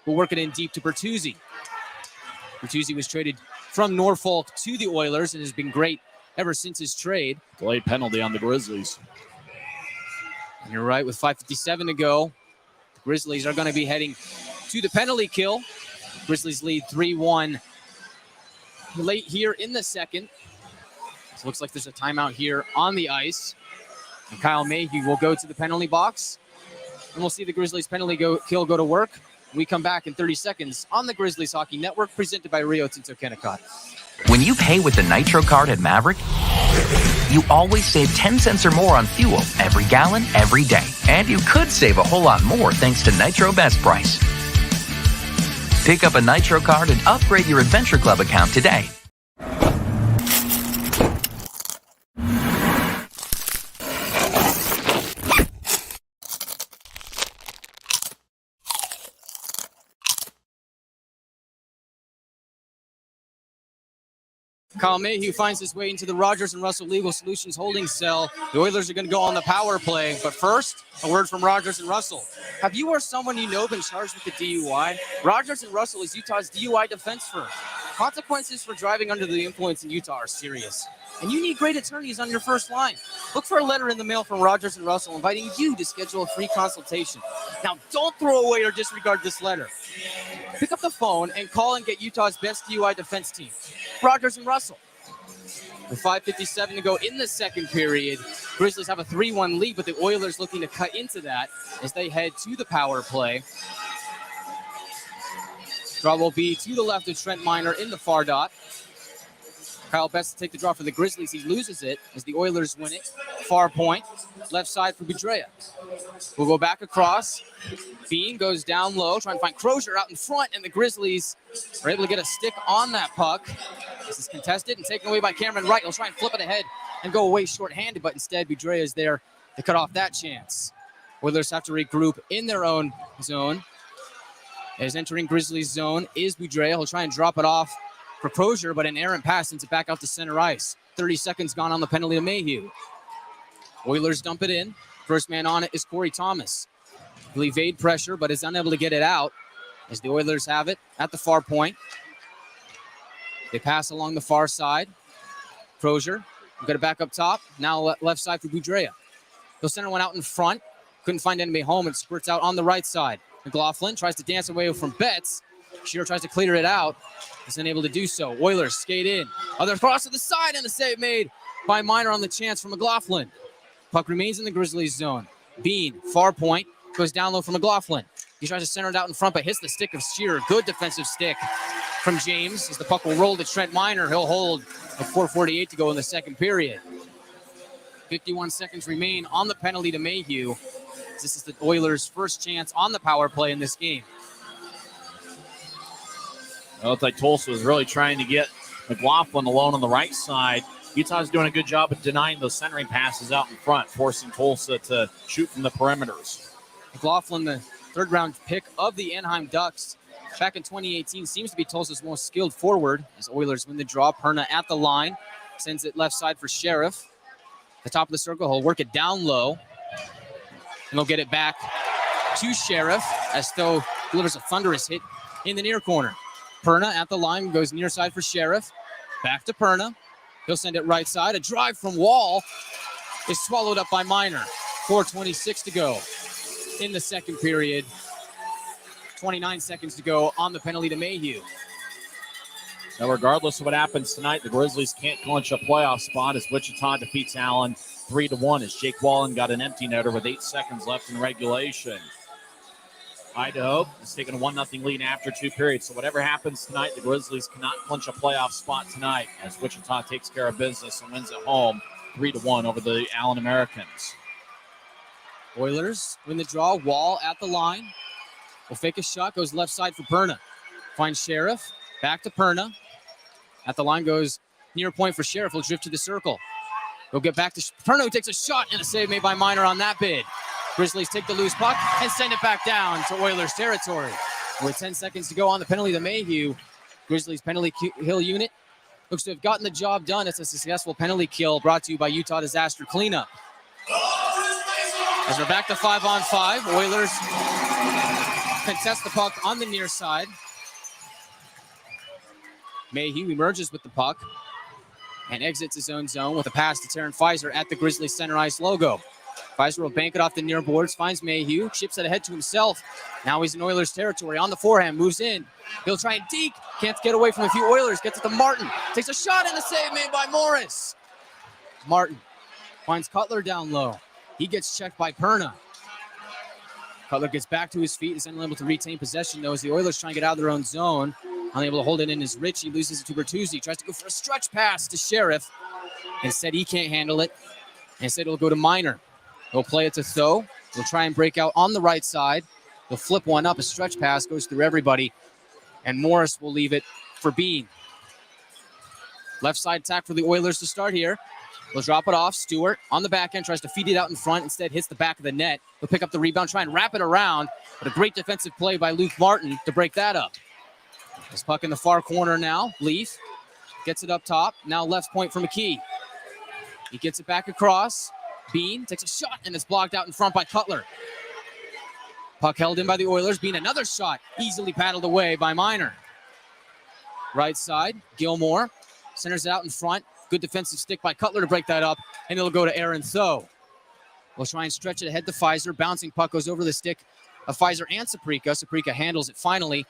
We'll work it in deep to Bertuzzi. Bertuzzi was traded from Norfolk to the Oilers and has been great ever since his trade. Delayed penalty on the Grizzlies. And you're right, with 5:57 to go, the Grizzlies are going to be heading to the penalty kill. Grizzlies lead 3-1 late here in the second. So it looks like there's a timeout here on the ice. And Kyle Mayhew will go to the penalty box. And we'll see the Grizzlies penalty kill go to work. We come back in 30 seconds on the Grizzlies Hockey Network, presented by Rio Tinto Kennecott. When you pay with the Nitro card at Maverick, you always save 10 cents or more on fuel every gallon, every day. And you could save a whole lot more thanks to Nitro Best Price. Pick up a Nitro card and upgrade your Adventure Club account today. Kyle Mayhew finds his way into the Rogers and Russell Legal Solutions holding cell. The Oilers are going to go on the power play. But first, a word from Rogers and Russell. Have you or someone you know been charged with a DUI? Rogers and Russell is Utah's DUI defense firm. Consequences for driving under the influence in Utah are serious, and you need great attorneys on your first line. Look for a letter in the mail from Rogers and Russell inviting you to schedule a free consultation. Now, don't throw away or disregard this letter. Pick up the phone and call and get Utah's best DUI defense team, Rogers and Russell. With 5:57 to go in the second period, Grizzlies have a 3-1 lead, but the Oilers looking to cut into that as they head to the power play. Draw will be to the left of Trent Miner in the far dot. Kyle Best to take the draw for the Grizzlies. He loses it as the Oilers win it. Far point, left side for Boudreau. We'll go back across. Bean goes down low, trying to find Crozier out in front, and the Grizzlies are able to get a stick on that puck. This is contested and taken away by Cameron Wright. He'll try and flip it ahead and go away shorthanded, but instead Boudreau is there to cut off that chance. Oilers have to regroup in their own zone. As entering Grizzlies zone is Boudreau. He'll try and drop it off for Crozier, but an errant pass sends it back out to center ice. 30 seconds gone on the penalty to Mayhew. Oilers dump it in. First man on it is Corey Thomas. He'll evade pressure, but is unable to get it out as the Oilers have it at the far point. They pass along the far side. Crozier, we've got it back up top. Now left side for Boudreau. He'll center one out in front. Couldn't find anybody home and squirts out on the right side. McLaughlin tries to dance away from Betts. Shearer tries to clear it out. Is unable to do so. Oilers skate in. Other cross to the side and a save made by Miner on the chance from McLaughlin. Puck remains in the Grizzlies zone. Bean, far point, goes down low for McLaughlin. He tries to center it out in front, but hits the stick of Shearer. Good defensive stick from James as the puck will roll to Trent Miner. He'll hold with 4:48 to go in the second period. 51 seconds remain on the penalty to Mayhew. This is the Oilers' first chance on the power play in this game. It looked like Tulsa was really trying to get McLaughlin alone on the right side. Utah's doing a good job of denying those centering passes out in front, forcing Tulsa to shoot from the perimeters. McLaughlin, the third-round pick of the Anaheim Ducks back in 2018, seems to be Tulsa's most skilled forward as Oilers win the draw. Perna at the line, sends it left side for Sheriff. The top of the circle, he'll work it down low, and they'll get it back to Sheriff as though delivers a thunderous hit in the near corner. Perna at the line, goes near side for Sheriff. Back to Perna. He'll send it right side. A drive from Wall is swallowed up by Miner. 4:26 to go in the second period. 29 seconds to go on the penalty to Mayhew. Now, regardless of what happens tonight, the Grizzlies can't clinch a playoff spot as Wichita defeats Allen 3-1 as Jake Wallen got an empty netter with 8 seconds left in regulation. Idaho is taking a 1-0 lead after 2 periods. So whatever happens tonight, the Grizzlies cannot clinch a playoff spot tonight as Wichita takes care of business and wins at home 3-1 over the Allen Americans. Oilers win the draw. Wall at the line. Will fake a shot. Goes left side for Perna. Finds Sheriff. Back to Perna. At the line goes near point for Sheriff. Will drift to the circle. He'll get back to Perna, who takes a shot and a save made by Miner on that bid. Grizzlies take the loose puck and send it back down to Oilers territory. With 10 seconds to go on the penalty to Mayhew, Grizzlies penalty kill unit looks to have gotten the job done. It's a successful penalty kill brought to you by Utah Disaster Cleanup. As we're back to 5-on-5, Oilers contest the puck on the near side. Mayhew emerges with the puck and exits his own zone with a pass to Taryn Pfizer at the Grizzlies center ice logo. Pfizer will bank it off the near boards, finds Mayhew, chips it ahead to himself. Now he's in Oilers territory on the forehand, moves in. He'll try and deke, can't get away from a few Oilers, gets it to Martin. Takes a shot and a save made by Morris. Martin finds Cutler down low. He gets checked by Perna. Cutler gets back to his feet, is unable to retain possession though as the Oilers try and get out of their own zone. Unable to hold it in is Rich, he loses it to Bertuzzi. Tries to go for a stretch pass to Sheriff. Instead he can't handle it. Instead it'll go to Miner. He'll play it to Tho. He'll try and break out on the right side. He'll flip one up. A stretch pass goes through everybody. And Morris will leave it for Bean. Left side attack for the Oilers to start here. He'll drop it off. Stewart on the back end tries to feed it out in front. Instead hits the back of the net. He'll pick up the rebound, try and wrap it around. But a great defensive play by Luke Martin to break that up. This puck in the far corner now. Leaf gets it up top. Now left point for McKee. He gets it back across. Bean takes a shot and it's blocked out in front by Cutler. Puck held in by the Oilers. Bean another shot, easily paddled away by Miner. Right side, Gilmore centers it out in front. Good defensive stick by Cutler to break that up, and it'll go to Aaron Tho. We'll try and stretch it ahead to Pfizer. Bouncing puck goes over the stick of Pfizer and Saprika. Saprika handles it finally.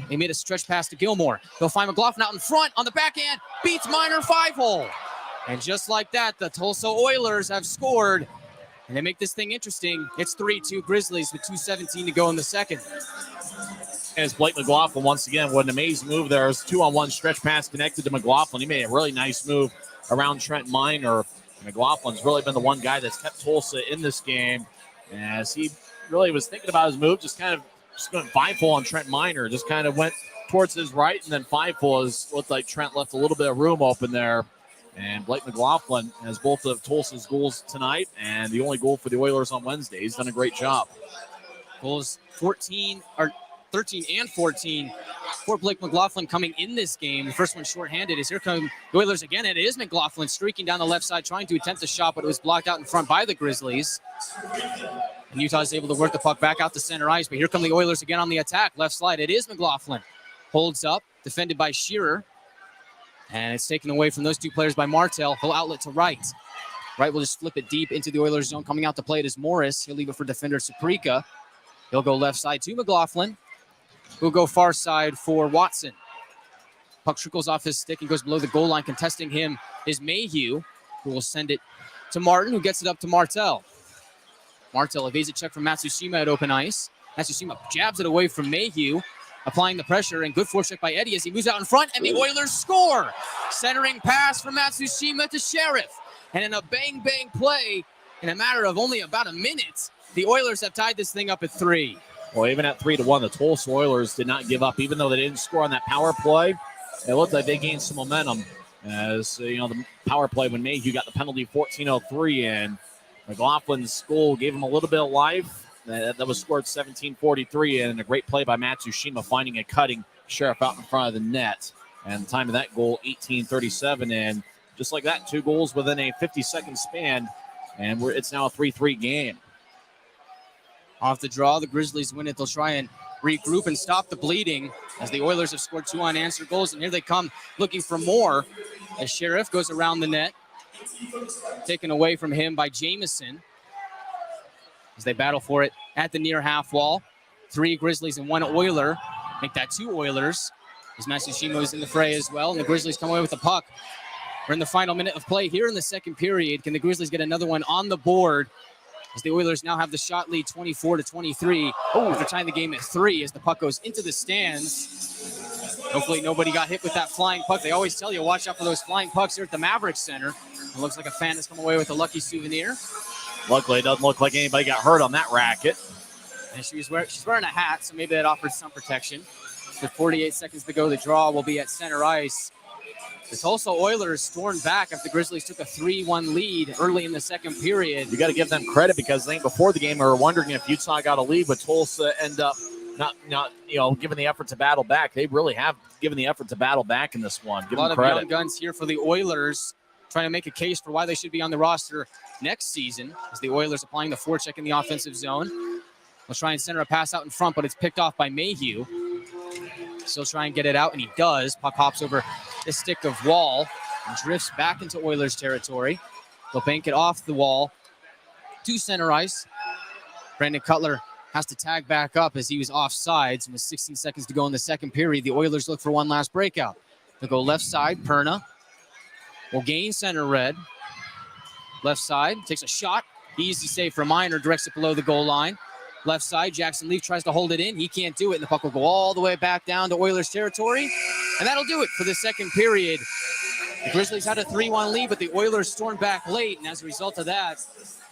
He made a stretch pass to Gilmore. They'll find McLaughlin out in front on the backhand. Beats Miner 5-hole. And just like that, the Tulsa Oilers have scored. And they make this thing interesting. It's 3-2 Grizzlies with 2:17 to go in the second. As Blake McLaughlin, once again, what an amazing move there. It was 2-on-1 stretch pass connected to McLaughlin. He made a really nice move around Trent Miner. McLaughlin's really been the one guy that's kept Tulsa in this game, as he really was thinking about his move, just going 5-hole on Trent Miner, just kind of went towards his right, and then 5-hole looked like Trent left a little bit of room open there. And Blake McLaughlin has both of Tulsa's goals tonight and the only goal for the Oilers on Wednesday. He's done a great job. Goals 13 and 14 for Blake McLaughlin coming in this game. The first one shorthanded as here come the Oilers again. And it is McLaughlin streaking down the left side, trying to attempt the shot, but it was blocked out in front by the Grizzlies. And Utah is able to work the puck back out to center ice. But here come the Oilers again on the attack. Left slide. It is McLaughlin. Holds up. Defended by Shearer. And it's taken away from those two players by Martell. He'll outlet to right. Right will just flip it deep into the Oilers zone. Coming out to play it is Morris. He'll leave it for defender Saprika. He'll go left side to McLaughlin. Who'll go far side for Watson. Puck trickles off his stick and goes below the goal line. Contesting him is Mayhew, who will send it to Martin, who gets it up to Martell. Martell evades a check from Matsushima at open ice. Matsushima jabs it away from Mayhew, applying the pressure, and good forecheck by Eddie as he moves out in front, and the Oilers score. Centering pass from Matsushima to Sheriff. And in a bang-bang play, in a matter of only about a minute, the Oilers have tied this thing up at 3. Well, even at 3-1, the Tulsa Oilers did not give up. Even though they didn't score on that power play, it looked like they gained some momentum. As, the power play when Mayhew got the penalty 14:03, and McLaughlin's goal gave him a little bit of life. That was scored 17:43, and a great play by Matsushima finding a cutting Sheriff out in front of the net. And the time of that goal, 18:37, and just like that, 2 goals within a 50-second span, and it's now a 3-3 game. Off the draw, the Grizzlies win it. They'll try and regroup and stop the bleeding as the Oilers have scored 2 unanswered goals, and here they come looking for more as Sheriff goes around the net. Taken away from him by Jamison as they battle for it at the near half wall. 3 Grizzlies and 1 Oiler. Make that 2 Oilers as Matsushima is in the fray as well, and the Grizzlies come away with the puck. We're in the final minute of play here in the second period. Can the Grizzlies get another one on the board as the Oilers now have the shot lead 24-23 after tying the game at 3 as the puck goes into the stands. Hopefully nobody got hit with that flying puck. They always tell you, watch out for those flying pucks here at the Mavericks Center. It looks like a fan has come away with a lucky souvenir. Luckily, it doesn't look like anybody got hurt on that racket. And she's wearing a hat, so maybe that offers some protection. With 48 seconds to go, the draw will be at center ice. The Tulsa Oilers stormed back after the Grizzlies took a 3-1 lead early in the second period. You got to give them credit because I think before the game we were wondering if Utah got a lead, but Tulsa end up not giving the effort to battle back. They really have given the effort to battle back in this one. Give a lot them of credit. young guns here for the Oilers, trying to make a case for why they should be on the roster next season as the Oilers applying the forecheck in the offensive zone. They'll try and center a pass out in front, but it's picked off by Mayhew. Still try and get it out, and he does. Puck hops over the stick of Wall and drifts back into Oilers territory. They'll bank it off the wall to center ice. Brandon Cutler has to tag back up as he was offsides with 16 seconds to go in the second period. The Oilers look for one last breakout. They'll go left side. Perna will gain center red. Left side, takes a shot. Easy save for Miner, directs it below the goal line. Left side, Jackson Leaf tries to hold it in. He can't do it, and the puck will go all the way back down to Oilers territory. And that'll do it for the second period. The Grizzlies had a 3-1 lead, but the Oilers stormed back late, and as a result of that,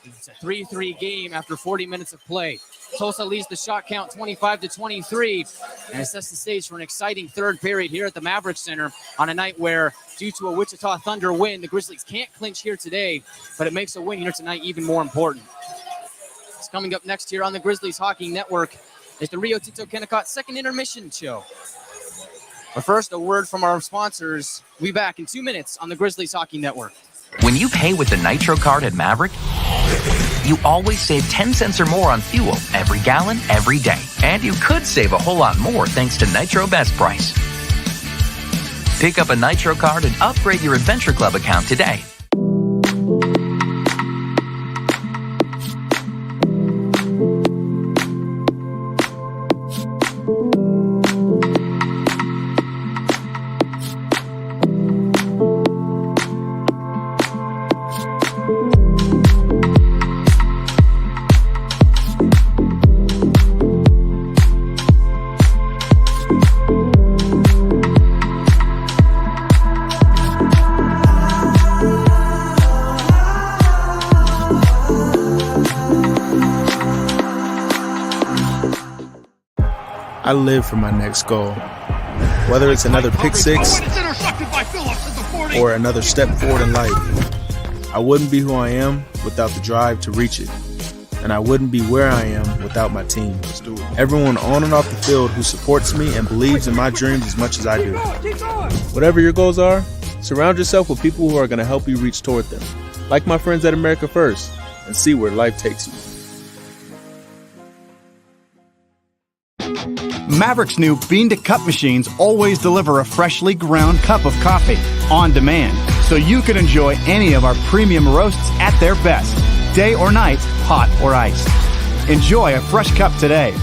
it's a 3-3 game after 40 minutes of play. Tulsa leads the shot count 25-23, and it sets the stage for an exciting third period here at the Mavericks Center on a night where, due to a Wichita Thunder win, the Grizzlies can't clinch here today, but it makes a win here tonight even more important. Coming up next here on the Grizzlies Hockey Network is the Rio Tinto Kennecott second intermission show. But first, a word from our sponsors. We'll be back in 2 minutes on the Grizzlies Hockey Network. When you pay with the Nitro card at Maverick, you always save 10 cents or more on fuel every gallon, every day. And you could save a whole lot more thanks to Nitro Best Price. Pick up a Nitro card and upgrade your Adventure Club account today. live for my next goal. Whether it's another pick six or another step forward in life, I wouldn't be who I am without the drive to reach it. And I wouldn't be where I am without my team. Everyone on and off the field who supports me and believes in my dreams as much as I do. Whatever your goals are, surround yourself with people who are going to help you reach toward them. Like my friends at America First, and see where life takes you. Maverick's new bean-to-cup machines always deliver a freshly ground cup of coffee on demand, so you can enjoy any of our premium roasts at their best, day or night, hot or iced. Enjoy a fresh cup today.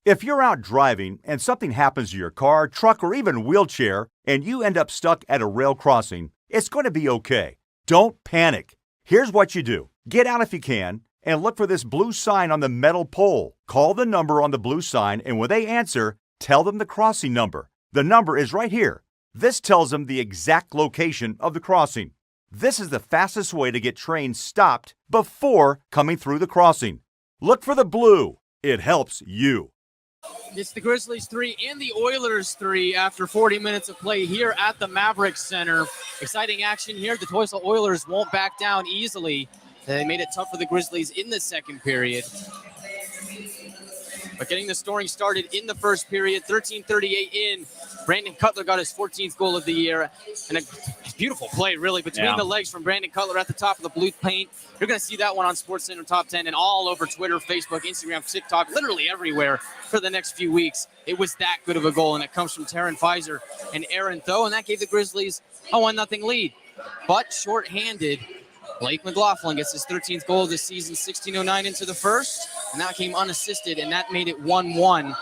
If you're out driving and something happens to your car, truck, or even wheelchair, and you end up stuck at a rail crossing, it's going to be okay. Don't panic. Here's what you do. Get out if you can, and look for this blue sign on the metal pole. Call the number on the blue sign, and when they answer, tell them the crossing number. The number is right here. This tells them the exact location of the crossing. This is the fastest way to get trains stopped before coming through the crossing. Look for the blue. It helps you. It's the Grizzlies 3 and the Oilers 3 after 40 minutes of play here at the Maverick Center. Exciting action here. The Tulsa Oilers won't back down easily. They made it tough for the Grizzlies in the second period. But getting the scoring started in the first period, 13:38 in. Brandon Cutler got his 14th goal of the year. And a beautiful play, really, between the legs from Brandon Cutler at the top of the blue paint. You're going to see that one on SportsCenter Top 10 and all over Twitter, Facebook, Instagram, TikTok, literally everywhere for the next few weeks. It was that good of a goal, and it comes from Taryn Pfizer and Aaron Tho, and that gave the Grizzlies a 1-0 lead. But shorthanded, Blake McLaughlin gets his 13th goal of the season, 16:09 into the first, and that came unassisted, and that made it 1-1.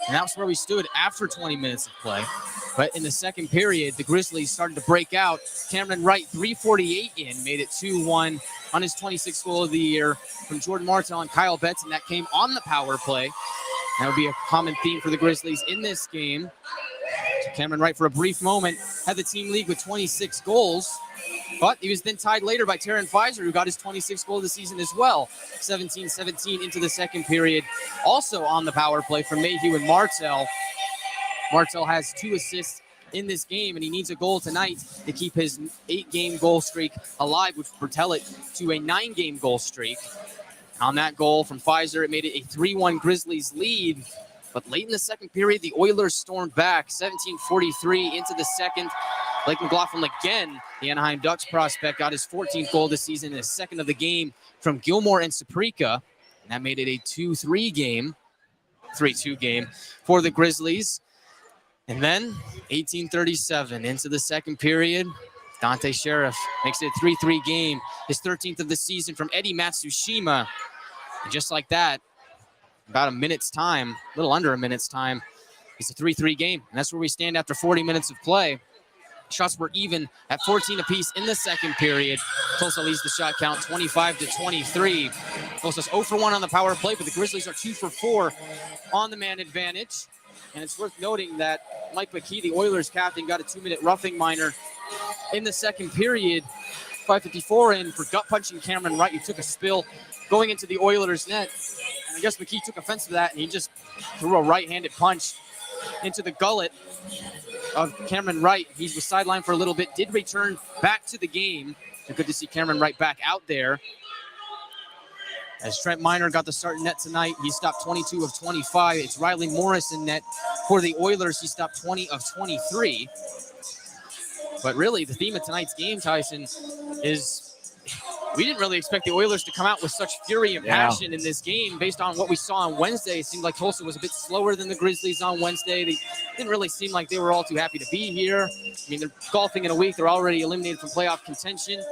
And that's where we stood after 20 minutes of play. But in the second period, the Grizzlies started to break out. Cameron Wright, 3:48 in, made it 2-1 on his 26th goal of the year from Jordan Martell and Kyle Betts, and that came on the power play. That would be a common theme for the Grizzlies in this game. So Cameron Wright, for a brief moment, had the team lead with 26 goals. But he was then tied later by Taryn Pfizer, who got his 26th goal of the season as well. 17-17 into the second period. Also on the power play from Mayhew and Martell. Martell has 2 assists in this game, and he needs a goal tonight to keep his 8-game goal streak alive, which would propel it to a 9-game goal streak. On that goal from Pfizer, it made it a 3-1 Grizzlies lead. But late in the second period, the Oilers stormed back, 17:43 into the second. Blake McLaughlin again, the Anaheim Ducks prospect, got his 14th goal this season, his second of the game from Gilmore and Saprika. And that made it a 3-2 game for the Grizzlies. And then 18:37 into the second period, Dante Sheriff makes it a 3-3 game, his 13th of the season from Eddie Matsushima. And just like that, about a minute's time, a little under a minute's time, it's a 3-3 game. And that's where we stand after 40 minutes of play. Shots were even at 14 apiece in the second period. Tulsa leads the shot count 25-23. Tulsa's 0 for 1 on the power play, but the Grizzlies are 2 for 4 on the man advantage. And it's worth noting that Mike McKee, the Oilers captain, got a 2-minute roughing minor in the second period. 5:54 in for gut-punching Cameron Wright, who took a spill going into the Oilers' net. And I guess McKee took offense to that, and he just threw a right-handed punch into the gullet of Cameron Wright. He was sidelined for a little bit, did return back to the game. And good to see Cameron Wright back out there. As Trent Miner got the start in net tonight, he stopped 22 of 25. It's Riley Morris in net for the Oilers. He stopped 20 of 23. But really, the theme of tonight's game, Tyson, is we didn't really expect the Oilers to come out with such fury and passion in this game based on what we saw on Wednesday. It seemed like Tulsa was a bit slower than the Grizzlies on Wednesday. They didn't really seem like they were all too happy to be here. I mean, they're golfing in a week. They're already eliminated from playoff contention.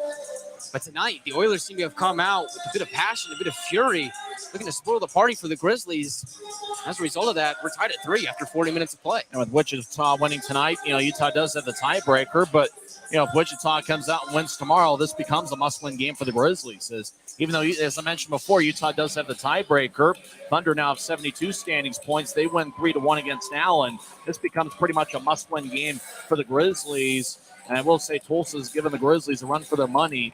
But tonight, the Oilers seem to have come out with a bit of passion, a bit of fury, looking to spoil the party for the Grizzlies. As a result of that, we're tied at 3 after 40 minutes of play. And with Wichita winning tonight, Utah does have the tiebreaker, but if Wichita comes out and wins tomorrow, this becomes a must-win game for the Grizzlies. Even though, as I mentioned before, Utah does have the tiebreaker. Thunder now have 72 standings points. They win 3-1 against Allen. This becomes pretty much a must-win game for the Grizzlies. And I will say Tulsa's given the Grizzlies a run for their money.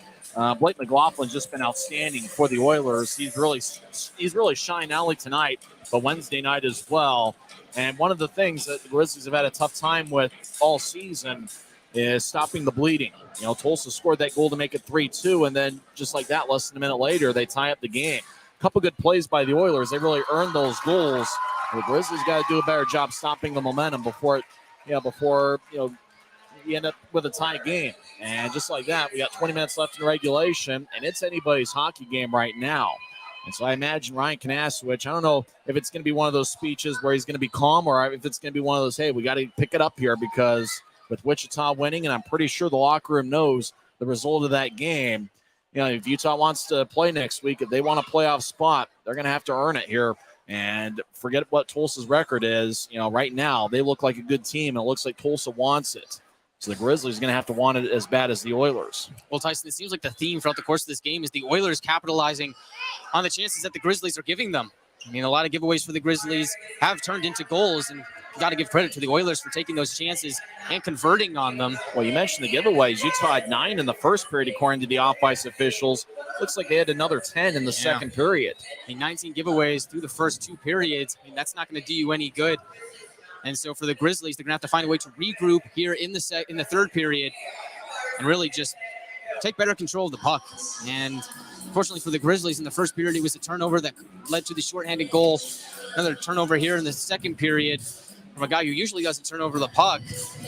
Blake McLaughlin's just been outstanding for the Oilers. He's really shined not only tonight, but Wednesday night as well. And one of the things that the Grizzlies have had a tough time with all season is stopping the bleeding. Tulsa scored that goal to make it 3-2, and then just like that, less than a minute later, they tie up the game. A couple good plays by the Oilers. They really earned those goals. The Grizzlies got to do a better job stopping the momentum before you end up with a tie game. And just like that, we got 20 minutes left in regulation, and it's anybody's hockey game right now. And so I imagine Ryan Kanasowicz, I don't know if it's going to be one of those speeches where he's going to be calm or if it's going to be one of those, hey, we got to pick it up here, because with Wichita winning, and I'm pretty sure the locker room knows the result of that game, if Utah wants to play next week, if they want a playoff spot, they're going to have to earn it here. And forget what Tulsa's record is. Right now, they look like a good team, and it looks like Tulsa wants it. So the Grizzlies are going to have to want it as bad as the Oilers. Well, Tyson, it seems like the theme throughout the course of this game is the Oilers capitalizing on the chances that the Grizzlies are giving them. A lot of giveaways for the Grizzlies have turned into goals, and you got to give credit to the Oilers for taking those chances and converting on them. Well, you mentioned the giveaways. Utah had 9 in the first period, according to the off-ice officials. Looks like they had another 10 in the second period. 19 giveaways through the first 2 periods. That's not going to do you any good. And so for the Grizzlies, they're going to have to find a way to regroup here in the third period and really just take better control of the puck. And fortunately for the Grizzlies, in the first period, it was a turnover that led to the shorthanded goal. Another turnover here in the second period from a guy who usually doesn't turn over the puck.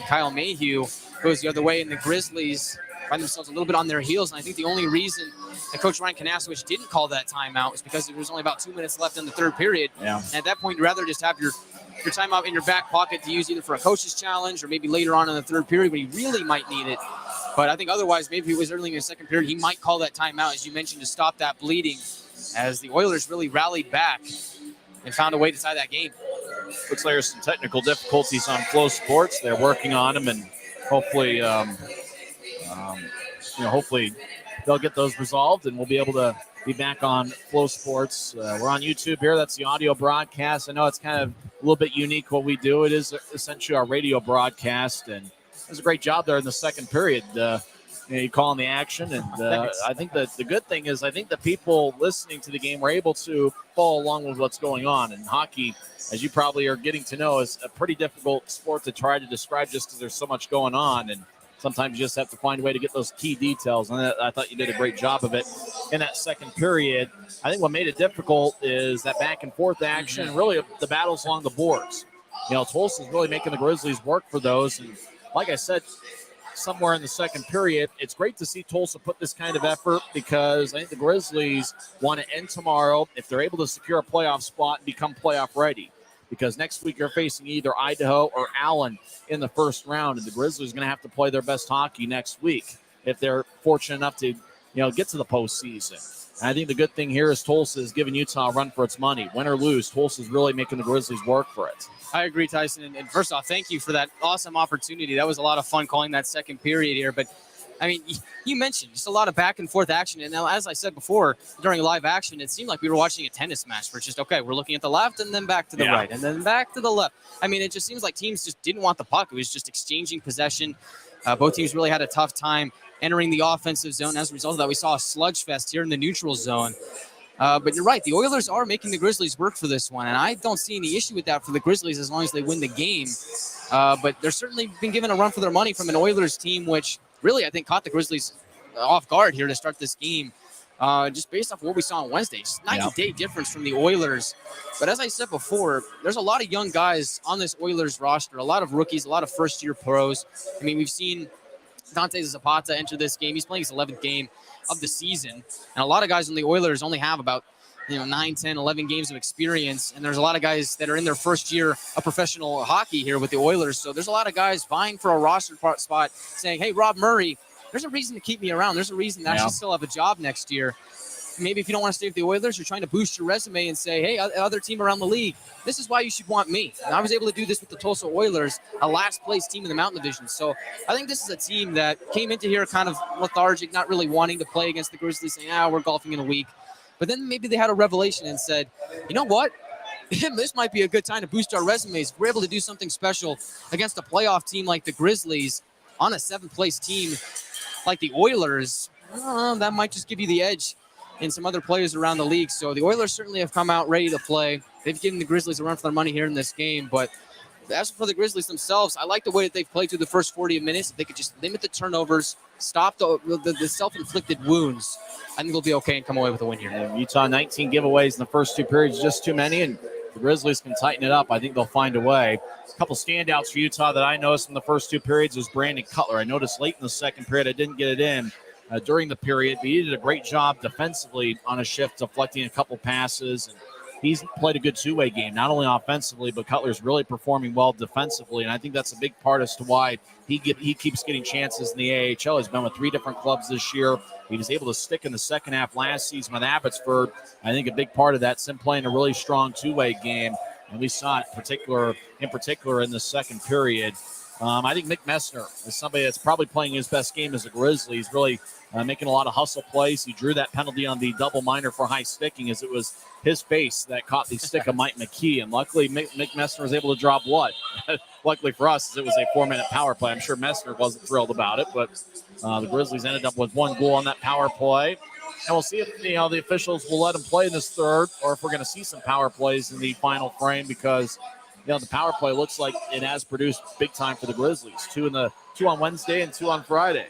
Kyle Mayhew goes the other way, and the Grizzlies find themselves a little bit on their heels. And I think the only reason that Coach Ryan Kanasowicz didn't call that timeout was because there was only about 2 minutes left in the third period. Yeah. And at that point, you'd rather just have your timeout in your back pocket to use either for a coach's challenge or maybe later on in the third period when you really might need it. But I think otherwise, maybe it was early in the second period, he might call that timeout, as you mentioned, to stop that bleeding, as the Oilers really rallied back and found a way to tie that game. Looks like there's some technical difficulties on Flow Sports. They're working on them, and hopefully, hopefully they'll get those resolved, and we'll be able to be back on Flow Sports. We're on YouTube here. That's the audio broadcast. I know it's kind of a little bit unique what we do. It is essentially our radio broadcast, and it was a great job there in the second period. You calling the action, and I think that the good thing is I think the people listening to the game were able to follow along with what's going on. And hockey, as you probably are getting to know, is a pretty difficult sport to try to describe just because there's so much going on. And sometimes you just have to find a way to get those key details. And I thought you did a great job of it in that second period. I think what made it difficult is that back and forth action and really the battles along the boards. Tulsa's really making the Grizzlies work for those. And like I said, somewhere in the second period, it's great to see Tulsa put this kind of effort, because I think the Grizzlies want to end tomorrow if they're able to secure a playoff spot and become playoff ready. Because next week you're facing either Idaho or Allen in the first round, and the Grizzlies are going to have to play their best hockey next week if they're fortunate enough to, get to the postseason. And I think the good thing here is Tulsa is giving Utah a run for its money. Win or lose, Tulsa is really making the Grizzlies work for it. I agree, Tyson. And first off, thank you for that awesome opportunity. That was a lot of fun calling that second period here. But, you mentioned just a lot of back and forth action. And now, as I said before, during live action, it seemed like we were watching a tennis match where it's just, okay, we're looking at the left and then back to the right and then back to the left. It just seems like teams just didn't want the puck. It was just exchanging possession. Both teams really had a tough time entering the offensive zone. As a result of that, we saw a sludge fest here in the neutral zone. But you're right. The Oilers are making the Grizzlies work for this one, and I don't see any issue with that for the Grizzlies as long as they win the game. But they're certainly been given a run for their money from an Oilers team, which really I think caught the Grizzlies off guard here to start this game, just based off what we saw on Wednesday. Just 90-day difference from the Oilers. But as I said before, there's a lot of young guys on this Oilers roster, a lot of rookies, a lot of first-year pros. We've seen Dante Zapata enter this game. He's playing his 11th game of the season. And a lot of guys on the Oilers only have about 9, 10, 11 games of experience. And there's a lot of guys that are in their first year of professional hockey here with the Oilers. So there's a lot of guys vying for a roster spot saying, hey, Rob Murray, there's a reason to keep me around. There's a reason that I should still have a job next year. maybe if you don't want to stay with the Oilers, you're trying to boost your resume and say, hey, other team around the league, this is why you should want me. And I was able to do this with the Tulsa Oilers, a last-place team in the Mountain Division. So I think this is a team that came into here kind of lethargic, not really wanting to play against the Grizzlies, saying, we're golfing in a week. But then maybe they had a revelation and said, you know what? This might be a good time to boost our resumes. If we're able to do something special against a playoff team like the Grizzlies on a 7th-place team like the Oilers, that might just give you the edge in some other players around the league. So the Oilers certainly have come out ready to play. They've given the Grizzlies a run for their money here in this game. But as for the Grizzlies themselves, I like the way that they've played through the first 40 minutes. If they could just limit the turnovers, stop the self-inflicted wounds, I think they'll be okay and come away with a win here. And Utah 19 giveaways in the first 2 periods, just too many, and the Grizzlies can tighten it up. I think they'll find a way. A couple standouts for Utah that I noticed in the first 2 periods was Brandon Cutler. I noticed late in the second period I didn't get it in during the period, but he did a great job defensively on a shift, deflecting a couple passes, and he's played a good 2-way game, not only offensively, but Cutler's really performing well defensively, and I think that's a big part as to why he keeps getting chances in the AHL. He's been with 3 different clubs this year. He was able to stick in the second half last season with Abbotsford. I think a big part of that's him playing a really strong 2-way game, and we saw it in particular in the second period. I think Mick Messner is somebody that's probably playing his best game as a Grizzly. He's really making a lot of hustle plays. He drew that penalty on the double minor for high sticking, as it was his face that caught the stick of Mike McKee. And luckily, Mick Messner was able to draw blood. Luckily for us, it was a 4-minute power play. I'm sure Messner wasn't thrilled about it, but the Grizzlies ended up with 1 goal on that power play. And we'll see if the officials will let him play in this third, or if we're going to see some power plays in the final frame, because the power play looks like it has produced big time for the Grizzlies. 2 on Wednesday and 2 on Friday.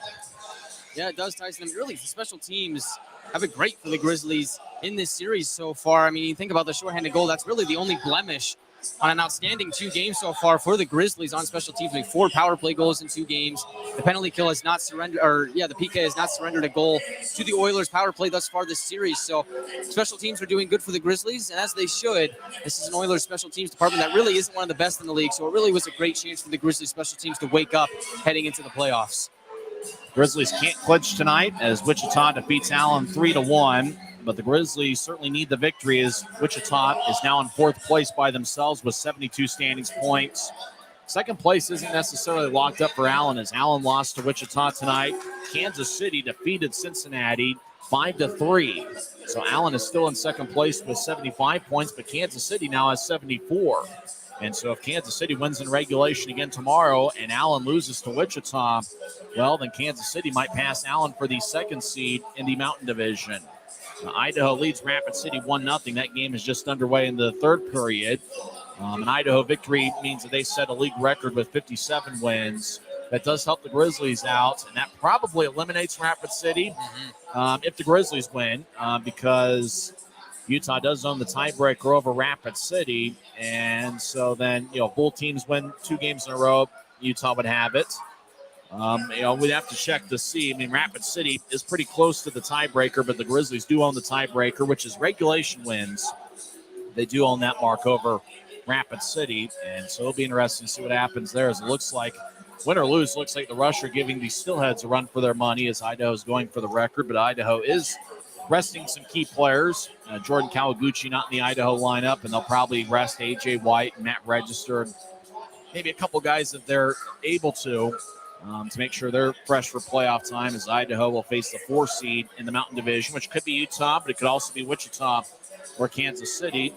Yeah, it does, Tyson. Really, the special teams have been great for the Grizzlies in this series so far. I mean, you think about the shorthanded goal, that's really the only blemish on an outstanding 2 games so far for the Grizzlies on special teams. I mean, 4 power play goals in 2 games. The penalty kill has not surrendered, the PK has not surrendered a goal to the Oilers power play thus far this series. So special teams are doing good for the Grizzlies, and as they should. This is an Oilers special teams department that really isn't one of the best in the league, so it really was a great chance for the Grizzlies special teams to wake up heading into the playoffs. Grizzlies can't clinch tonight as Wichita defeats Allen 3-1. But the Grizzlies certainly need the victory, as Wichita is now in 4th place by themselves with 72 standings points. Second place isn't necessarily locked up for Allen, as Allen lost to Wichita tonight. Kansas City defeated Cincinnati 5-3. So Allen is still in second place with 75 points, but Kansas City now has 74. And so if Kansas City wins in regulation again tomorrow and Allen loses to Wichita, well, then Kansas City might pass Allen for the 2nd seed in the Mountain Division. Idaho leads Rapid City 1-0. That game is just underway in the 3rd period. An Idaho victory means that they set a league record with 57 wins. That does help the Grizzlies out, and that probably eliminates Rapid City if the Grizzlies win, because Utah does own the tiebreaker over Rapid City. And so then, both teams win 2 games in a row, Utah would have it. We'd have to check to see. I mean, Rapid City is pretty close to the tiebreaker, but the Grizzlies do own the tiebreaker, which is regulation wins. They do own that mark over Rapid City, and so it'll be interesting to see what happens there. As it looks like, win or lose, looks like the Rush are giving the Steelheads a run for their money, as Idaho's going for the record, but Idaho is resting some key players. Jordan Kawaguchi not in the Idaho lineup, and they'll probably rest A.J. White and Matt Register, and maybe a couple guys if they're able to make sure they're fresh for playoff time, as Idaho will face the 4 seed in the Mountain Division, which could be Utah, but it could also be Wichita or Kansas City,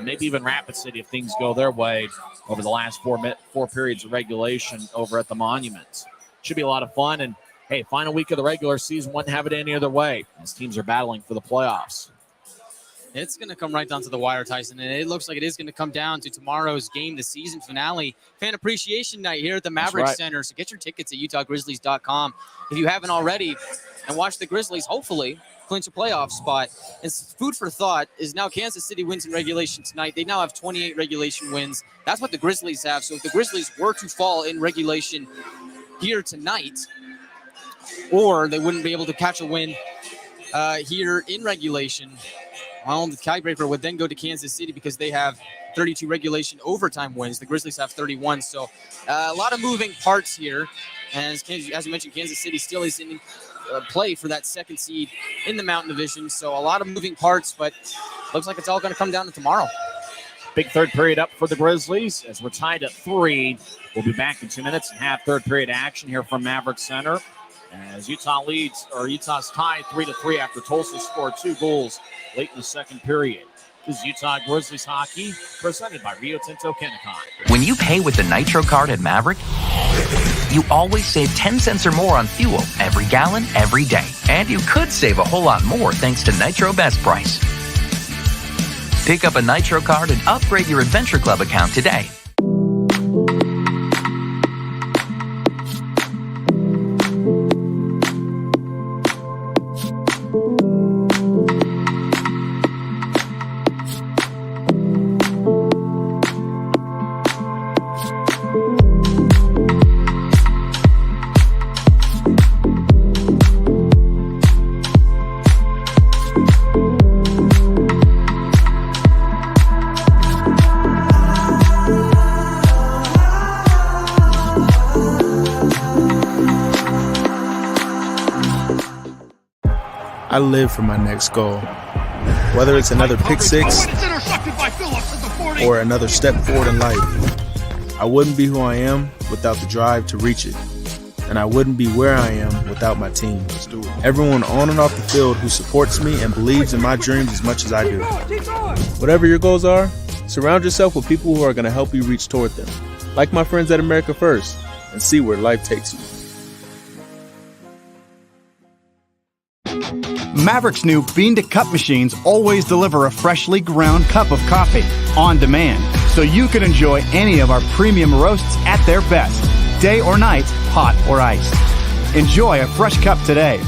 maybe even Rapid City if things go their way over the last 4 periods of regulation over at the Monument. Should be a lot of fun, and hey, final week of the regular season, wouldn't have it any other way, as teams are battling for the playoffs. It's going to come right down to the wire, Tyson, and it looks like it is going to come down to tomorrow's game, the season finale, Fan Appreciation Night here at the Maverick Center. So get your tickets at UtahGrizzlies.com if you haven't already, and watch the Grizzlies, hopefully, clinch a playoff spot. And food for thought is now Kansas City wins in regulation tonight. They now have 28 regulation wins. That's what the Grizzlies have. So if the Grizzlies were to fall in regulation here tonight, or they wouldn't be able to catch a win here in regulation, well, the tiebreaker would then go to Kansas City because they have 32 regulation overtime wins. The Grizzlies have 31. So a lot of moving parts here. And as you mentioned, Kansas City still is in play for that second seed in the Mountain Division. So a lot of moving parts, but looks like it's all going to come down to tomorrow. Big third period up for the Grizzlies as we're tied at 3. We'll be back in 2 minutes and have third period action here from Maverick Center. As Utah's tied 3-3 after Tulsa scored 2 goals late in the second period. This is Utah Grizzlies hockey presented by Rio Tinto Kennecott. When you pay with the Nitro card at Maverick, you always save 10 cents or more on fuel every gallon, every day. And you could save a whole lot more thanks to Nitro Best Price. Pick up a Nitro card and upgrade your Adventure Club account today. I live for my next goal. Whether it's another pick six or another step forward in life, I wouldn't be who I am without the drive to reach it. And I wouldn't be where I am without my team. Everyone on and off the field who supports me and believes in my dreams as much as I do. Whatever your goals are, surround yourself with people who are going to help you reach toward them. Like my friends at America First, and see where life takes you. Maverick's new bean-to-cup machines always deliver a freshly ground cup of coffee on demand, so you can enjoy any of our premium roasts at their best, day or night, hot or iced. Enjoy a fresh cup today.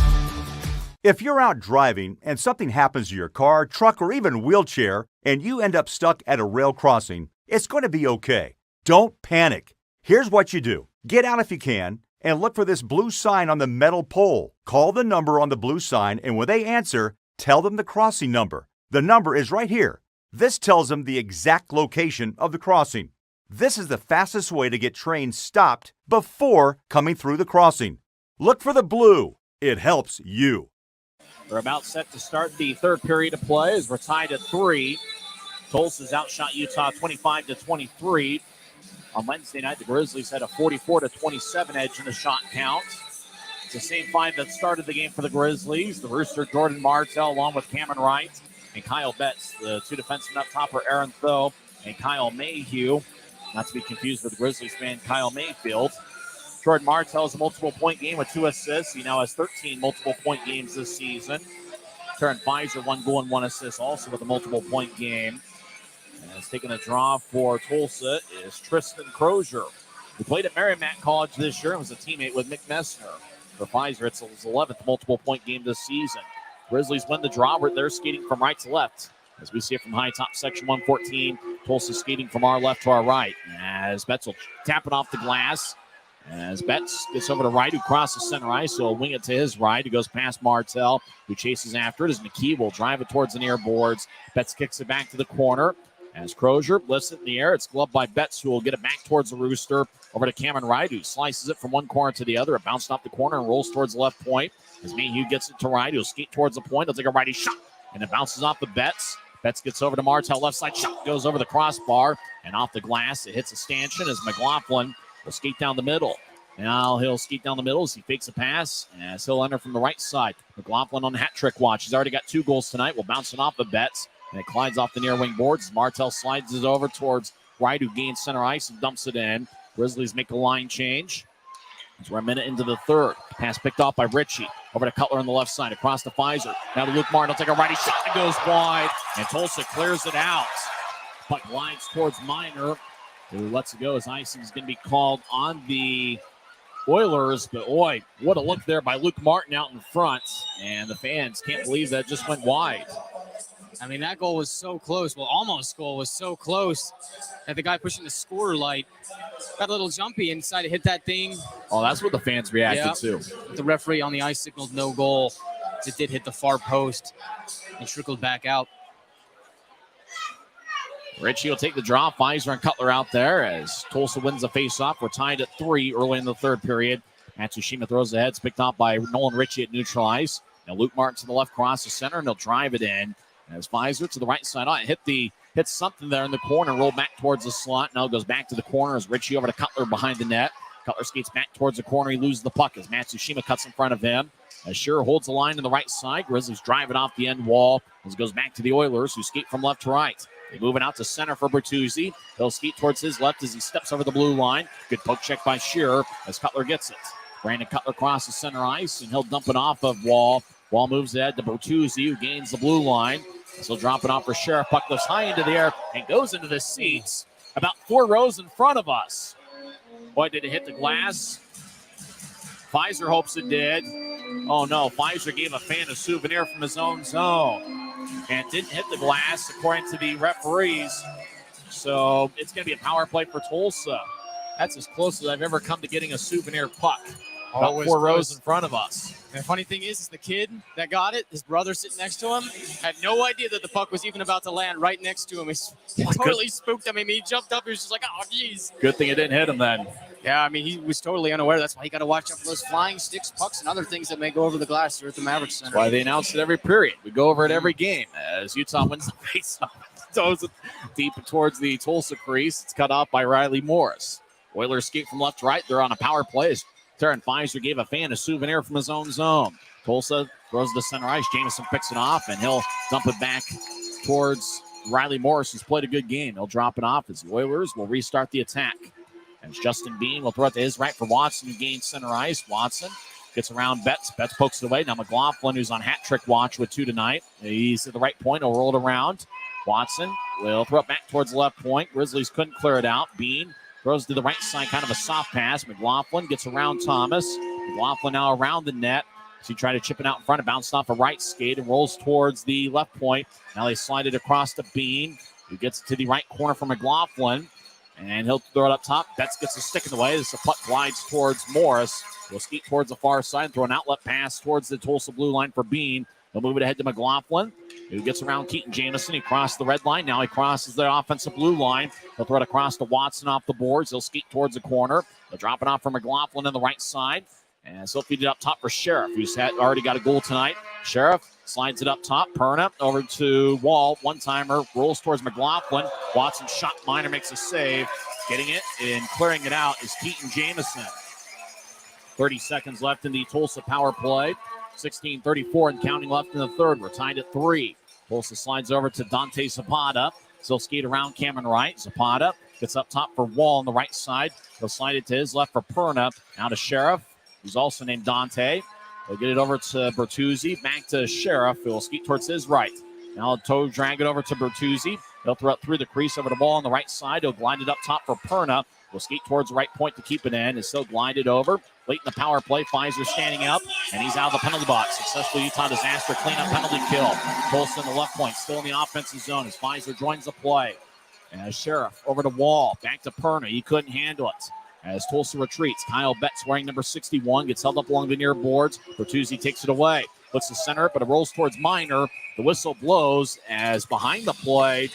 If you're out driving and something happens to your car, truck, or even wheelchair, and you end up stuck at a rail crossing, it's going to be okay. Don't panic. Here's what you do. Get out if you can, and look for this blue sign on the metal pole. Call the number on the blue sign, and when they answer, tell them the crossing number. The number is right here. This tells them the exact location of the crossing. This is the fastest way to get trains stopped before coming through the crossing. Look for the blue. It helps you. We're about set to start the third period of play as we're tied at 3. Tulsa's outshot Utah 25-23. On Wednesday night, the Grizzlies had a 44-27 edge in the shot count. It's the same 5 that started the game for the Grizzlies. The Rooster, Jordan Martell, along with Cameron Wright and Kyle Betts. The 2 defensemen up top are Aaron Tho and Kyle Mayhew. Not to be confused with the Grizzlies fan Kyle Mayfield. Jordan Martell has a multiple-point game with 2 assists. He now has 13 multiple-point games this season. Terran Pfizer, 1 goal and 1 assist, also with a multiple-point game. And taking a draw for Tulsa is Tristan Crozier, who played at Merrimack College this year and was a teammate with Mick Messner. For Pfizer, it's his 11th multiple-point game this season. Grizzlies win the draw. They're skating from right to left. As we see it from high top section 114, Tulsa skating from our left to our right. As Betts will tap it off the glass. As Betts gets over to right, who crosses center ice, so he'll wing it to his right. He goes past Martell, who chases after it as McKee will drive it towards the near boards. Betts kicks it back to the corner. As Crozier lifts it in the air, it's gloved by Betts, who will get it back towards the Rooster. Over to Cameron Wright, who slices it from one corner to the other. It bounced off the corner and rolls towards the left point. As Mayhew gets it to Wright, he'll skate towards the point. He'll take a righty shot, and it bounces off the Betts. Betts gets over to Martell, left side shot, goes over the crossbar, and off the glass. It hits a stanchion as McLaughlin will skate down the middle. Now he'll skate down the middle as he fakes a pass, as he'll enter from the right side. McLaughlin on the hat trick watch. He's already got 2 goals tonight. Will bounce it off the Betts. And it glides off the near wing boards as Martell slides it over towards Wright, who gains center ice and dumps it in. Grizzlies make a line change. As we're a minute into the third. Pass picked off by Ritchie. Over to Cutler on the left side, across to Pfizer. Now to Luke Martin. He'll take a righty shot that goes wide. And Tulsa clears it out. Puck glides towards Minor, who lets it go as icing is going to be called on the Oilers. But, boy, what a look there by Luke Martin out in front. And the fans can't believe that just went wide. I mean, that goal was so close. Well, almost goal was so close that the guy pushing the scorer light got a little jumpy and decided to hit that thing. Oh, that's what the fans reacted to. The referee on the ice signaled no goal. It did hit the far post and trickled back out. Ritchie will take the draw. Pfizer and Cutler out there as Tulsa wins the faceoff. We're tied at 3 early in the third period. Matsushima throws ahead. It's picked off by Nolan Ritchie at neutral ice. Now Luke Martin to the left, cross the center, and they'll drive it in. As Pfizer to the right side, hit something there in the corner, roll back towards the slot. Now it goes back to the corner as Ritchie over to Cutler behind the net. Cutler skates back towards the corner. He loses the puck as Matsushima cuts in front of him. As Shearer holds the line on the right side. Grizzlies drive it off the end wall as it goes back to the Oilers, who skate from left to right. They move it out to center for Bertuzzi. He'll skate towards his left as he steps over the blue line. Good poke check by Shearer as Cutler gets it. Brandon Cutler crosses center ice, and he'll dump it off of Wall. Wall moves ahead to Bertuzzi, who gains the blue line. So he'll drop it off for Sheriff. Puck goes high into the air and goes into the seats about 4 rows in front of us. Boy, did it hit the glass. Pfizer hopes it did. Oh, no. Pfizer gave a fan a souvenir from his own zone and didn't hit the glass, according to the referees. So it's going to be a power play for Tulsa. That's as close as I've ever come to getting a souvenir puck. About 4 rows in front of us. And the funny thing is the kid that got it, his brother sitting next to him, had no idea that the puck was even about to land right next to him. He totally spooked him. I mean, he jumped up. He was just like, oh, geez. Good thing it didn't hit him then. Yeah, I mean, he was totally unaware. That's why you got to watch out for those flying sticks, pucks, and other things that may go over the glass here at the Maverick Center. That's why they announce it every period. We go over it every game as Utah wins the faceoff. Throws it deep towards the Tulsa crease. It's cut off by Riley Morris. Oilers skate from left to right. They're on a power play. Taryn Pfizer gave a fan a souvenir from his own zone. Tulsa throws the center ice. Jamison picks it off, and he'll dump it back towards Riley Morris, who's played a good game. He'll drop it off as the Oilers will restart the attack. As Justin Bean will throw it to his right for Watson, who gains center ice. Watson gets around Betts. Betts pokes it away. Now McLaughlin, who's on hat trick watch with 2 tonight. He's at the right point. He'll roll it around. Watson will throw it back towards the left point. Grizzlies couldn't clear it out. Bean throws to the right side, kind of a soft pass. McLaughlin gets around Thomas. McLaughlin now around the net. So he tried to chip it out in front. It bounced off a right skate and rolls towards the left point. Now they slide it across to Bean, who gets to the right corner for McLaughlin. And he'll throw it up top. Betts gets a stick in the way as the puck glides towards Morris. He'll skate towards the far side and throw an outlet pass towards the Tulsa blue line for Bean. He'll move it ahead to McLaughlin, who gets around Keaton Jamison. He crossed the red line. Now he crosses the offensive blue line. He'll throw it across to Watson off the boards. He'll skate towards the corner. He'll drop it off for McLaughlin on the right side. And so feed it up top for Sheriff, who's already got a goal tonight. Sheriff slides it up top. Perna over to Wall. One-timer rolls towards McLaughlin. Watson shot. Minor makes a save. Getting it and clearing it out is Keaton Jamison. 30 seconds left in the Tulsa power play. 16:34 and counting left in the third. We're tied at 3. Tulsa slides over to Dante Zapata. He'll skate around Cameron Wright. Zapata gets up top for Wall on the right side. He'll slide it to his left for Perna. Now to Sheriff, who's also named Dante. He'll get it over to Bertuzzi. Back to Sheriff, who will skate towards his right. Now he'll drag it over to Bertuzzi. He'll throw it through the crease over the ball on the right side. He'll glide it up top for Perna. Will skate towards the right point to keep it in. Is still glided over. Late in the power play, Pfizer standing up, and he's out of the penalty box. Successful Utah disaster cleanup penalty kill. Tulsa in the left point, still in the offensive zone as Pfizer joins the play. As Sheriff over to Wall, back to Perna. He couldn't handle it. As Tulsa retreats, Kyle Betts wearing number 61, gets held up along the near boards. Bertuzzi takes it away. Looks to center, but it rolls towards Minor. The whistle blows as behind the play,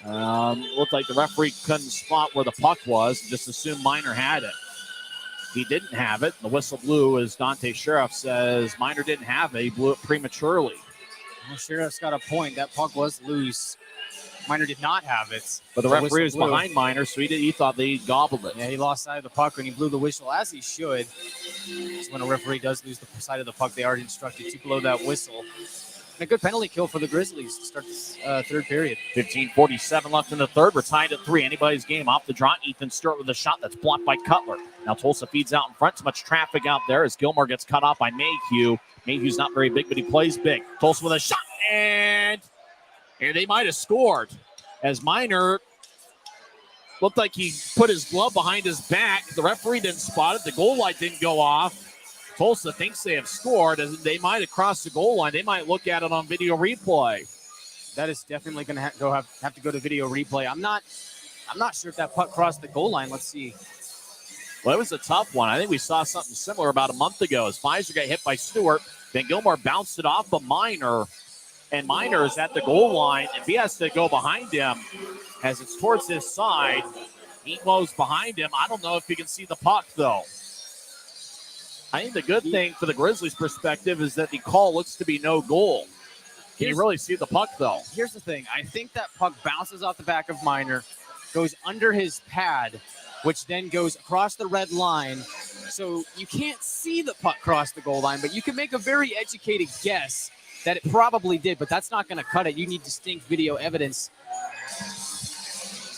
looked like the referee couldn't spot where the puck was. Just assumed Minor had it. He didn't have it. The whistle blew as Dante Sheriff says Minor didn't have it. He blew it prematurely. Well, Sheriff's got a point. That puck was loose. Minor did not have it. But the referee was behind Minor, so he thought they gobbled it. Yeah, he lost sight of the puck when he blew the whistle, as he should. It's when a referee does lose the side of the puck, they already instructed to blow that whistle. And a good penalty kill for the Grizzlies to start this third period. 15:47 left in the third. We're tied at 3. Anybody's game. Off the draw, Ethan Stewart with a shot that's blocked by Cutler. Now Tulsa feeds out in front. Too much traffic out there as Gilmore gets cut off by Mayhew. Mayhew's not very big, but he plays big. Tulsa with a shot, and they might have scored. As Minor looked like he put his glove behind his back. The referee didn't spot it. The goal light didn't go off. Tulsa thinks they have scored. As they might have crossed the goal line. They might look at it on video replay. That is definitely going to have to go to video replay. I'm not sure if that puck crossed the goal line. Let's see. Well, it was a tough one. I think we saw something similar about a month ago as Pfizer got hit by Stewart. Then Gilmore bounced it off of Minor. And Minor is at the goal line. If he has to go behind him as it's towards his side, he goes behind him. I don't know if he can see the puck, though. I think the good thing for the Grizzlies' perspective is that the call looks to be no goal. Can you really see the puck, though? Here's the thing. I think that puck bounces off the back of Minor, goes under his pad, which then goes across the red line. So you can't see the puck cross the goal line, but you can make a very educated guess that it probably did, but that's not going to cut it. You need distinct video evidence.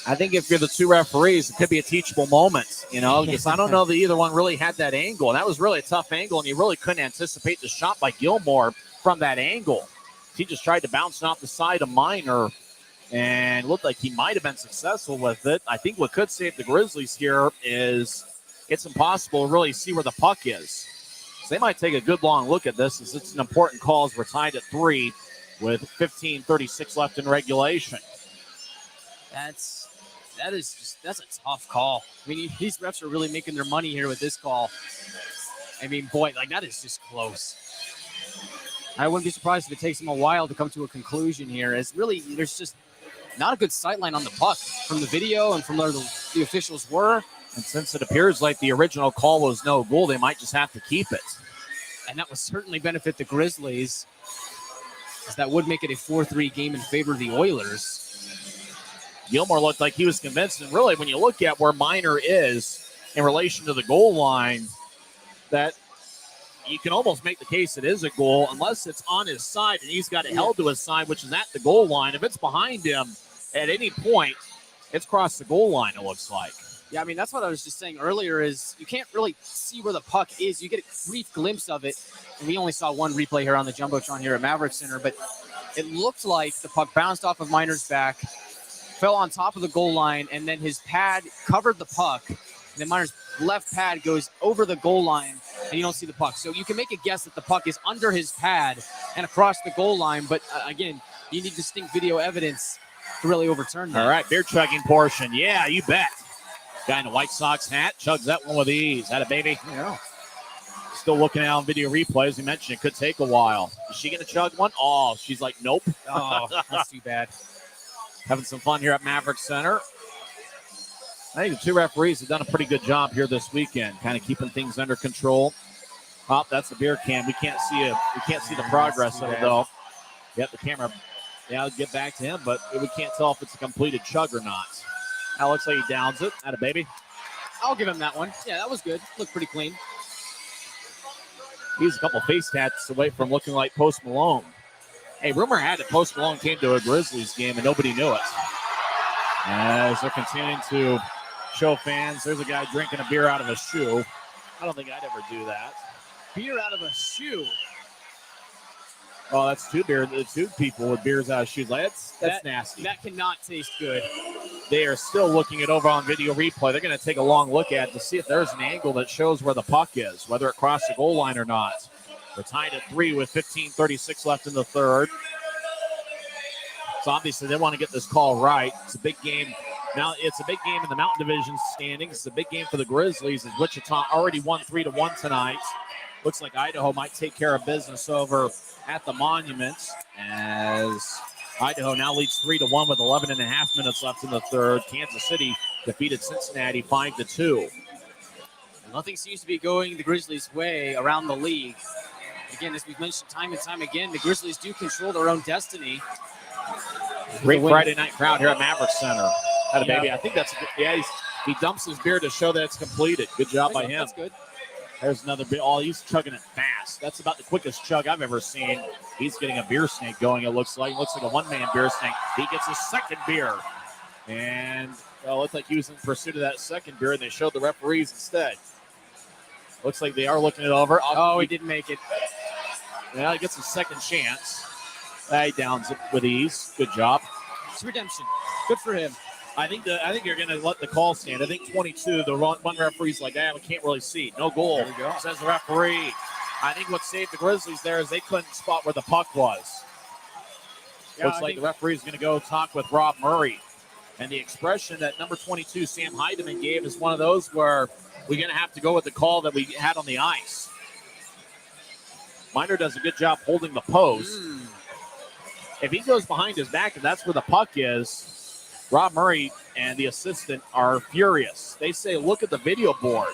I think if you're the two referees, it could be a teachable moment, because I don't know that either one really had that angle. And that was really a tough angle, and you really couldn't anticipate the shot by Gilmore from that angle. He just tried to bounce it off the side of Minor and looked like he might have been successful with it. I think what could save the Grizzlies here is it's impossible to really see where the puck is. So they might take a good long look at this, as it's an important call as we're tied at 3 with 15:36 left in regulation. That's a tough call. I mean, these refs are really making their money here with this call. I mean, boy, that is just close. I wouldn't be surprised if it takes them a while to come to a conclusion here, as really there's just not a good sight line on the puck from the video and from where the officials were. And since it appears like the original call was no goal, they might just have to keep it. And that would certainly benefit the Grizzlies, as that would make it a 4-3 game in favor of the Oilers. Gilmore looked like he was convinced, and really when you look at where Minor is in relation to the goal line, that you can almost make the case it is a goal unless it's on his side and he's got it held to his side, which is at the goal line. If it's behind him at any point, it's crossed the goal line, it looks like. Yeah, I mean, that's what I was just saying earlier, is you can't really see where the puck is. You get a brief glimpse of it, and we only saw one replay here on the Jumbotron here at Maverick Center, but it looked like the puck bounced off of Minor's back, fell on top of the goal line, and then his pad covered the puck. And then Minor's left pad goes over the goal line, and you don't see the puck. So you can make a guess that the puck is under his pad and across the goal line. But again, you need distinct video evidence to really overturn that. All right, beer chugging portion. Yeah, you bet. Guy in a White Sox hat chugs that one with ease. Had a baby. Yeah. Still looking out on video replay. As we mentioned, it could take a while. Is she going to chug one? Oh, she's like, nope. Oh, that's too bad. Having some fun here at Maverick Center. I think the two referees have done a pretty good job here this weekend, kind of keeping things under control. Oh, that's a beer can. We can't see it. We can't see the progress of it, though. Yep, the camera. Yeah, I'll get back to him, but we can't tell if it's a completed chug or not. That looks like he downs it. Atta baby. I'll give him that one. Yeah, that was good. Looked pretty clean. He's a couple face tats away from looking like Post Malone. Hey, rumor had it Post Malone came to a Grizzlies game and nobody knew it. As they're continuing to show fans, there's a guy drinking a beer out of a shoe. I don't think I'd ever do that. Beer out of a shoe. Oh, that's two people with beers out of shoes. That's nasty. That cannot taste good. They are still looking it over on video replay. They're going to take a long look at it to see if there's an angle that shows where the puck is, whether it crossed the goal line or not. They're tied at 3 with 15:36 left in the third. So obviously they want to get this call right. It's a big game. Now it's a big game in the Mountain Division standings. It's a big game for the Grizzlies, as Wichita already won 3-1 tonight. Looks like Idaho might take care of business over at the Monuments, as Idaho now leads 3-1 with 11.5 minutes left in the third. Kansas City defeated Cincinnati 5-2. Nothing seems to be going the Grizzlies' way around the league. Again, as we've mentioned time and time again, the Grizzlies do control their own destiny. Great Friday night crowd here at Maverick Center. Had a baby. I think that's he dumps his beer to show that it's completed. Good job by him. That's good. There's another beer. Oh, he's chugging it fast. That's about the quickest chug I've ever seen. He's getting a beer snake going, it looks like. Looks like a one-man beer snake. He gets his second beer. And it looked like he was in pursuit of that second beer, and they showed the referees instead. Looks like they are looking it over. Oh, he didn't make it. Yeah, he gets a second chance. He downs it with ease. Good job. It's redemption. Good for him. I think you're going to let the call stand. I think 22, the one referee's like, we can't really see. No goal, there we go. Says the referee. I think what saved the Grizzlies there is they couldn't spot where the puck was. Yeah, Looks like the referee's going to go talk with Rob Murray. And the expression that number 22, Sam Heidemann, gave is one of those where we're going to have to go with the call that we had on the ice. Minor does a good job holding the post. If he goes behind his back, and that's where the puck is, Rob Murray and the assistant are furious. They say, look at the video board.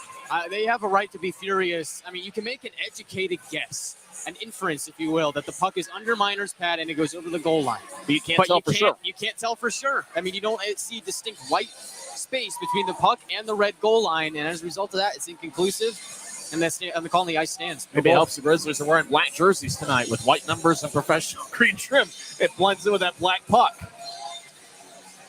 They have a right to be furious. I mean, you can make an educated guess, an inference, if you will, that the puck is under Minor's pad and it goes over the goal line. But you can't tell for sure. You can't tell for sure. I mean, you don't see distinct white space between the puck and the red goal line, and as a result of that, it's inconclusive. And the call on the ice stands. Maybe it helps the Grizzlies are wearing black jerseys tonight with white numbers and professional green trim. It blends in with that black puck.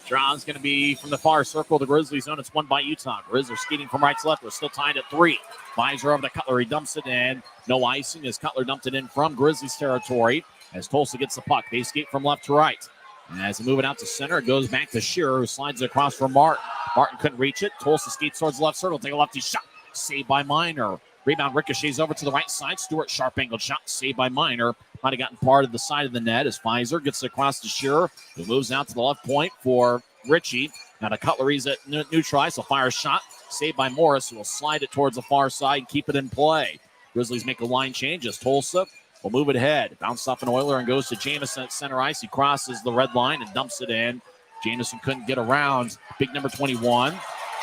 Draw's going to be from the far circle of the Grizzlies zone. It's won by Utah. Grizzlies skating from right to left. We're still tied at 3. Visor over to Cutler. He dumps it in. No icing as Cutler dumped it in from Grizzlies territory as Tulsa gets the puck. They skate from left to right. And as they move it out to center, it goes back to Shearer, who slides it across from Martin. Martin couldn't reach it. Tulsa skates towards the left circle. Take a lefty shot. Saved by Minor. Rebound ricochets over to the right side. Stewart, sharp angled shot. Saved by Minor. Might have gotten part of the side of the net as Visor gets it across to Shearer, who moves out to the left point for Ritchie. Now to Cutler, he's at neutral ice. He'll fire a shot. Saved by Morris, who will slide it towards the far side and keep it in play. Grizzlies make a line change as Tulsa will move it ahead. Bounce off an Oiler and goes to Jamison at center ice. He crosses the red line and dumps it in. Jamison couldn't get around. Big number 21,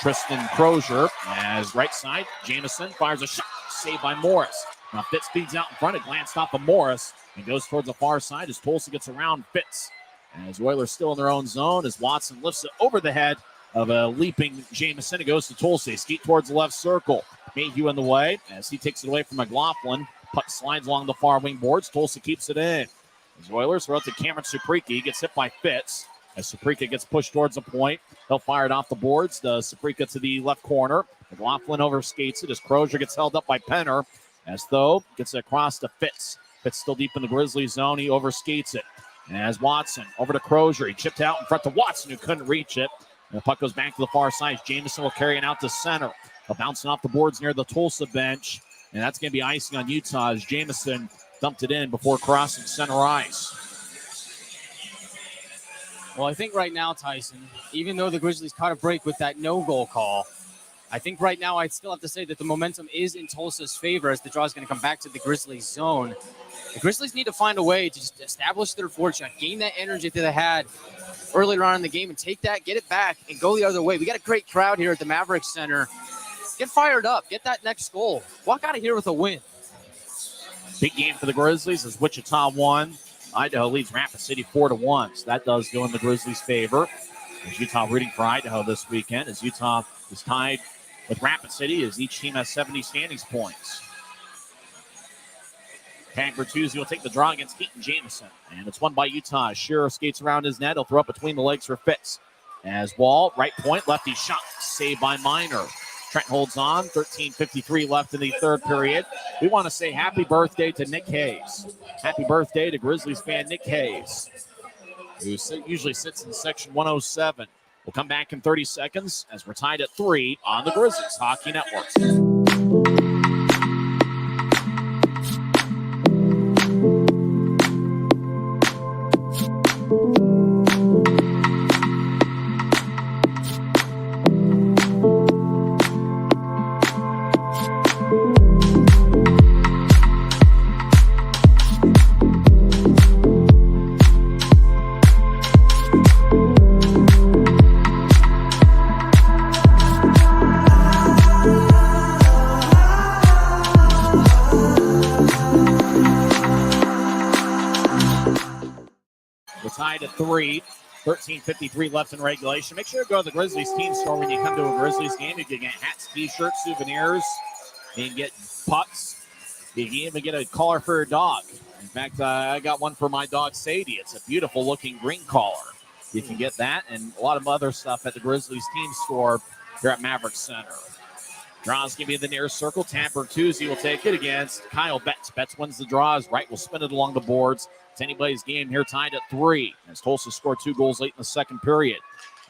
Tristan Crozier. As right side, Jamison fires a shot. Saved by Morris. Now Fitz feeds out in front. It glanced off of Morris and goes towards the far side as Tulsa gets around Fitz. As Oilers still in their own zone as Watson lifts it over the head of a leaping Jamison. It goes to Tulsa. Skate towards the left circle. Mayhew in the way as he takes it away from McLaughlin. Puck slides along the far wing boards. Tulsa keeps it in. As Oilers throw it to Cameron Supriki. He gets hit by Fitz. As Suprika gets pushed towards the point, he'll fire it off the boards. The Suprika to the left corner. McLaughlin overskates it as Crozier gets held up by Penner. As though gets it across to Fitz. Fitz still deep in the Grizzlies zone. He overskates it. As Watson over to Crozier. He chipped out in front to Watson, who couldn't reach it. And the puck goes back to the far side. Jamison will carry it out to center. Bouncing off the boards near the Tulsa bench. And that's going to be icing on Utah as Jamison dumped it in before crossing center ice. Well, I think right now, Tyson, even though the Grizzlies caught a break with that no-goal call, I think right now I'd still have to say that the momentum is in Tulsa's favor as the draw is going to come back to the Grizzlies zone. The Grizzlies need to find a way to just establish their fortune, gain that energy that they had earlier on in the game and take that, get it back, and go the other way. We got a great crowd here at the Mavericks Center. Get fired up. Get that next goal. Walk out of here with a win. Big game for the Grizzlies as Wichita won. Idaho leads Rapid City 4-1. So that does go in the Grizzlies' favor. As Utah rooting for Idaho this weekend as Utah is tied with Rapid City as each team has 70 standings points. Hank Bertuzzi will take the draw against Keaton Jamison. And it's won by Utah. Shearer skates around his net. He'll throw it between the legs for Fitz. As Wall, right point, lefty shot, saved by Minor. Trent holds on, 13:53 left in the third period. We want to say happy birthday to Nick Hayes. Happy birthday to Grizzlies fan Nick Hayes, who usually sits in section 107. We'll come back in 30 seconds as we're tied at 3 on the Grizzlies Hockey Network. Tied at 3, 13:53 left in regulation. Make sure to go to the Grizzlies team store when you come to a Grizzlies game. You can get hats, t-shirts, souvenirs. You can get pucks. You can even get a collar for your dog. In fact, I got one for my dog, Sadie. It's a beautiful looking green collar. You can get that and a lot of other stuff at the Grizzlies team store here at Maverick Center. Draws going to be in the near circle. Tam Bertuzzi will take it against Kyle Betts. Betts wins the draws. Wright will spin it along the boards. It's anybody's game here, tied at 3. As Tulsa scored 2 goals late in the second period.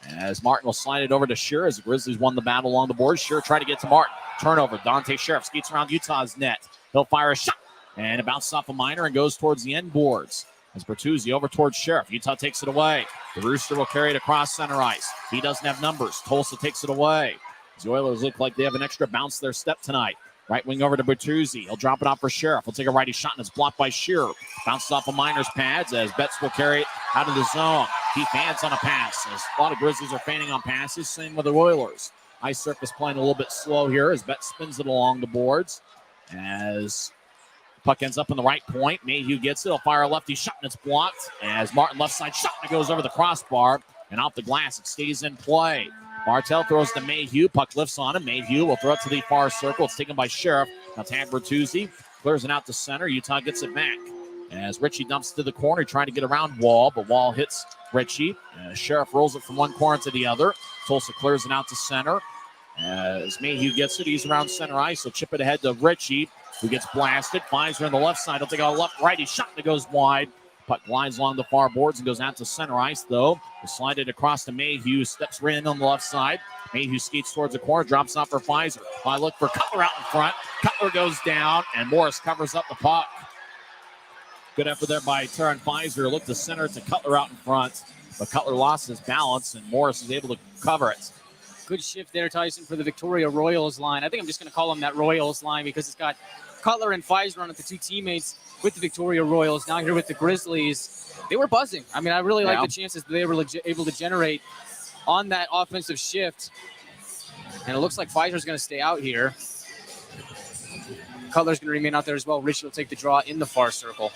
As Martin will slide it over to Shearer as the Grizzlies won the battle along the boards. Shearer tried to get to Martin. Turnover. Dante Sheriff skates around Utah's net. He'll fire a shot. And it bounces off a Minor and goes towards the end boards. As Bertuzzi over towards Sheriff. Utah takes it away. The Rooster will carry it across center ice. He doesn't have numbers. Tulsa takes it away. The Oilers look like they have an extra bounce to their step tonight. Right wing over to Bertuzzi. He'll drop it off for Sheriff. He'll take a righty shot and it's blocked by Shearer. Bounces off of Minor's pads as Betts will carry it out of the zone. He fans on a pass. As a lot of Grizzlies are fanning on passes. Same with the Oilers. Ice surface playing a little bit slow here as Bet spins it along the boards. As puck ends up in the right point. Mayhew gets it. He'll fire a lefty shot, and it's blocked. As Martin left side shot, and it goes over the crossbar. And off the glass, it stays in play. Martell throws to Mayhew. Puck lifts on him. Mayhew will throw it to the far circle. It's taken by Sheriff. Now tag Bertuzzi. Clears it out to center. Utah gets it back. As Ritchie dumps to the corner, trying to get around Wall, but Wall hits Ritchie. Sheriff rolls it from one corner to the other. Tulsa clears it out to center. As Mayhew gets it, he's around center ice. He'll chip it ahead to Ritchie, who gets blasted. Pfizer on the left side. He'll take a left righty shot, and it goes wide. Puck glides along the far boards and goes out to center ice, though. He'll slide it across to Mayhew. Steps right in on the left side. Mayhew skates towards the corner, drops off for Pfizer. I look for Cutler out in front. Cutler goes down, and Morris covers up the puck. Good effort there by Taron Pfizer. Looked to center to Cutler out in front, but Cutler lost his balance, and Morris is able to cover it. Good shift there, Tyson, for the Victoria Royals line. I think I'm just going to call them that Royals line because it's got Cutler and Pfizer on it, the two teammates with the Victoria Royals. Now here with the Grizzlies, they were buzzing. I mean, I really like the chances that they were able to generate on that offensive shift. And it looks like Pfizer's going to stay out here. Cutler's going to remain out there as well. Ritchie will take the draw in the far circle.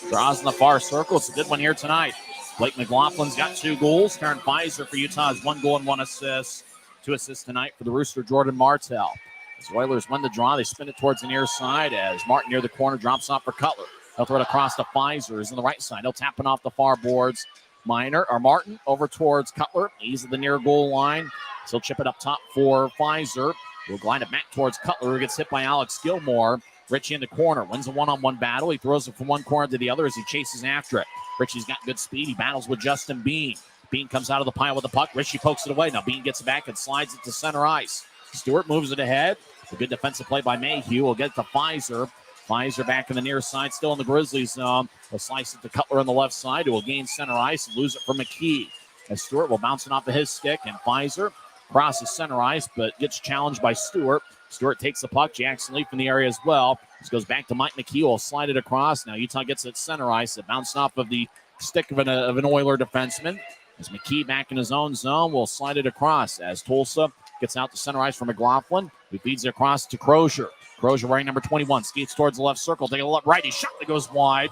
Draws in the far circle. It's a good one here tonight. Blake McLaughlin's got 2 goals. Taron Pfizer for Utah has 1 goal and 1 assist. 2 assists tonight for the Rooster, Jordan Martell. As the Oilers win the draw, they spin it towards the near side as Martin near the corner drops off for Cutler. He'll throw it across to Pfizer. He's on the right side. He'll tap it off the far boards. Martin over towards Cutler. He's at the near goal line. So he'll chip it up top for Pfizer. He'll glide it back towards Cutler, who gets hit by Alex Gilmore. Ritchie in the corner. Wins a one-on-one battle. He throws it from one corner to the other as he chases after it. Ritchie's got good speed. He battles with Justin Bean. Bean comes out of the pile with the puck. Ritchie pokes it away. Now Bean gets it back and slides it to center ice. Stewart moves it ahead. A good defensive play by Mayhew. We'll get it to Pfizer. Pfizer back in the near side, still in the Grizzlies zone. He'll slice it to Cutler on the left side, who will gain center ice and lose it for McKee. As Stewart will bounce it off of his stick, and Pfizer crosses center ice, but gets challenged by Stewart. Stewart takes the puck. Jackson Leaf in the area as well. This goes back to Mike McKee. Will slide it across. Now Utah gets it center ice. It bounced off of the stick of an Oiler defenseman. As McKee back in his own zone, will slide it across as Tulsa gets out to center ice for McLaughlin, who feeds it across to Crozier. Crozier wearing number 21, skates towards the left circle, taking a left righty shot that goes wide.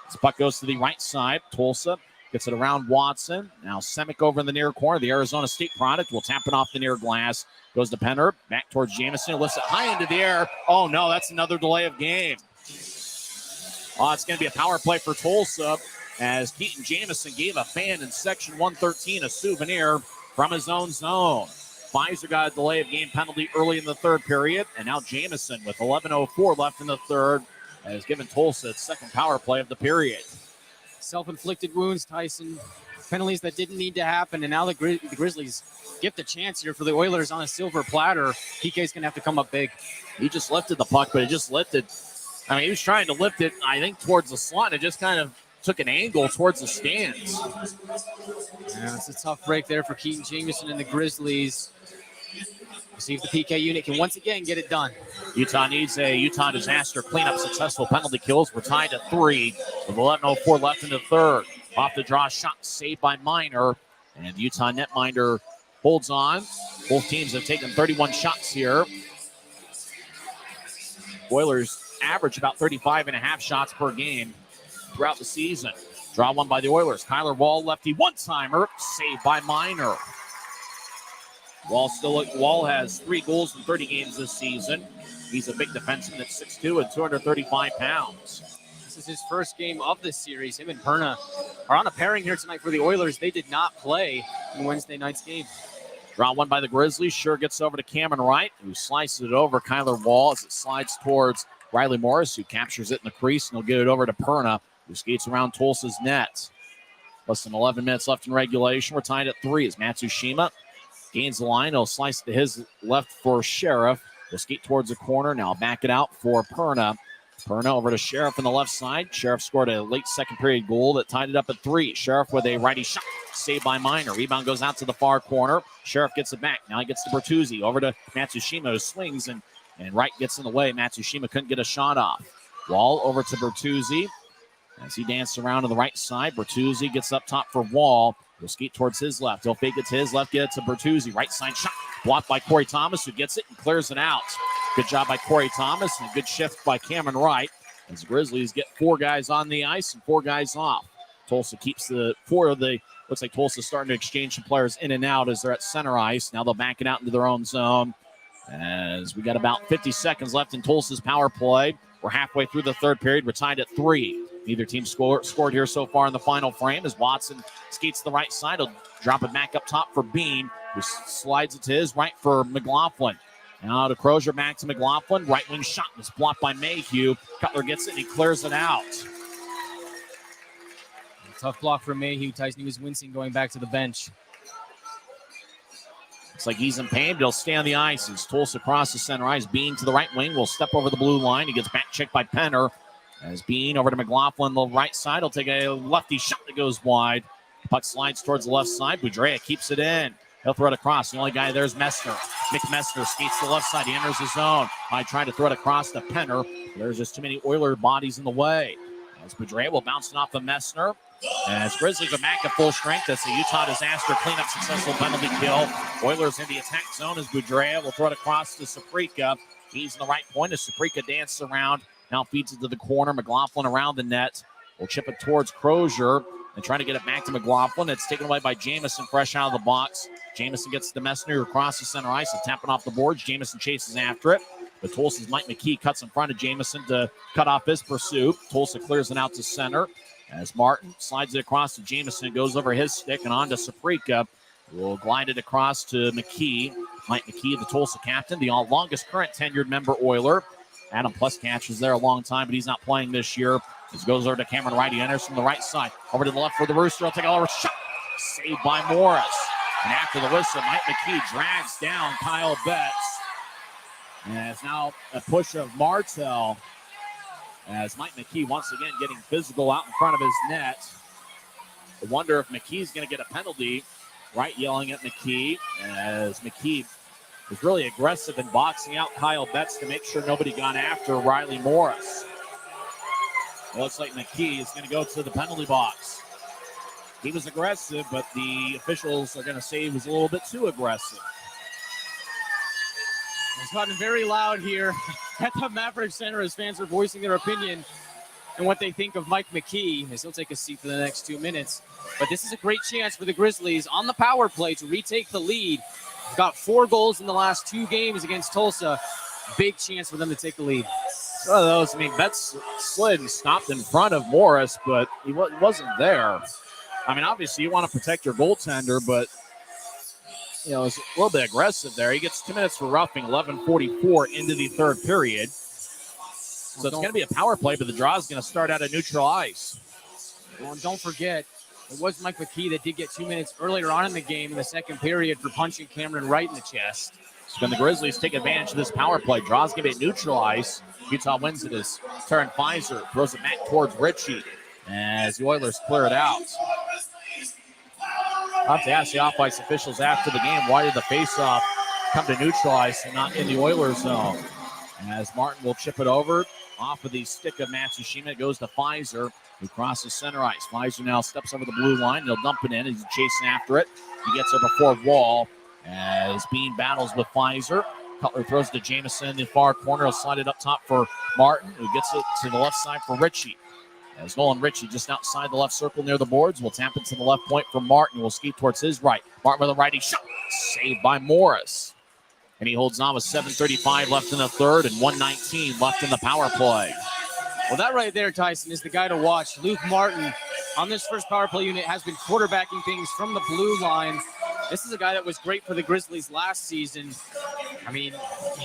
This puck goes to the right side. Tulsa gets it around Watson. Now Semick over in the near corner. The Arizona State product will tap it off the near glass. Goes to Penner, back towards Jamison, lifts it high into the air. Oh no, that's another delay of game. Oh, it's going to be a power play for Tulsa as Keaton Jamison gave a fan in section 113 a souvenir from his own zone. Pfizer got a delay of game penalty early in the third period, and now Jamison with 11:04 left in the third has given Tulsa its second power play of the period. Self-inflicted wounds, Tyson. Penalties that didn't need to happen, and now the Grizzlies get the chance here for the Oilers on a silver platter. PK's going to have to come up big. He just lifted the puck, but it just lifted. I mean, he was trying to lift it, I think, towards the slot. It just kind of took an angle towards the stands. Yeah, it's a tough break there for Keaton Jamison and the Grizzlies. See if the PK unit can once again get it done. Utah needs a Utah disaster cleanup. Successful penalty kills. We're tied at 3 with 11:04 left in the third. Off the draw shot saved by Miner. And the Utah netminder holds on. Both teams have taken 31 shots here. Oilers average about 35.5 shots per game throughout the season. Draw one by the Oilers. Kyler Wall, lefty one-timer, saved by Miner. Wall has 3 goals in 30 games this season. He's a big defenseman at 6'2" and 235 pounds. This is his first game of this series. Him and Perna are on a pairing here tonight for the Oilers. They did not play in Wednesday night's game. Draw one by the Grizzlies. Sure gets over to Cameron Wright, who slices it over Kyler Wall as it slides towards Riley Morris, who captures it in the crease, and he'll get it over to Perna, who skates around Tulsa's net. Less than 11 minutes left in regulation. We're tied at 3 as Matsushima gains the line. He'll slice to his left for Sheriff. He'll skate towards the corner. Now back it out for Perna. Perna over to Sheriff on the left side. Sheriff scored a late second period goal that tied it up at 3. Sheriff with a righty shot. Saved by Miner. Rebound goes out to the far corner. Sheriff gets it back. Now he gets to Bertuzzi. Over to Matsushima, who swings, and Wright gets in the way. Matsushima couldn't get a shot off. Wall over to Bertuzzi. As he dances around to the right side, Bertuzzi gets up top for Wall. He'll skate towards his left. He'll fake it to his left, get it to Bertuzzi. Right side shot blocked by Corey Thomas, who gets it and clears it out. Good job by Corey Thomas and a good shift by Cameron Wright. As the Grizzlies get 4 guys on the ice and 4 guys off. Tulsa keeps the 4 of the, looks like Tulsa's starting to exchange some players in and out as they're at center ice. Now they'll back it out into their own zone. As we got about 50 seconds left in Tulsa's power play. We're halfway through the third period. We're tied at 3. Neither team scored here so far in the final frame as Watson skates to the right side. He'll drop it back up top for Bean, who slides it to his right for McLaughlin. Now to Crozier, back to McLaughlin. Right wing shot was blocked by Mayhew. Cutler gets it and he clears it out. Tough block for Mayhew. Tyson, he was wincing going back to the bench. Looks like he's in pain, but he'll stay on the ice. As Tulsa crosses center ice, Bean to the right wing will step over the blue line. He gets back checked by Penner. As Bean over to McLaughlin, the right side. He'll take a lefty shot that goes wide. Puck slides towards the left side. Boudreau keeps it in. He'll throw it across. The only guy there is Messner. Nick Messner skates to the left side. He enters the zone. I try to throw it across to Penner. There's just too many Oiler bodies in the way. As Boudreau will bounce it off of Messner. As Grizzlies are back at full strength. That's a Utah disaster cleanup successful penalty kill. Oilers in the attack zone as Boudreau will throw it across to Saprika. He's in the right point as Saprika dances around. Now feeds it to the corner. McLaughlin around the net. Will chip it towards Crozier and trying to get it back to McLaughlin. It's taken away by Jamison fresh out of the box. Jamison gets to Messner across the center ice and tapping off the boards. Jamison chases after it. But Tulsa's Mike McKee cuts in front of Jamison to cut off his pursuit. Tulsa clears it out to center. As Martin slides it across to Jamison, goes over his stick and on to Saprika. Will glide it across to McKee. Mike McKee, the Tulsa captain, the longest current tenured member Oiler. Adam Pluskatch was there a long time, but he's not playing this year. This goes over to Cameron Wright. He enters from the right side. Over to the left for the Rooster. He'll take a lower shot. Saved by Morris. And after the whistle, Mike McKee drags down Kyle Betts. And it's now a push of Martell. As Mike McKee once again getting physical out in front of his net. I wonder if McKee's going to get a penalty. Wright yelling at McKee. As McKee was really aggressive in boxing out Kyle Betts to make sure nobody got after Riley Morris. It looks like McKee is going to go to the penalty box. He was aggressive, but the officials are going to say he was a little bit too aggressive. It's gotten very loud here at the Maverick Center as fans are voicing their opinion and what they think of Mike McKee as he'll take a seat for the next 2 minutes. But this is a great chance for the Grizzlies on the power play to retake the lead. They've got 4 goals in the last 2 games against Tulsa. Big chance for them to take the lead. One of those, I mean, Betts slid and stopped in front of Morris, but he wasn't there. I mean, obviously you want to protect your goaltender, but, you know, it's a little bit aggressive there. He gets 2 minutes for roughing, 11:44 into the third period. So it's going to be a power play, but the draw is going to start out at neutral ice. Well, and don't forget, it was Mike McKee that did get 2 minutes earlier on in the game in the second period for punching Cameron Wright in the chest. So can the Grizzlies take advantage of this power play? Draw's going to be at neutral ice. Utah wins it as Taryn Pfizer throws it back towards Ritchie as the Oilers clear it out. I'll have to ask the off-ice officials after the game, why did the face-off come to neutral ice and not in the Oilers zone? As Martin will chip it over off of the stick of Matsushima. It goes to Pfizer, who crosses center ice. Pfizer now steps over the blue line. He'll dump it in. He's chasing after it. He gets there before Wall as Bean battles with Pfizer. Cutler throws to Jamison in the far corner. He'll slide it up top for Martin, who gets it to the left side for Ritchie. As Nolan Ritchie just outside the left circle near the boards will tap it to the left point for Martin. Will ski towards his right. Martin with a righty shot. Saved by Morris. And he holds on with 7:35 left in the third and 1:19 left in the power play. Well, that right there, Tyson, is the guy to watch. Luke Martin on this first power play unit has been quarterbacking things from the blue line. This is a guy that was great for the Grizzlies last season. I mean,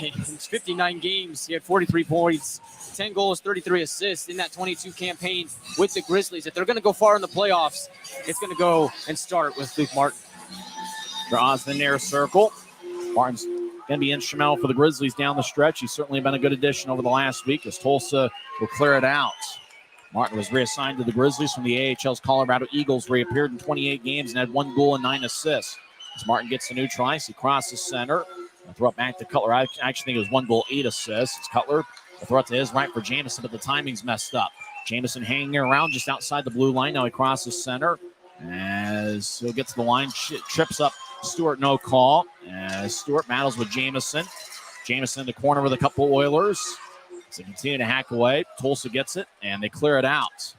in 59 games, he had 43 points, 10 goals, 33 assists in that 22 campaign with the Grizzlies. If they're going to go far in the playoffs, it's going to go and start with Luke Martin. Draws the near circle. Martin's going to be instrumental for the Grizzlies down the stretch. He's certainly been a good addition over the last week as Tulsa will clear it out. Martin was reassigned to the Grizzlies from the AHL's Colorado Eagles, where he appeared in 28 games and had 1 goal and 9 assists. As Martin gets to neutral ice, he crosses center. I'll throw it back to Cutler. I actually think it was 1 goal, 8 assists. It's Cutler. I'll throw it to his right for Jamison, but the timing's messed up. Jamison hanging around just outside the blue line. Now he crosses center as he'll get to the line, trips up Stewart, no call. As Stewart battles with Jamison. Jamison in the corner with a couple of Oilers. So continue to hack away. Tulsa gets it, and they clear it out.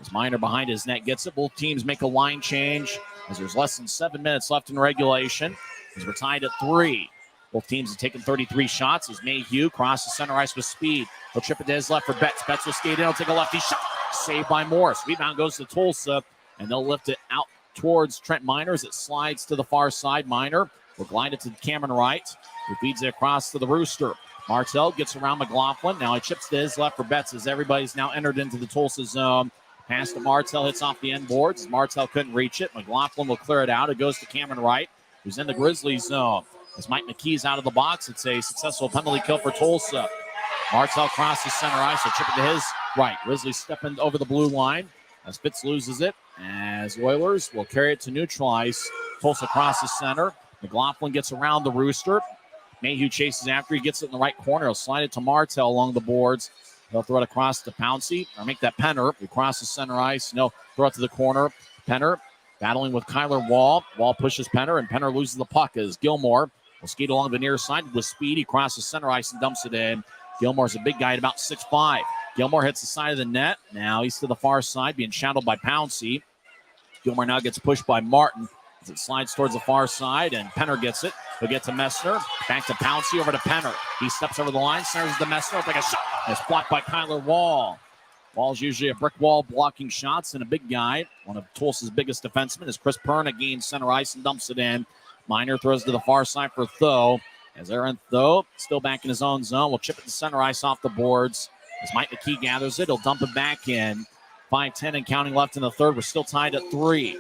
As Miner behind his net gets it. Both teams make a line change as there's less than 7 minutes left in regulation. As we're tied at 3. Both teams have taken 33 shots as Mayhew crosses center ice with speed. He'll trip it to his left for Betts. Betts will skate in. He'll take a lefty shot. Saved by Morris. Rebound goes to Tulsa, and they'll lift it out towards Trent Miner as it slides to the far side. Miner will glide it to Cameron Wright, who feeds it across to the Rooster. Martell gets around McLaughlin. Now he chips to his left for Betts as everybody's now entered into the Tulsa zone. Pass to Martell, hits off the end boards. Martell couldn't reach it. McLaughlin will clear it out. It goes to Cameron Wright, who's in the Grizzlies zone. As Mike McKee's out of the box, it's a successful penalty kill for Tulsa. Martell crosses center ice. He'll chip it to his right. Grizzlies stepping over the blue line as Fitz loses it. As Oilers will carry it to neutral ice. Tulsa crosses center. McLaughlin gets around the Rooster. Mayhew chases after. He gets it in the right corner. He'll slide it to Martell along the boards. They'll throw it across to Pouncey, or make that Penner. He crosses center ice. No, throw it to the corner. Penner battling with Kyler Wall. Wall pushes Penner, and Penner loses the puck as Gilmore will skate along the near side with speed. He crosses center ice and dumps it in. Gilmore's a big guy at about 6'5". Gilmore hits the side of the net. Now he's to the far side, being shadowed by Pouncey. Gilmore now gets pushed by Martin as it slides towards the far side, and Penner gets it. He'll get to Messner. Back to Pouncey, over to Penner. He steps over the line, centers to Messner. He'll take a shot. It's blocked by Kyler Wall. Wall's usually a brick wall blocking shots, and a big guy. One of Tulsa's biggest defensemen is Chris Perna, gains center ice and dumps it in. Miner throws to the far side for Tho. As Aaron Tho, still back in his own zone, will chip it to center ice off the boards. As Mike McKee gathers it, he'll dump it back in. 5:10 and counting left in the third. We're still tied at 3.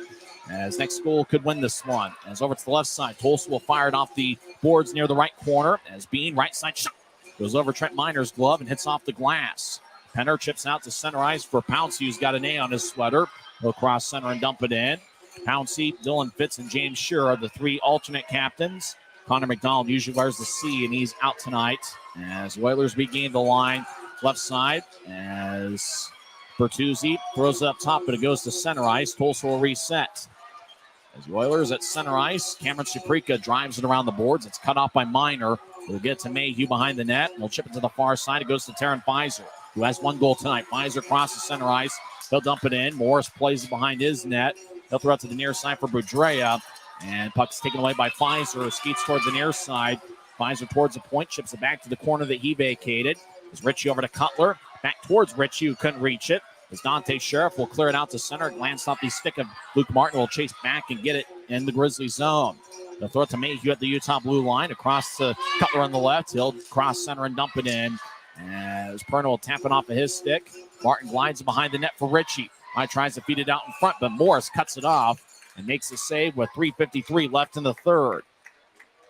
As next goal could win this one. As over to the left side, Tulsa will fire it off the boards near the right corner. As Bean, right side shot, goes over Trent Miner's glove and hits off the glass. Penner chips out to center ice for Pouncey, who's got an A on his sweater. He'll cross center and dump it in. Pouncey, Dylan Fitz, and James Shearer are the 3 alternate captains. Connor McDonald usually wears the C, and he's out tonight. As Oilers regain the line left side. As Bertuzzi throws it up top, but it goes to center ice. Tulsa will reset. As the Oilers at center ice, Cameron Shaprika drives it around the boards. It's cut off by Miner. We'll get to Mayhew behind the net. We'll chip it to the far side. It goes to Taryn Pfizer, who has 1 goal tonight. Pfizer crosses center ice. He'll dump it in. Morris plays it behind his net. He'll throw it to the near side for Boudrea. And puck's taken away by Pfizer, who skates towards the near side. Pfizer towards the point, chips it back to the corner that he vacated. As Ritchie over to Cutler. Back towards Ritchie, who couldn't reach it. As Dante Sheriff will clear it out to center. Glanced off the stick of Luke Martin. Will chase back and get it in the Grizzlies zone. They'll throw it to Mayhew at the Utah blue line. Across to Cutler on the left. He'll cross center and dump it in. As Perna will tap it off of his stick. Martin glides behind the net for Ritchie. Tries to feed it out in front, but Morris cuts it off and makes the save with 3:53 left in the third.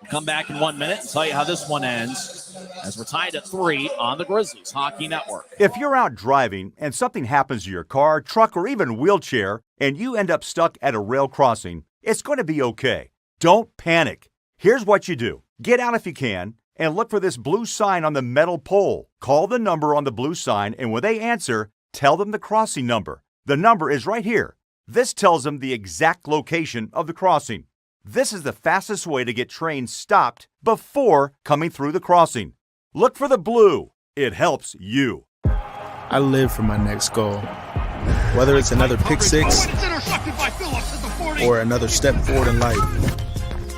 We'll come back in 1 minute and tell you how this one ends as we're tied at 3 on the Grizzlies Hockey Network. If you're out driving and something happens to your car, truck, or even wheelchair, and you end up stuck at a rail crossing, it's going to be okay. Don't panic. Here's what you do. Get out if you can and look for this blue sign on the metal pole. Call the number on the blue sign, and when they answer, tell them the crossing number. The number is right here. This tells them the exact location of the crossing. This is the fastest way to get trains stopped before coming through the crossing. Look for the blue. It helps you. I live for my next goal. Whether it's another pick six or another step forward in life,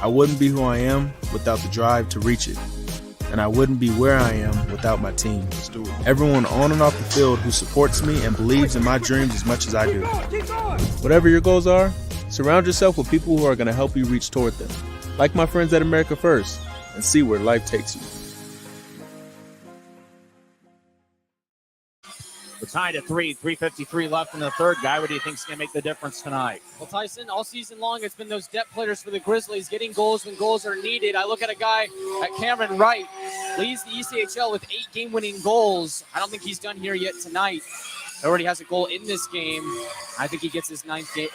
I wouldn't be who I am without the drive to reach it. And I wouldn't be where I am without my team. Everyone on and off the field who supports me and believes in my dreams as much as I do. Whatever your goals are, surround yourself with people who are going to help you reach toward them. Like my friends at America First, and see where life takes you. We're tied at 3, 3:53 left in the third. Guy, what do you think is going to make the difference tonight? Well, Tyson, all season long, it's been those depth players for the Grizzlies getting goals when goals are needed. I look at a guy at Cameron Wright, leads the ECHL with 8 game-winning goals. I don't think he's done here yet tonight. Already has a goal in this game. I think he gets his ninth game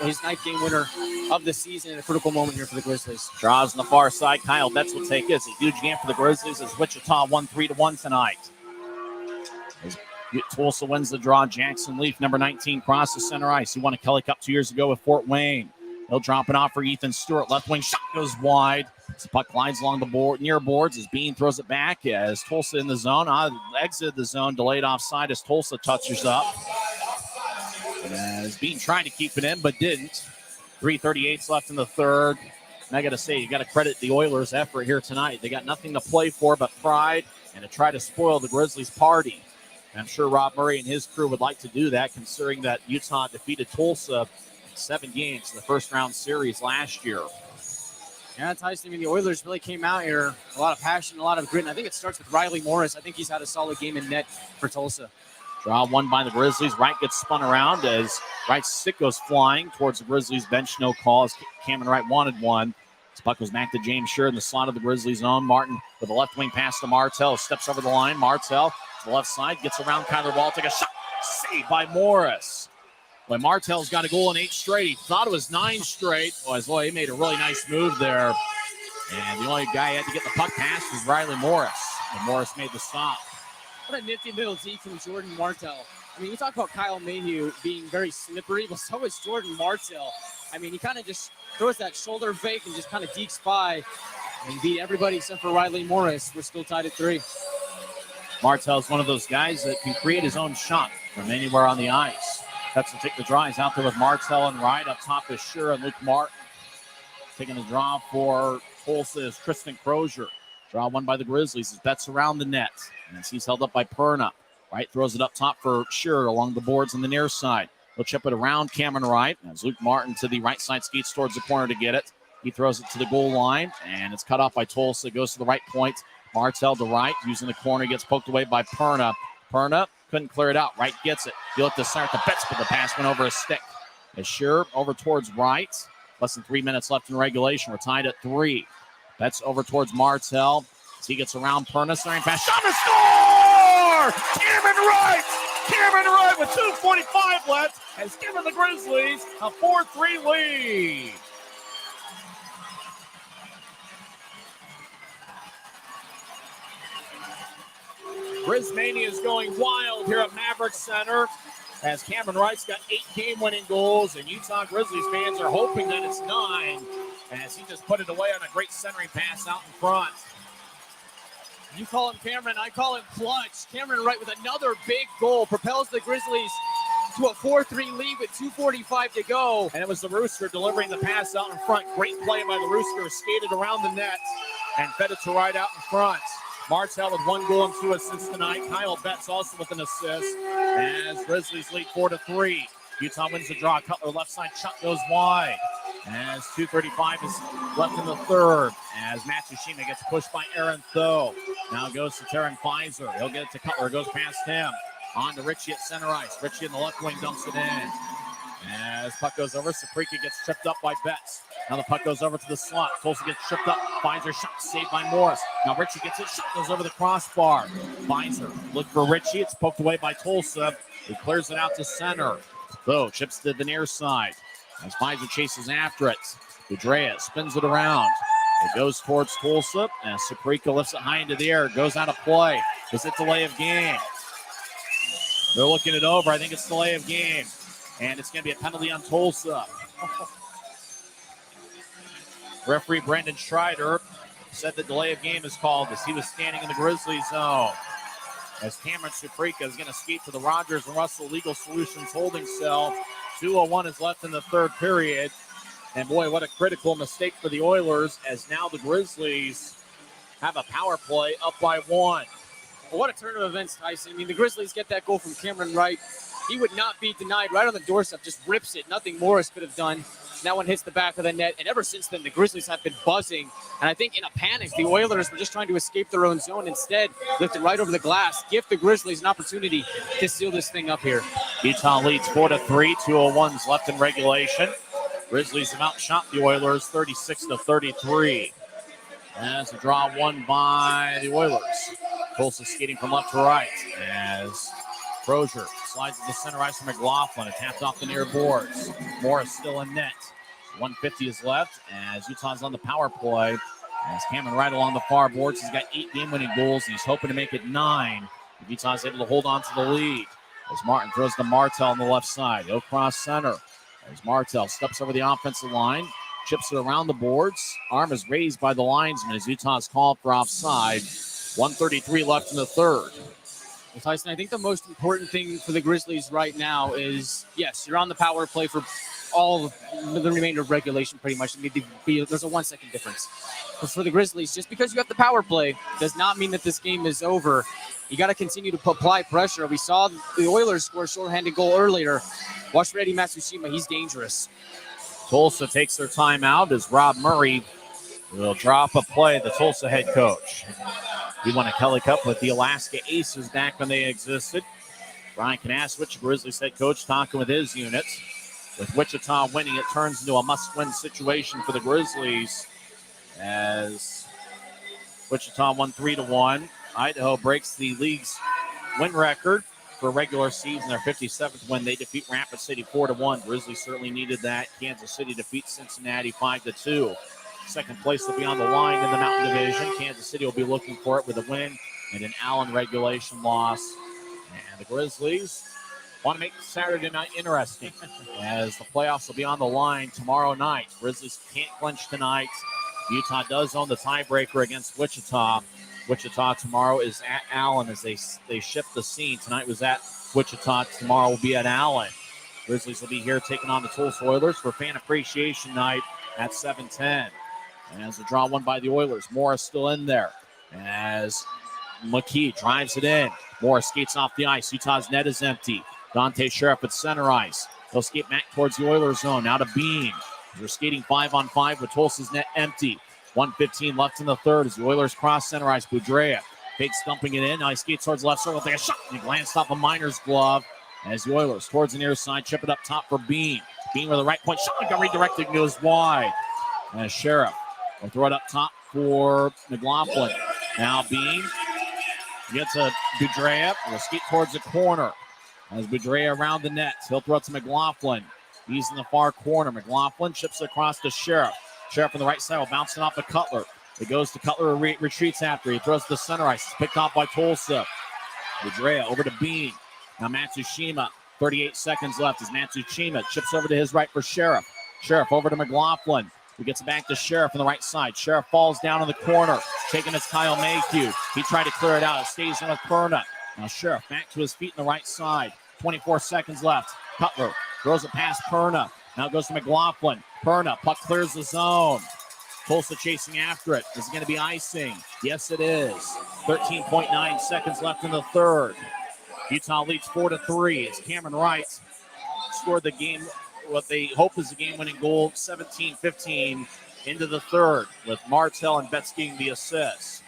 winner of the season in a critical moment here for the Grizzlies. Draws on the far side. Kyle Betts will take it. It's a huge game for the Grizzlies as Wichita won 3-1 tonight. As Tulsa wins the draw. Jackson Leaf, number 19, cross the center ice. He won a Kelly Cup 2 years ago with Fort Wayne. He'll drop it off for Ethan Stewart. Left wing shot goes wide. The puck glides along the board, near boards as Bean throws it back as Tulsa in the zone. Exited the zone, delayed offside as Tulsa touches up. As Bean tried to keep it in, but didn't. 3:38 left in the third. And I got to say, you got to credit the Oilers' effort here tonight. They got nothing to play for but pride and to try to spoil the Grizzlies' party. And I'm sure Rob Murray and his crew would like to do that, considering that Utah defeated Tulsa 7 games in the first-round series last year. Yeah, Tyson, I mean, the Oilers really came out here, a lot of passion, a lot of grit, and I think it starts with Riley Morris. I think he's had a solid game in net for Tulsa. Draw won by the Grizzlies. Wright gets spun around as Wright's stick goes flying towards the Grizzlies bench. No call as Cameron Wright wanted one. This puck goes back to James Shear in the slot of the Grizzlies' zone. Martin with a left wing pass to Martell. Steps over the line. Martell to the left side. Gets around Kyler Ball. Take a shot. Saved by Morris. When Martell's got a goal in 8 straight. He thought it was 9 straight. Boy, he made a really nice move there. And the only guy who had to get the puck past was Riley Morris. And Morris made the stop. What a nifty little D from Jordan Martell. I mean, you talk about Kyle Mayhew being very slippery, but so is Jordan Martell. I mean, he kind of just throws that shoulder fake and just kind of dekes by and beat everybody except for Riley Morris. We're still tied at 3. Martell's one of those guys that can create his own shot from anywhere on the ice. Cuts to take the draw. He's out there with Martell and Wright. Up top is Shearer and Luke Martin. Taking the draw for Tulsa is Tristan Crozier. Draw won by the Grizzlies as Betts around the net. And as he's held up by Perna. Wright throws it up top for Shearer along the boards on the near side. He'll chip it around Cameron Wright. As Luke Martin to the right side skates towards the corner to get it. He throws it to the goal line. And it's cut off by Tulsa. It goes to the right point. Martell to Wright. Using the corner. Gets poked away by Perna. Perna couldn't clear it out. Wright gets it. He'll look to start the Betts, but the pass went over his stick. As Shearer over towards Wright. Less than 3 minutes left in regulation. We're tied at 3. Betts over towards Martell. As he gets around Perna, starting pass, shot and score! Cameron Wright! Cameron Wright with 2:45 left has given the Grizzlies a 4-3 lead. Grizzmania is going wild here at Maverick Center as Cameron Wright's got 8 game-winning goals, and Utah Grizzlies fans are hoping that it's 9 as he just put it away on a great centering pass out in front. You call him Cameron, I call him clutch. Cameron Wright with another big goal propels the Grizzlies to a 4-3 lead with 2:45 to go. And it was the Rooster delivering the pass out in front. Great play by the Rooster. Skated around the net and fed it to Wright out in front. Martell with 1 goal and 2 assists tonight. Kyle Betts also with an assist as Grizzlies lead 4-3. Utah wins the draw. Cutler left side shot goes wide. As 2:35 is left in the third. As Matsushima gets pushed by Aaron Tho. Now goes to Taryn Pfizer. He'll get it to Cutler. Goes past him. On to Ritchie at center ice. Ritchie in the left wing dumps it in. As puck goes over, Saprika gets tripped up by Betts. Now the puck goes over to the slot. Tulsa gets tripped up. Pfizer shot saved by Morris. Now Ritchie gets it. Shot goes over the crossbar. Pfizer look for Ritchie. It's poked away by Tulsa. He clears it out to center. Though chips to the near side. As Pfizer chases after it. Udrea spins it around. It goes towards Tulsa. As Saprika lifts it high into the air. Goes out of play. Is it delay of game? They're looking it over. I think it's delay of game. And it's going to be a penalty on Tulsa. Referee Brendan Schreider said the delay of game is called as he was standing in the Grizzlies zone. As Cameron Saprika is going to skate to the Rogers and Russell Legal Solutions holding cell. 2:01 is left in the third period. And boy, what a critical mistake for the Oilers as now the Grizzlies have a power play up by 1. Well, what a turn of events, Tyson. I mean, the Grizzlies get that goal from Cameron Wright. He would not be denied right on the doorstep, just rips it. Nothing Morris could have done. That one hits the back of the net. And ever since then, the Grizzlies have been buzzing. And I think in a panic, the Oilers were just trying to escape their own zone. Instead, lifted right over the glass. Give the Grizzlies an opportunity to seal this thing up here. Utah leads 4-3. 2:01 left in regulation. Grizzlies have outshot the Oilers 36-33. As a draw won by the Oilers. Tulsa skating from left to right as Crozier slides to the center ice from McLaughlin. It tapped off the near boards. Morris still in net. 1:50 is left as Utah's on the power play. As Cameron Wright along the far boards, he's got 8 game-winning goals. He's hoping to make it 9 Utah's able to hold on to the lead. As Martin throws to Martell on the left side. He'll cross center. As Martell steps over the offensive line, chips it around the boards. Arm is raised by the linesman as Utah's called for offside. 1:33 left in the third. Well, Tyson, I think the most important thing for the Grizzlies right now is, yes, you're on the power play for all of the remainder of regulation pretty much. There's a 1 second difference. But for the Grizzlies, just because you have the power play does not mean that this game is over. You got to continue to apply pressure. We saw the Oilers score a shorthanded goal earlier. Watch Reddy Matsushima. He's dangerous. Tulsa takes their timeout as Rob Murray will drop a play, the Tulsa head coach. He won a Kelly Cup with the Alaska Aces back when they existed. Brian Kanaswich, Grizzlies head coach, talking with his units. With Wichita winning, it turns into a must-win situation for the Grizzlies as Wichita won 3-1. Idaho breaks the league's win record for regular season. Their 57th win. They defeat Rapid City 4-1. Grizzlies certainly needed that. Kansas City defeats Cincinnati 5-2. Second place will be on the line in the Mountain Division. Kansas City will be looking for it with a win and an Allen regulation loss. And the Grizzlies want to make Saturday night interesting as the playoffs will be on the line tomorrow night. Grizzlies can't clinch tonight. Utah does own the tiebreaker against Wichita. Wichita tomorrow is at Allen as they shift the scene. Tonight was at Wichita. Tomorrow will be at Allen. Grizzlies will be here taking on the Tulsa Oilers for Fan Appreciation Night at 7:10. And as the draw won by the Oilers, Morris still in there. As McKee drives it in. Morris skates off the ice. Utah's net is empty. Dante Sheriff at center ice. He'll skate back towards the Oilers zone. Now to Bean. They're skating 5-on-5 with Tulsa's net empty. 1:15 left in the third as the Oilers cross center ice. Boudreau fake stumping it in. Now he skates towards the left circle. Take a shot. He glanced off a Miner's glove as the Oilers towards the near side. Chip it up top for Bean. Bean with the right point. Shot got redirected and goes wide. As Sheriff will throw it up top for McLaughlin. Now Bean gets a Boudreau. Will skate towards the corner. As Boudreau around the net. He'll throw it to McLaughlin. He's in the far corner. McLaughlin chips it across to Sheriff. Sheriff on the right side will bounce it off to Cutler. It goes to Cutler, retreats after. He throws to the center ice. It's picked off by Tulsa. Boudreau over to Bean. Now Matsushima. 38 seconds left as Matsushima chips over to his right for Sheriff. Sheriff over to McLaughlin. He gets it back to Sheriff on the right side. Sheriff falls down in the corner. Taking it's Kyle Mayhew. He tried to clear it out. It stays in with Perna. Now Sheriff back to his feet on the right side. 24 seconds left. Cutler throws it past Perna. Now it goes to McLaughlin. Perna, puck clears the zone. Tulsa chasing after it. Is it going to be icing? Yes, it is. 13.9 seconds left in the third. Utah leads 4-3 as Cameron Wright scored the game, what they hope is a game-winning goal, 17-15 into the third, with Martell and Betts getting the assist.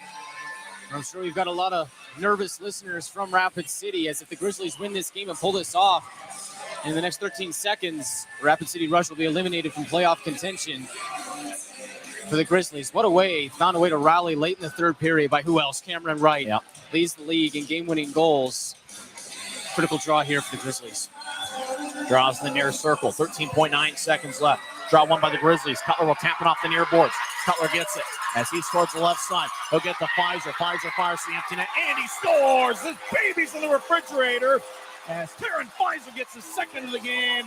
I'm sure we've got a lot of nervous listeners from Rapid City, as if the Grizzlies win this game and pull this off, in the next 13 seconds, Rapid City Rush will be eliminated from playoff contention. For the Grizzlies, what a way, found a way to rally late in the third period by who else? Cameron Wright leads the league in game-winning goals. Critical draw here for the Grizzlies. Draws in the near circle, 13.9 seconds left. Draw won by the Grizzlies. Cutler will tap it off the near boards. Cutler gets it as he's towards the left side. He'll get the Pfizer. Pfizer fires the empty net, and he scores! This baby's in the refrigerator as Taryn Pfizer gets his second of the game,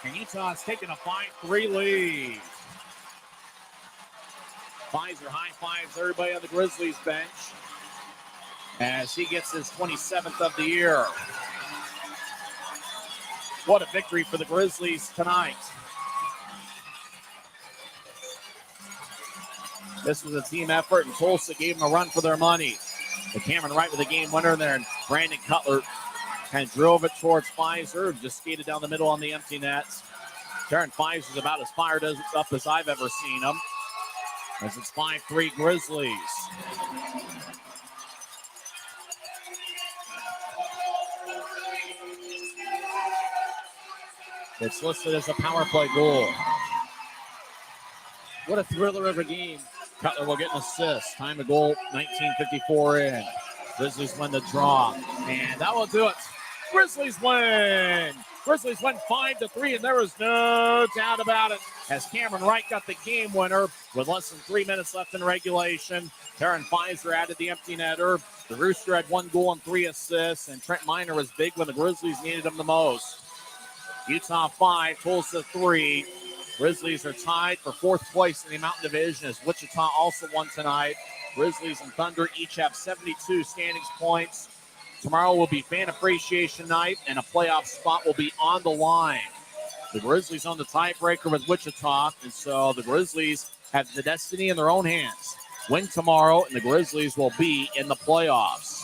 and Utah's taking a 5-3 lead. Pfizer high fives everybody on the Grizzlies bench as he gets his 27th of the year. What a victory for the Grizzlies tonight. This was a team effort, and Tulsa gave them a run for their money. But Cameron Wright with a game winner there, and Brandon Cutler kind of drove it towards Pfizer and just skated down the middle on the empty net. Taryn Pfizer's about as fired up as I've ever seen him, as it's 5-3 Grizzlies. It's listed as a power play goal. What a thriller of a game. Cutler will get an assist. Time to goal, 19:54 in. Grizzlies win the draw, and that will do it. Grizzlies win. Grizzlies win 5-3, and there was no doubt about it, as Cameron Wright got the game winner with less than 3 minutes left in regulation. Taryn Pfizer added the empty netter, The Rooster had 1 goal and 3 assists, and Trent Miner was big when the Grizzlies needed him the most. Utah 5, Tulsa 3. Grizzlies are tied for 4th place in the Mountain Division as Wichita also won tonight. Grizzlies and Thunder each have 72 standings points. Tomorrow will be fan appreciation night, and a playoff spot will be on the line. The Grizzlies on the tiebreaker with Wichita, and so the Grizzlies have the destiny in their own hands. Win tomorrow, and the Grizzlies will be in the playoffs.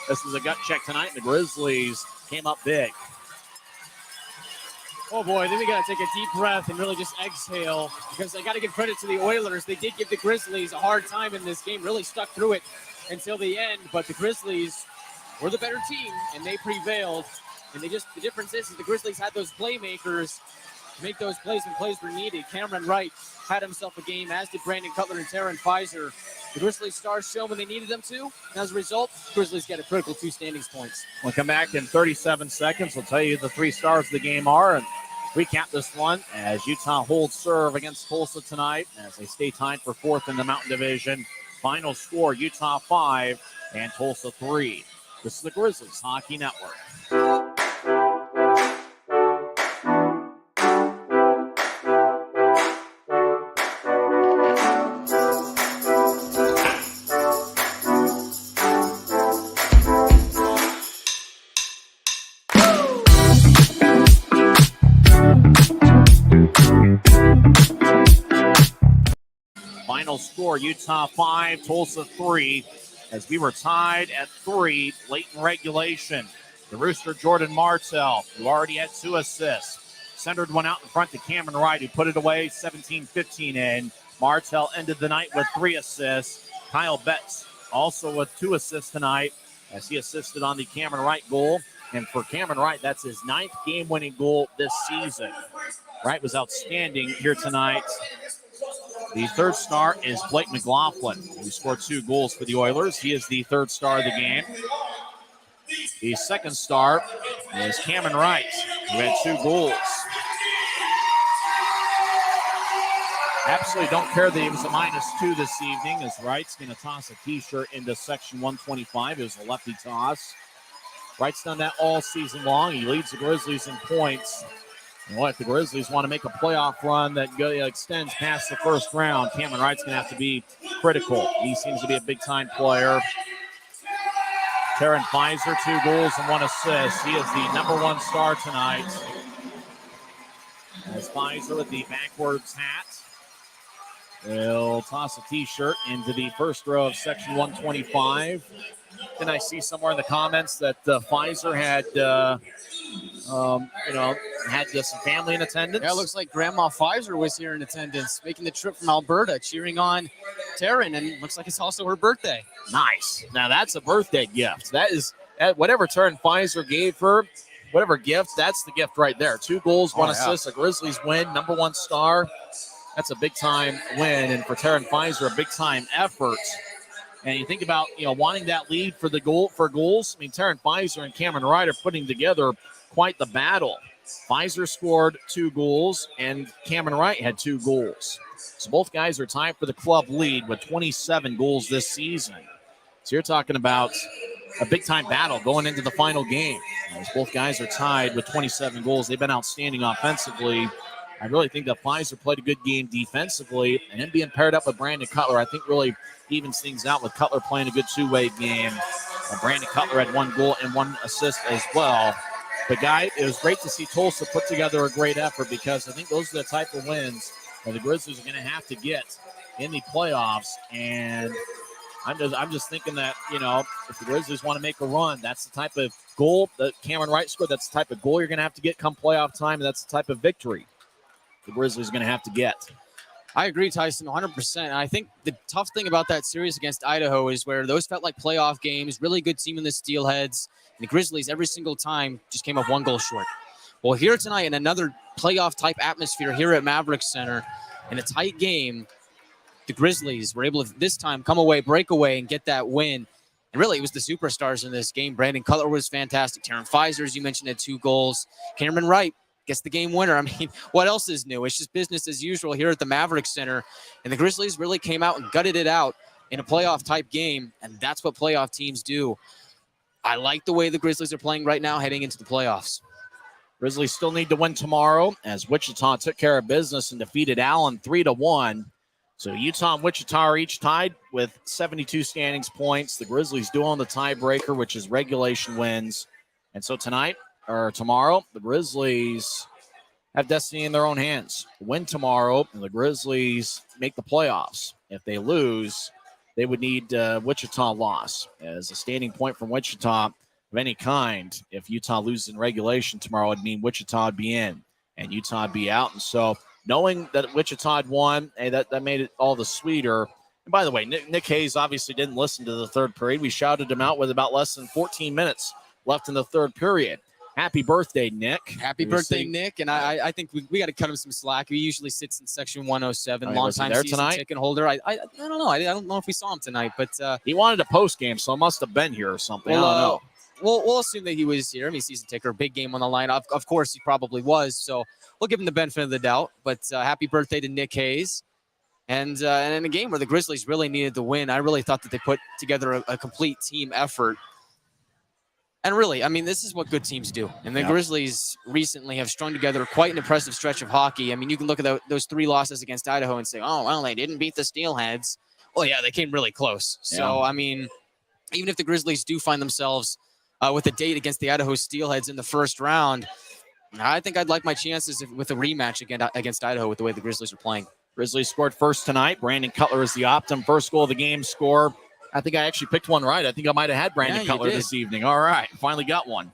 This was a gut check tonight, and the Grizzlies came up big. Oh boy, then we got to take a deep breath and really just exhale, because I got to give credit to the Oilers. They did give the Grizzlies a hard time in this game, really stuck through it until the end, but the Grizzlies were the better team, and they prevailed. And the difference is the Grizzlies had those playmakers to make those plays when plays were needed. Cameron Wright had himself a game, as did Brandon Cutler and Taryn Pfizer. The Grizzlies stars shown when they needed them to. And as a result, the Grizzlies get a critical 2 standings points. We'll come back in 37 seconds. We'll tell you the 3 stars of the game are, and recap this one as Utah holds serve against Tulsa tonight as they stay tied for 4th in the Mountain Division. Final score, Utah 5 and Tulsa 3. This is the Grizzlies Hockey Network. Final score, Utah 5, Tulsa 3, as we were tied at 3 late in regulation. The Rooster, Jordan Martell, who already had 2 assists, centered one out in front to Cameron Wright, who put it away 17-15 in. Martell ended the night with 3 assists. Kyle Betts also with 2 assists tonight as he assisted on the Cameron Wright goal. And for Cameron Wright, that's his 9th game-winning goal this season. Wright was outstanding here tonight. The 3rd star is Blake McLaughlin, who scored 2 goals for the Oilers. He is the 3rd star of the game. The 2nd star is Cameron Wright, who had 2 goals. Absolutely don't care that he was a -2 this evening, as Wright's going to toss a T-shirt into section 125. It was a lefty toss. Wright's done that all season long. He leads the Grizzlies in points. And what if the Grizzlies want to make a playoff run that extends past the 1st round? Cameron Wright's going to have to be critical. He seems to be a big-time player. Taryn Pfizer, 2 goals and 1 assist. He is the number 1 star tonight. As Pfizer with the backwards hat. They'll toss a T-shirt into the 1st row of section 125. Then I see somewhere in the comments that Pfizer had, had some family in attendance. Yeah, it looks like Grandma Pfizer was here in attendance, making the trip from Alberta, cheering on Taryn, and looks like it's also her birthday. Nice. Now that's a birthday gift. That is whatever Taryn Pfizer gave her, whatever gift, that's the gift right there. 2 goals, 1 assist. The Grizzlies win, number 1 star. That's a big-time win, and for Taryn Pfizer, a big-time effort. And you think about, wanting that lead for goals. I mean, Taryn Pfizer and Cameron Wright are putting together quite the battle. Pfizer scored 2 goals, and Cameron Wright had 2 goals. So both guys are tied for the club lead with 27 goals this season. So you're talking about a big-time battle going into the final game. As both guys are tied with 27 goals. They've been outstanding offensively. I really think that Pfizer played a good game defensively, and him being paired up with Brandon Cutler, I think really evens things out with Cutler playing a good 2-way game. Brandon Cutler had 1 goal and 1 assist as well. But, it was great to see Tulsa put together a great effort, because I think those are the type of wins that the Grizzlies are going to have to get in the playoffs. And I'm just thinking that, if the Grizzlies want to make a run, that's the type of goal that Cameron Wright scored. That's the type of goal you're going to have to get come playoff time, and that's the type of victory the Grizzlies are going to have to get. I agree, Tyson, 100%. I think the tough thing about that series against Idaho is where those felt like playoff games, really good team in the Steelheads, and the Grizzlies every single time just came up 1 goal short. Well, here tonight in another playoff-type atmosphere here at Maverick Center, in a tight game, the Grizzlies were able to this time come away, break away, and get that win. And really, it was the superstars in this game. Brandon Cutler was fantastic. Taryn Pfizer, as you mentioned, had 2 goals. Cameron Wright gets the game winner. I mean, what else is new? It's just business as usual here at the Maverick Center. And the Grizzlies really came out and gutted it out. in a playoff type game, and that's what playoff teams do. I like the way the Grizzlies are playing right now heading into the playoffs. Grizzlies still need to win tomorrow as Wichita took care of business and defeated Allen 3-1. So Utah and Wichita are each tied with 72 standings points. The Grizzlies do own the tiebreaker, which is regulation wins. And so tomorrow, the Grizzlies have destiny in their own hands. Win tomorrow, and the Grizzlies make the playoffs. If they lose, they would need Wichita loss as a standing point from Wichita of any kind. If Utah loses in regulation tomorrow, it would mean Wichita would be in and Utah would be out. And so knowing that Wichita had won, hey, that made it all the sweeter. And by the way, Nick Hayes obviously didn't listen to the third period. We shouted him out with about less than 14 minutes left in the third period. Happy birthday, Nick. Happy birthday, Nick. And I think we got to cut him some slack. He usually sits in section 107, long-time season tonight? ticket holder. I don't know. I don't know if we saw him tonight, but he wanted a post game, so must have been here or something. Well, I don't know. We'll assume that he was here. I mean, season ticker, big game on the line. Of course, he probably was. So we'll give him the benefit of the doubt. But happy birthday to Nick Hayes. And in a game where the Grizzlies really needed the win, I really thought that they put together a complete team effort. And really, I mean, this is what good teams do. And the Grizzlies recently have strung together quite an impressive stretch of hockey. I mean, you can look at those 3 losses against Idaho and say, oh, well, they didn't beat the Steelheads. Well, yeah, they came really close. So, I mean, even if the Grizzlies do find themselves with a date against the Idaho Steelheads in the first round, I think I'd like my chances with a rematch against Idaho with the way the Grizzlies are playing. Grizzlies scored first tonight. Brandon Cutler is the Optum first goal of the game score. I think I actually picked one right. I think I might have had Brandon Cutler this evening. All right, finally got one.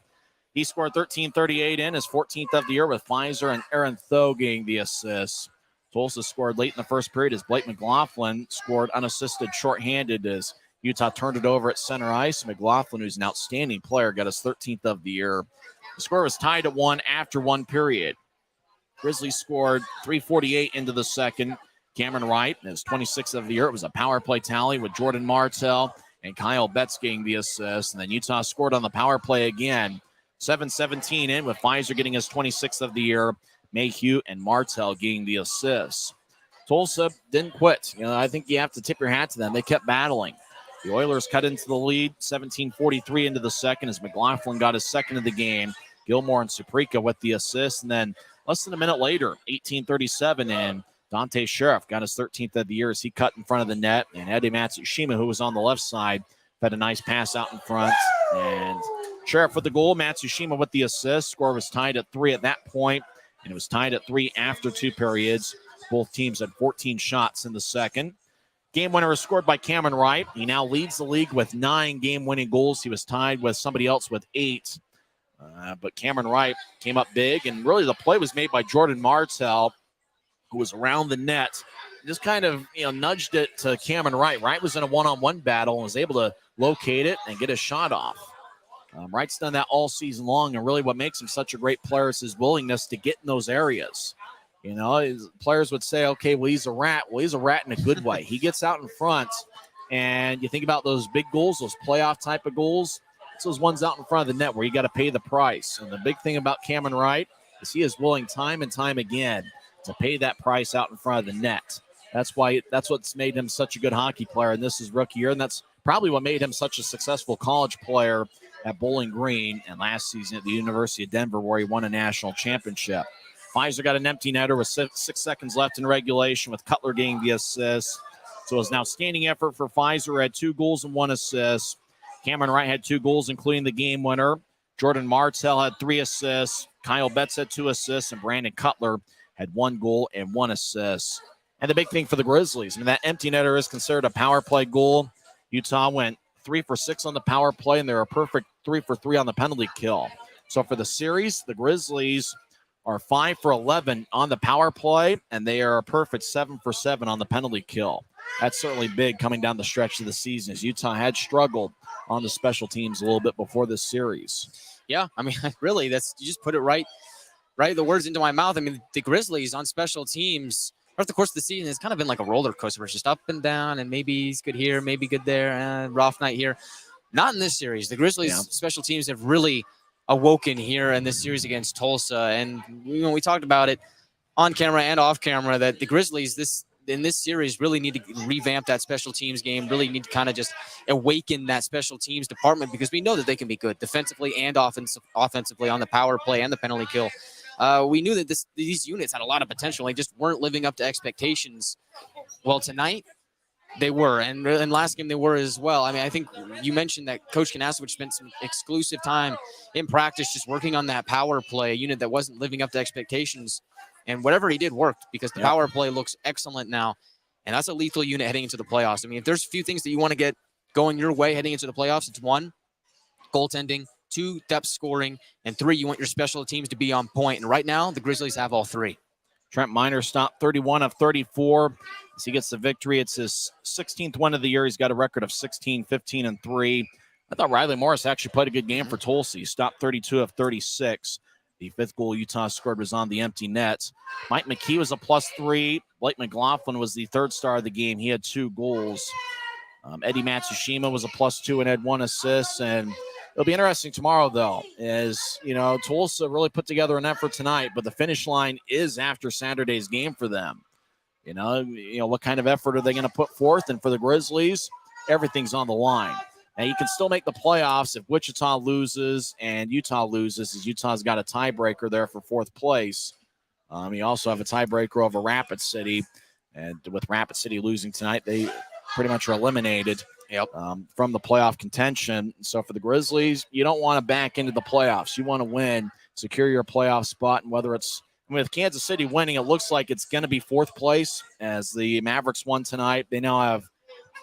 He scored 13:38 in, his 14th of the year with Pfizer and Aaron Tho getting the assists. Tulsa scored late in the first period as Blake McLaughlin scored unassisted shorthanded as Utah turned it over at center ice. McLaughlin, who's an outstanding player, got his 13th of the year. The score was tied at 1 after one period. Grizzlies scored 3:48 into the second. Cameron Wright, his 26th of the year. It was a power play tally with Jordan Martell and Kyle Betts getting the assist. And then Utah scored on the power play again. 7:17 in with Pfizer getting his 26th of the year. Mayhew and Martell getting the assists. Tulsa didn't quit. I think you have to tip your hat to them. They kept battling. The Oilers cut into the lead, 17:43 into the second as McLaughlin got his second of the game. Gilmore and Suprika with the assist. And then less than a minute later, 18:37 in, Dante Sheriff got his 13th of the year as he cut in front of the net. And Eddie Matsushima, who was on the left side, had a nice pass out in front. And Sheriff with the goal, Matsushima with the assist. Score was tied at 3 at that point, and it was tied at 3 after 2 periods. Both teams had 14 shots in the second. Game winner was scored by Cameron Wright. He now leads the league with 9 game-winning goals. He was tied with somebody else with 8. But Cameron Wright came up big, and really the play was made by Jordan Martell, who was around the net, just kind of nudged it to Cameron Wright. Wright was in a one-on-one battle and was able to locate it and get a shot off. Wright's done that all season long, and really what makes him such a great player is his willingness to get in those areas. Players would say, okay, well, he's a rat. Well, he's a rat in a good way. He gets out in front, and you think about those big goals, those playoff type of goals. It's those ones out in front of the net where you got to pay the price. And the big thing about Cameron Wright is he is willing time and time again to pay that price out in front of the net. That's what's made him such a good hockey player, and this is rookie year, and that's probably what made him such a successful college player at Bowling Green and last season at the University of Denver, where he won a national championship. Pfizer got an empty netter with 6 seconds left in regulation, with Cutler getting the assist. So it was an outstanding effort for Pfizer, who had 2 goals and 1 assist. Cameron Wright had 2 goals, including the game winner. Jordan Martell had 3 assists. Kyle Betts had 2 assists, and Brandon Cutler had 1 goal and 1 assist. And the big thing for the Grizzlies, that empty netter is considered a power play goal. Utah went 3 for 6 on the power play, and they're a perfect 3 for 3 on the penalty kill. So for the series, the Grizzlies are 5 for 11 on the power play, and they are a perfect 7 for 7 on the penalty kill. That's certainly big coming down the stretch of the season, as Utah had struggled on the special teams a little bit before this series. Yeah, really, you just put it right the words into my mouth. The Grizzlies on special teams throughout the course of the season has kind of been like a roller coaster. It's just up and down, and maybe he's good here, maybe good there, rough night here. Not in this series. The Grizzlies special teams have really awoken here in this series against Tulsa, and we talked about it on camera and off camera that the Grizzlies, in this series really need to revamp that special teams game, really need to kind of just awaken that special teams department, because we know that they can be good defensively and offensively on the power play and the penalty kill. We knew that these units had a lot of potential. They just weren't living up to expectations. Well, tonight they were, and last game they were as well. I mean, I think you mentioned that Coach Kanasowicz spent some exclusive time in practice just working on that power play, a unit that wasn't living up to expectations. And whatever he did worked, because the power play looks excellent now. And that's a lethal unit heading into the playoffs. I mean, if there's a few things that you want to get going your way heading into the playoffs, it's 1, goaltending, 2, depth scoring, and 3, you want your special teams to be on point. And right now, the Grizzlies have all 3. Trent Miner stopped 31 of 34 as he gets the victory. It's his 16th win of the year. He's got a record of 16, 15, and 3. I thought Riley Morris actually played a good game for Tulsa. He stopped 32 of 36. The 5th goal Utah scored was on the empty net. Mike McKee was a +3. Blake McLaughlin was the 3rd star of the game. He had 2 goals. Eddie Matsushima was a +2 and had 1 assist. And it'll be interesting tomorrow, though, as, Tulsa really put together an effort tonight, but the finish line is after Saturday's game for them. What kind of effort are they going to put forth? And for the Grizzlies, everything's on the line. Now, you can still make the playoffs if Wichita loses and Utah loses, as Utah's got a tiebreaker there for 4th place. You also have a tiebreaker over Rapid City, and with Rapid City losing tonight, they pretty much are eliminated from the playoff contention. So for the Grizzlies, you don't want to back into the playoffs. You want to win, secure your playoff spot, and whether it's with Kansas City winning, it looks like it's going to be 4th place, as the Mavericks won tonight. They now have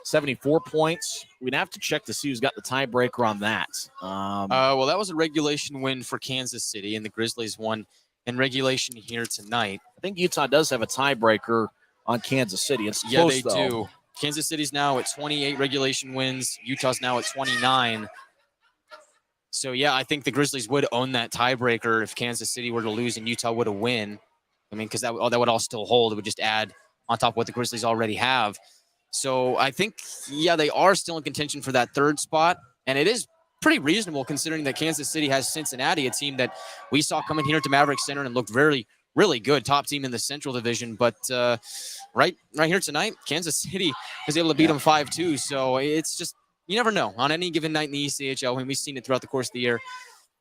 74 points. We'd have to check to see who's got the tiebreaker on that. Well, that was a regulation win for Kansas City, and the Grizzlies won in regulation here tonight. I think Utah does have a tiebreaker on Kansas City. It's close, they though. Do. Kansas City's now at 28 regulation wins. Utah's now at 29. So, I think the Grizzlies would own that tiebreaker if Kansas City were to lose and Utah would have win. I mean, because that would all still hold. It would just add on top of what the Grizzlies already have. So I think, they are still in contention for that 3rd spot. And it is pretty reasonable considering that Kansas City has Cincinnati, a team that we saw coming here to Maverick Center and looked really, really good. Top team in the Central Division. But right here tonight, Kansas City was able to beat them 5-2. So it's just, you never know. On any given night in the ECHL, and we've seen it throughout the course of the year,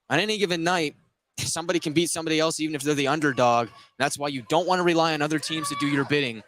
on any given night, somebody can beat somebody else even if they're the underdog. That's why you don't want to rely on other teams to do your bidding.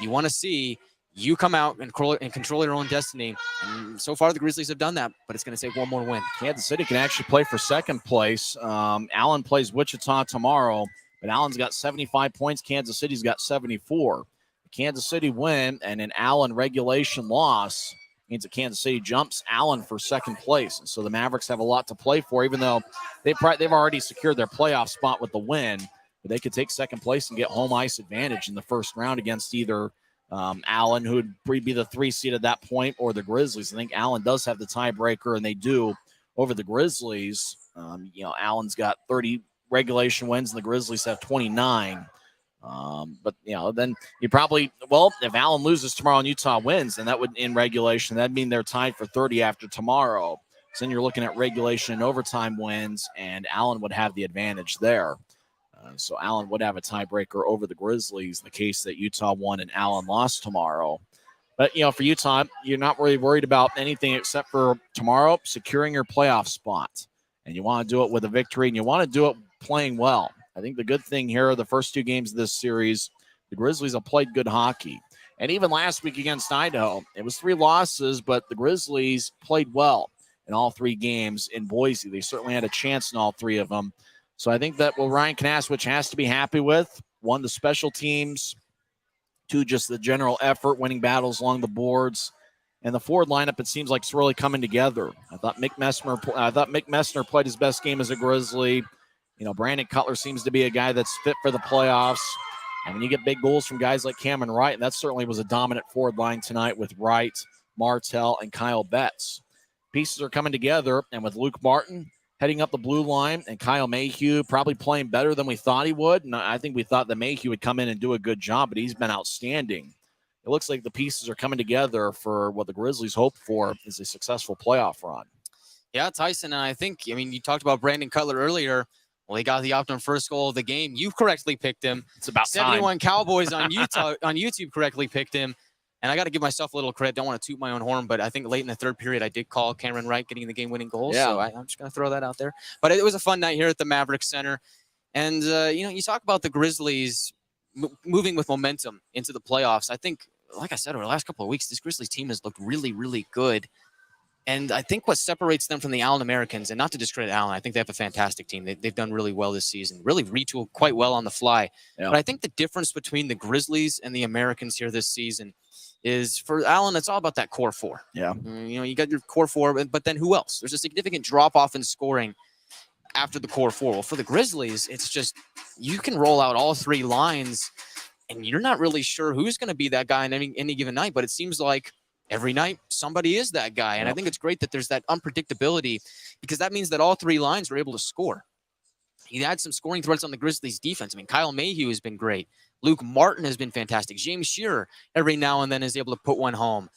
You want to see you come out and control your own destiny. And so far, the Grizzlies have done that, but it's going to take one more win. Kansas City can actually play for 2nd place. Allen plays Wichita tomorrow, but Allen's got 75 points. Kansas City's got 74. Kansas City win and an Allen regulation loss means that Kansas City jumps Allen for 2nd place. And so the Mavericks have a lot to play for, even though they've already secured their playoff spot with the win. But they could take 2nd place and get home ice advantage in the 1st round against either Allen, who would be the 3 seed at that point, or the Grizzlies. I think Allen does have the tiebreaker, and they do over the Grizzlies. Allen's got 30 regulation wins, and the Grizzlies have 29. But then you probably, if Allen loses tomorrow and Utah wins, then that would, in regulation, that'd mean they're tied for 30 after tomorrow. So then you're looking at regulation and overtime wins, and Allen would have the advantage there. So Allen would have a tiebreaker over the Grizzlies in the case that Utah won and Allen lost tomorrow. But, for Utah, you're not really worried about anything except for tomorrow securing your playoff spot. And you want to do it with a victory, and you want to do it playing well. I think the good thing here are the first 2 games of this series, the Grizzlies have played good hockey. And even last week against Idaho, it was 3 losses, but the Grizzlies played well in all 3 games in Boise. They certainly had a chance in all 3 of them. So I think that what Ryan Kanasowicz has to be happy with, 1, the special teams, 2, just the general effort, winning battles along the boards. And the forward lineup, it seems like it's really coming together. I thought Mick Messner played his best game as a Grizzly. Brandon Cutler seems to be a guy that's fit for the playoffs. And when you get big goals from guys like Cameron Wright, and that certainly was a dominant forward line tonight with Wright, Martell, and Kyle Betts. Pieces are coming together, and with Luke Martin heading up the blue line, and Kyle Mayhew probably playing better than we thought he would. And I think we thought that Mayhew would come in and do a good job, but he's been outstanding. It looks like the pieces are coming together for what the Grizzlies hope for is a successful playoff run. Yeah, Tyson, and you talked about Brandon Cutler earlier. Well, he got the optimum first goal of the game. You correctly picked him. It's about 71 time. Cowboys on YouTube correctly picked him. And I got to give myself a little credit. Don't want to toot my own horn, but I think late in the third period, I did call Cameron Wright getting the game-winning goal. Yeah. So I'm just going to throw that out there. But it was a fun night here at the Maverick Center. And, you talk about the Grizzlies moving with momentum into the playoffs. I think, like I said, over the last couple of weeks, this Grizzlies team has looked really, really good. And I think what separates them from the Allen Americans, and not to discredit Allen, I think they have a fantastic team. They've done really well this season, really retooled quite well on the fly. Yeah. But I think the difference between the Grizzlies and the Americans here this season is for Allen, it's all about that core four. Yeah. You got your core four, but then who else? There's a significant drop-off in scoring after the core four. Well, for the Grizzlies, it's just you can roll out all three lines, and you're not really sure who's going to be that guy in any given night, but it seems like every night, somebody is that guy. And I think it's great that there's that unpredictability because that means that all three lines were able to score. He had some scoring threats on the Grizzlies defense. I mean, Kyle Mayhew has been great. Luke Martin has been fantastic. James Shearer every now and then is able to put one home.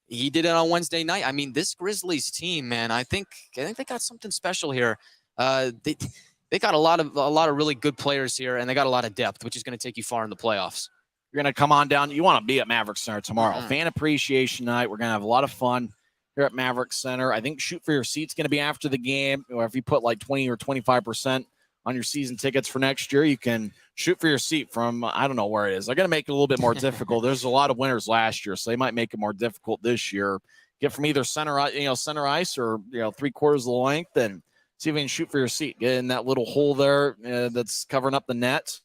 He did it on Wednesday night. I mean, this Grizzlies team, man, I think they got something special here. They got a lot of really good players here, and they got a lot of depth, which is going to take you far in the playoffs. You're going to come on down. You want to be at Maverick Center tomorrow. Fan appreciation night. We're going to have a lot of fun here at Maverick Center. I think Shoot for Your Seat's going to be after the game. Or if you put like 20 or 25% on your season tickets for next year, you can shoot for your seat from, I don't know where it is. They're going to make it a little bit more difficult. There's a lot of winners last year, so they might make it more difficult this year. Get from either center ice or, 3/4 of the length and see if you can shoot for your seat. Get in that little hole there that's covering up the net.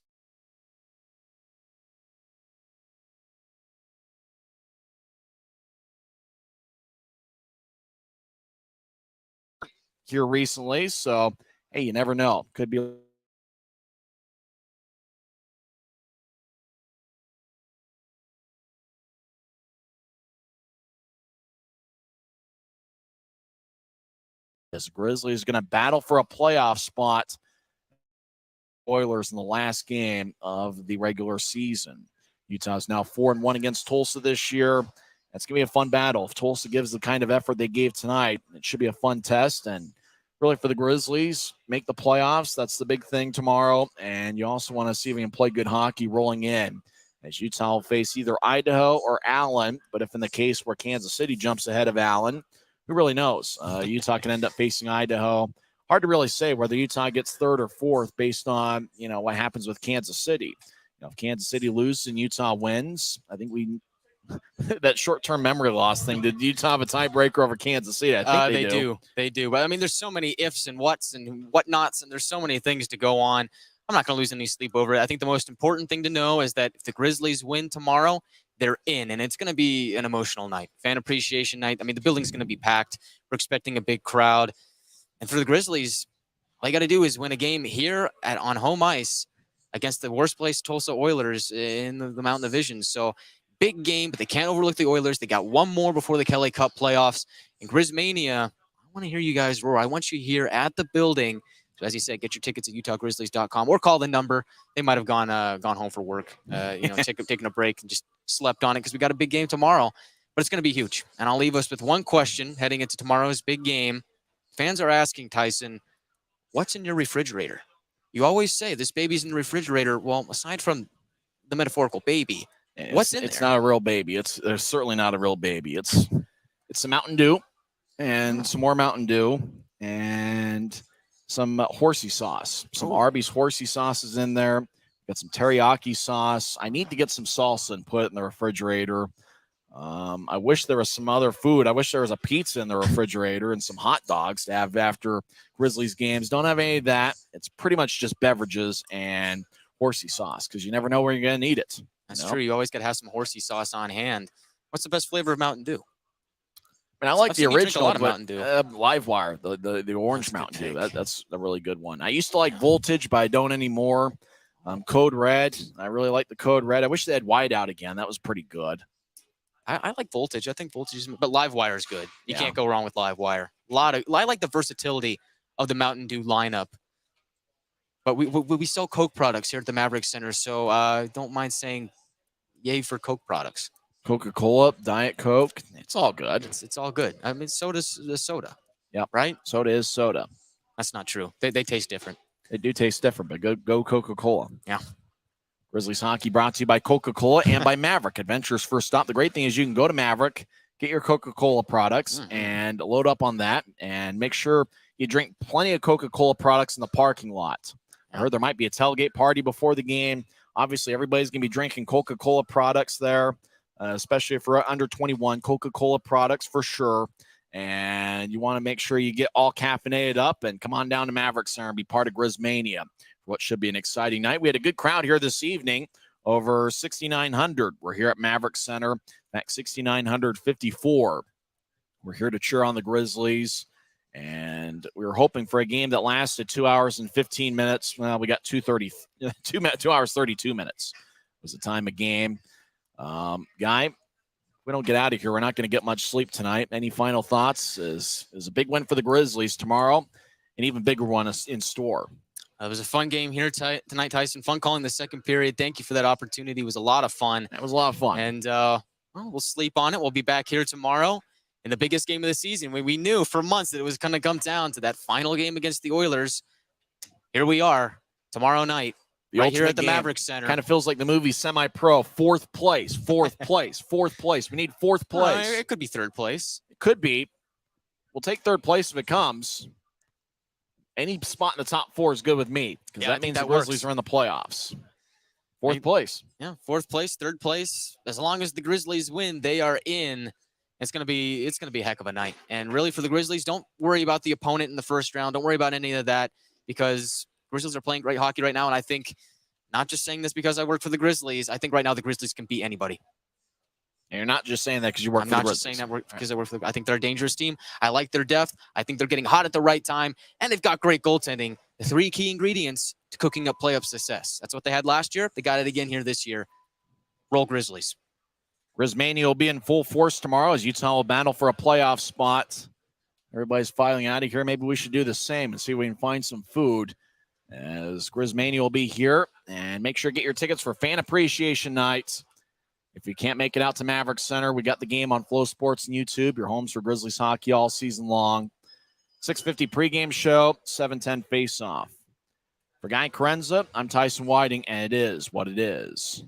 Here recently, so hey, you never know. Could be this Grizzlies going to battle for a playoff spot. Oilers in the last game of the regular season. Utah's now 4-1 against Tulsa this year. That's going to be a fun battle. If Tulsa gives the kind of effort they gave tonight, it should be a fun test. And really for the Grizzlies, make the playoffs. That's the big thing tomorrow. And you also want to see if you can play good hockey rolling in, as Utah will face either Idaho or Allen. But if in the case where Kansas City jumps ahead of Allen, who really knows? Utah can end up facing Idaho. Hard to really say whether Utah gets third or fourth based on, what happens with Kansas City. If Kansas City loses and Utah wins, I think that short-term memory loss thing. Did Utah have a tiebreaker over Kansas City? I think they do. They do. But, I mean, there's so many ifs and whats and whatnots, and there's so many things to go on. I'm not going to lose any sleep over it. I think the most important thing to know is that if the Grizzlies win tomorrow, they're in, and it's going to be an emotional night. Fan appreciation night. I mean, the building's going to be packed. We're expecting a big crowd. And for the Grizzlies, all you got to do is win a game here on home ice against the worst place Tulsa Oilers in the Mountain Division. So, big game, but they can't overlook the Oilers. They got one more before the Kelly Cup playoffs. And Grizzmania, I want to hear you guys roar. I want you here at the building. So as you said, get your tickets at UtahGrizzlies.com or call the number. They might have gone home for work, taking a break and just slept on it because we got a big game tomorrow. But it's going to be huge. And I'll leave us with one question heading into tomorrow's big game. Fans are asking, Tyson, what's in your refrigerator? You always say this baby's in the refrigerator. Well, aside from the metaphorical baby, what's in there? It's not a real baby. It's certainly not a real baby. It's some Mountain Dew and some more Mountain Dew and some horsey sauce. Some Arby's horsey sauce is in there. Got some teriyaki sauce. I need to get some salsa and put it in the refrigerator. I wish there was some other food. I wish there was a pizza in the refrigerator and some hot dogs to have after Grizzlies games. Don't have any of that. It's pretty much just beverages and horsey sauce because you never know where you're going to need it. That's true. You always got to have some horsey sauce on hand. What's the best flavor of Mountain Dew? I mean, I like the original Mountain Dew. Livewire, the orange Mountain Dew. That's a really good one. I used to like Voltage, but I don't anymore. Code Red. I really like the Code Red. I wish they had Whiteout again. That was pretty good. I like Voltage. I think Voltage is, but Livewire is good. You can't go wrong with Livewire. I like the versatility of the Mountain Dew lineup. But we sell Coke products here at the Maverick Center, so don't mind saying yay for Coke products. Coca-Cola, Diet Coke, it's all good. It's all good. I mean, soda's the soda. Yeah, right? Soda is soda. That's not true. They taste different. They do taste different, but go Coca-Cola. Yeah. Grizzlies hockey brought to you by Coca-Cola and by Maverick. Adventure's first stop. The great thing is you can go to Maverick, get your Coca-Cola products, and load up on that, and make sure you drink plenty of Coca-Cola products in the parking lot. I heard there might be a tailgate party before the game. Obviously, everybody's going to be drinking Coca-Cola products there, especially if you're under 21. Coca-Cola products for sure. And you want to make sure you get all caffeinated up and come on down to Maverick Center and be part of Grizzmania, what should be an exciting night. We had a good crowd here this evening, over 6,900. We're here at Maverick Center, back 6,954. We're here to cheer on the Grizzlies, and we were hoping for a game that lasted 2 hours and 15 minutes. Well, we got 2 hours, 32 minutes was the time of game. Guy, if we don't get out of here, we're not going to get much sleep tonight. Any final thoughts? Is a big win for the Grizzlies tomorrow, an even bigger one in store. It was a fun game here tonight, Tyson. Fun calling the second period. Thank you for that opportunity. It was a lot of fun. That was a lot of fun. And we'll sleep on it. We'll be back here tomorrow in the biggest game of the season. We knew for months that it was going to come down to that final game against the Oilers. Here we are tomorrow night, right here at the Maverick Center. Kind of feels like the movie Semi-Pro. Fourth place. We need fourth place. It could be third place. It could be. We'll take third place if it comes. Any spot in the top 4 is good with me, because that means the Grizzlies are in the playoffs. Fourth place. Yeah, fourth place, third place. As long as the Grizzlies win, they are in. It's gonna be a heck of a night. And really, for the Grizzlies, don't worry about the opponent in the first round. Don't worry about any of that, because Grizzlies are playing great hockey right now. And I think, not just saying this because I work for the Grizzlies, I think right now the Grizzlies can beat anybody. And you're not just saying that because you work for the Grizzlies. I'm not just saying that because I work for the I think they're a dangerous team. I like their depth. I think they're getting hot at the right time. And they've got great goaltending. The 3 key ingredients to cooking up playoff success. That's what they had last year. They got it again here this year. Roll Grizzlies. Grizzmania will be in full force tomorrow as Utah will battle for a playoff spot. Everybody's filing out of here. Maybe we should do the same and see if we can find some food, as Grizzmania will be here. And make sure to get your tickets for Fan Appreciation Night. If you can't make it out to Maverick Center, we got the game on Flow Sports and YouTube. Your homes for Grizzlies hockey all season long. 6:50 pregame show, 7:10 face-off. For Guy Chiarenza, I'm Tyson Whiting, and it is what it is.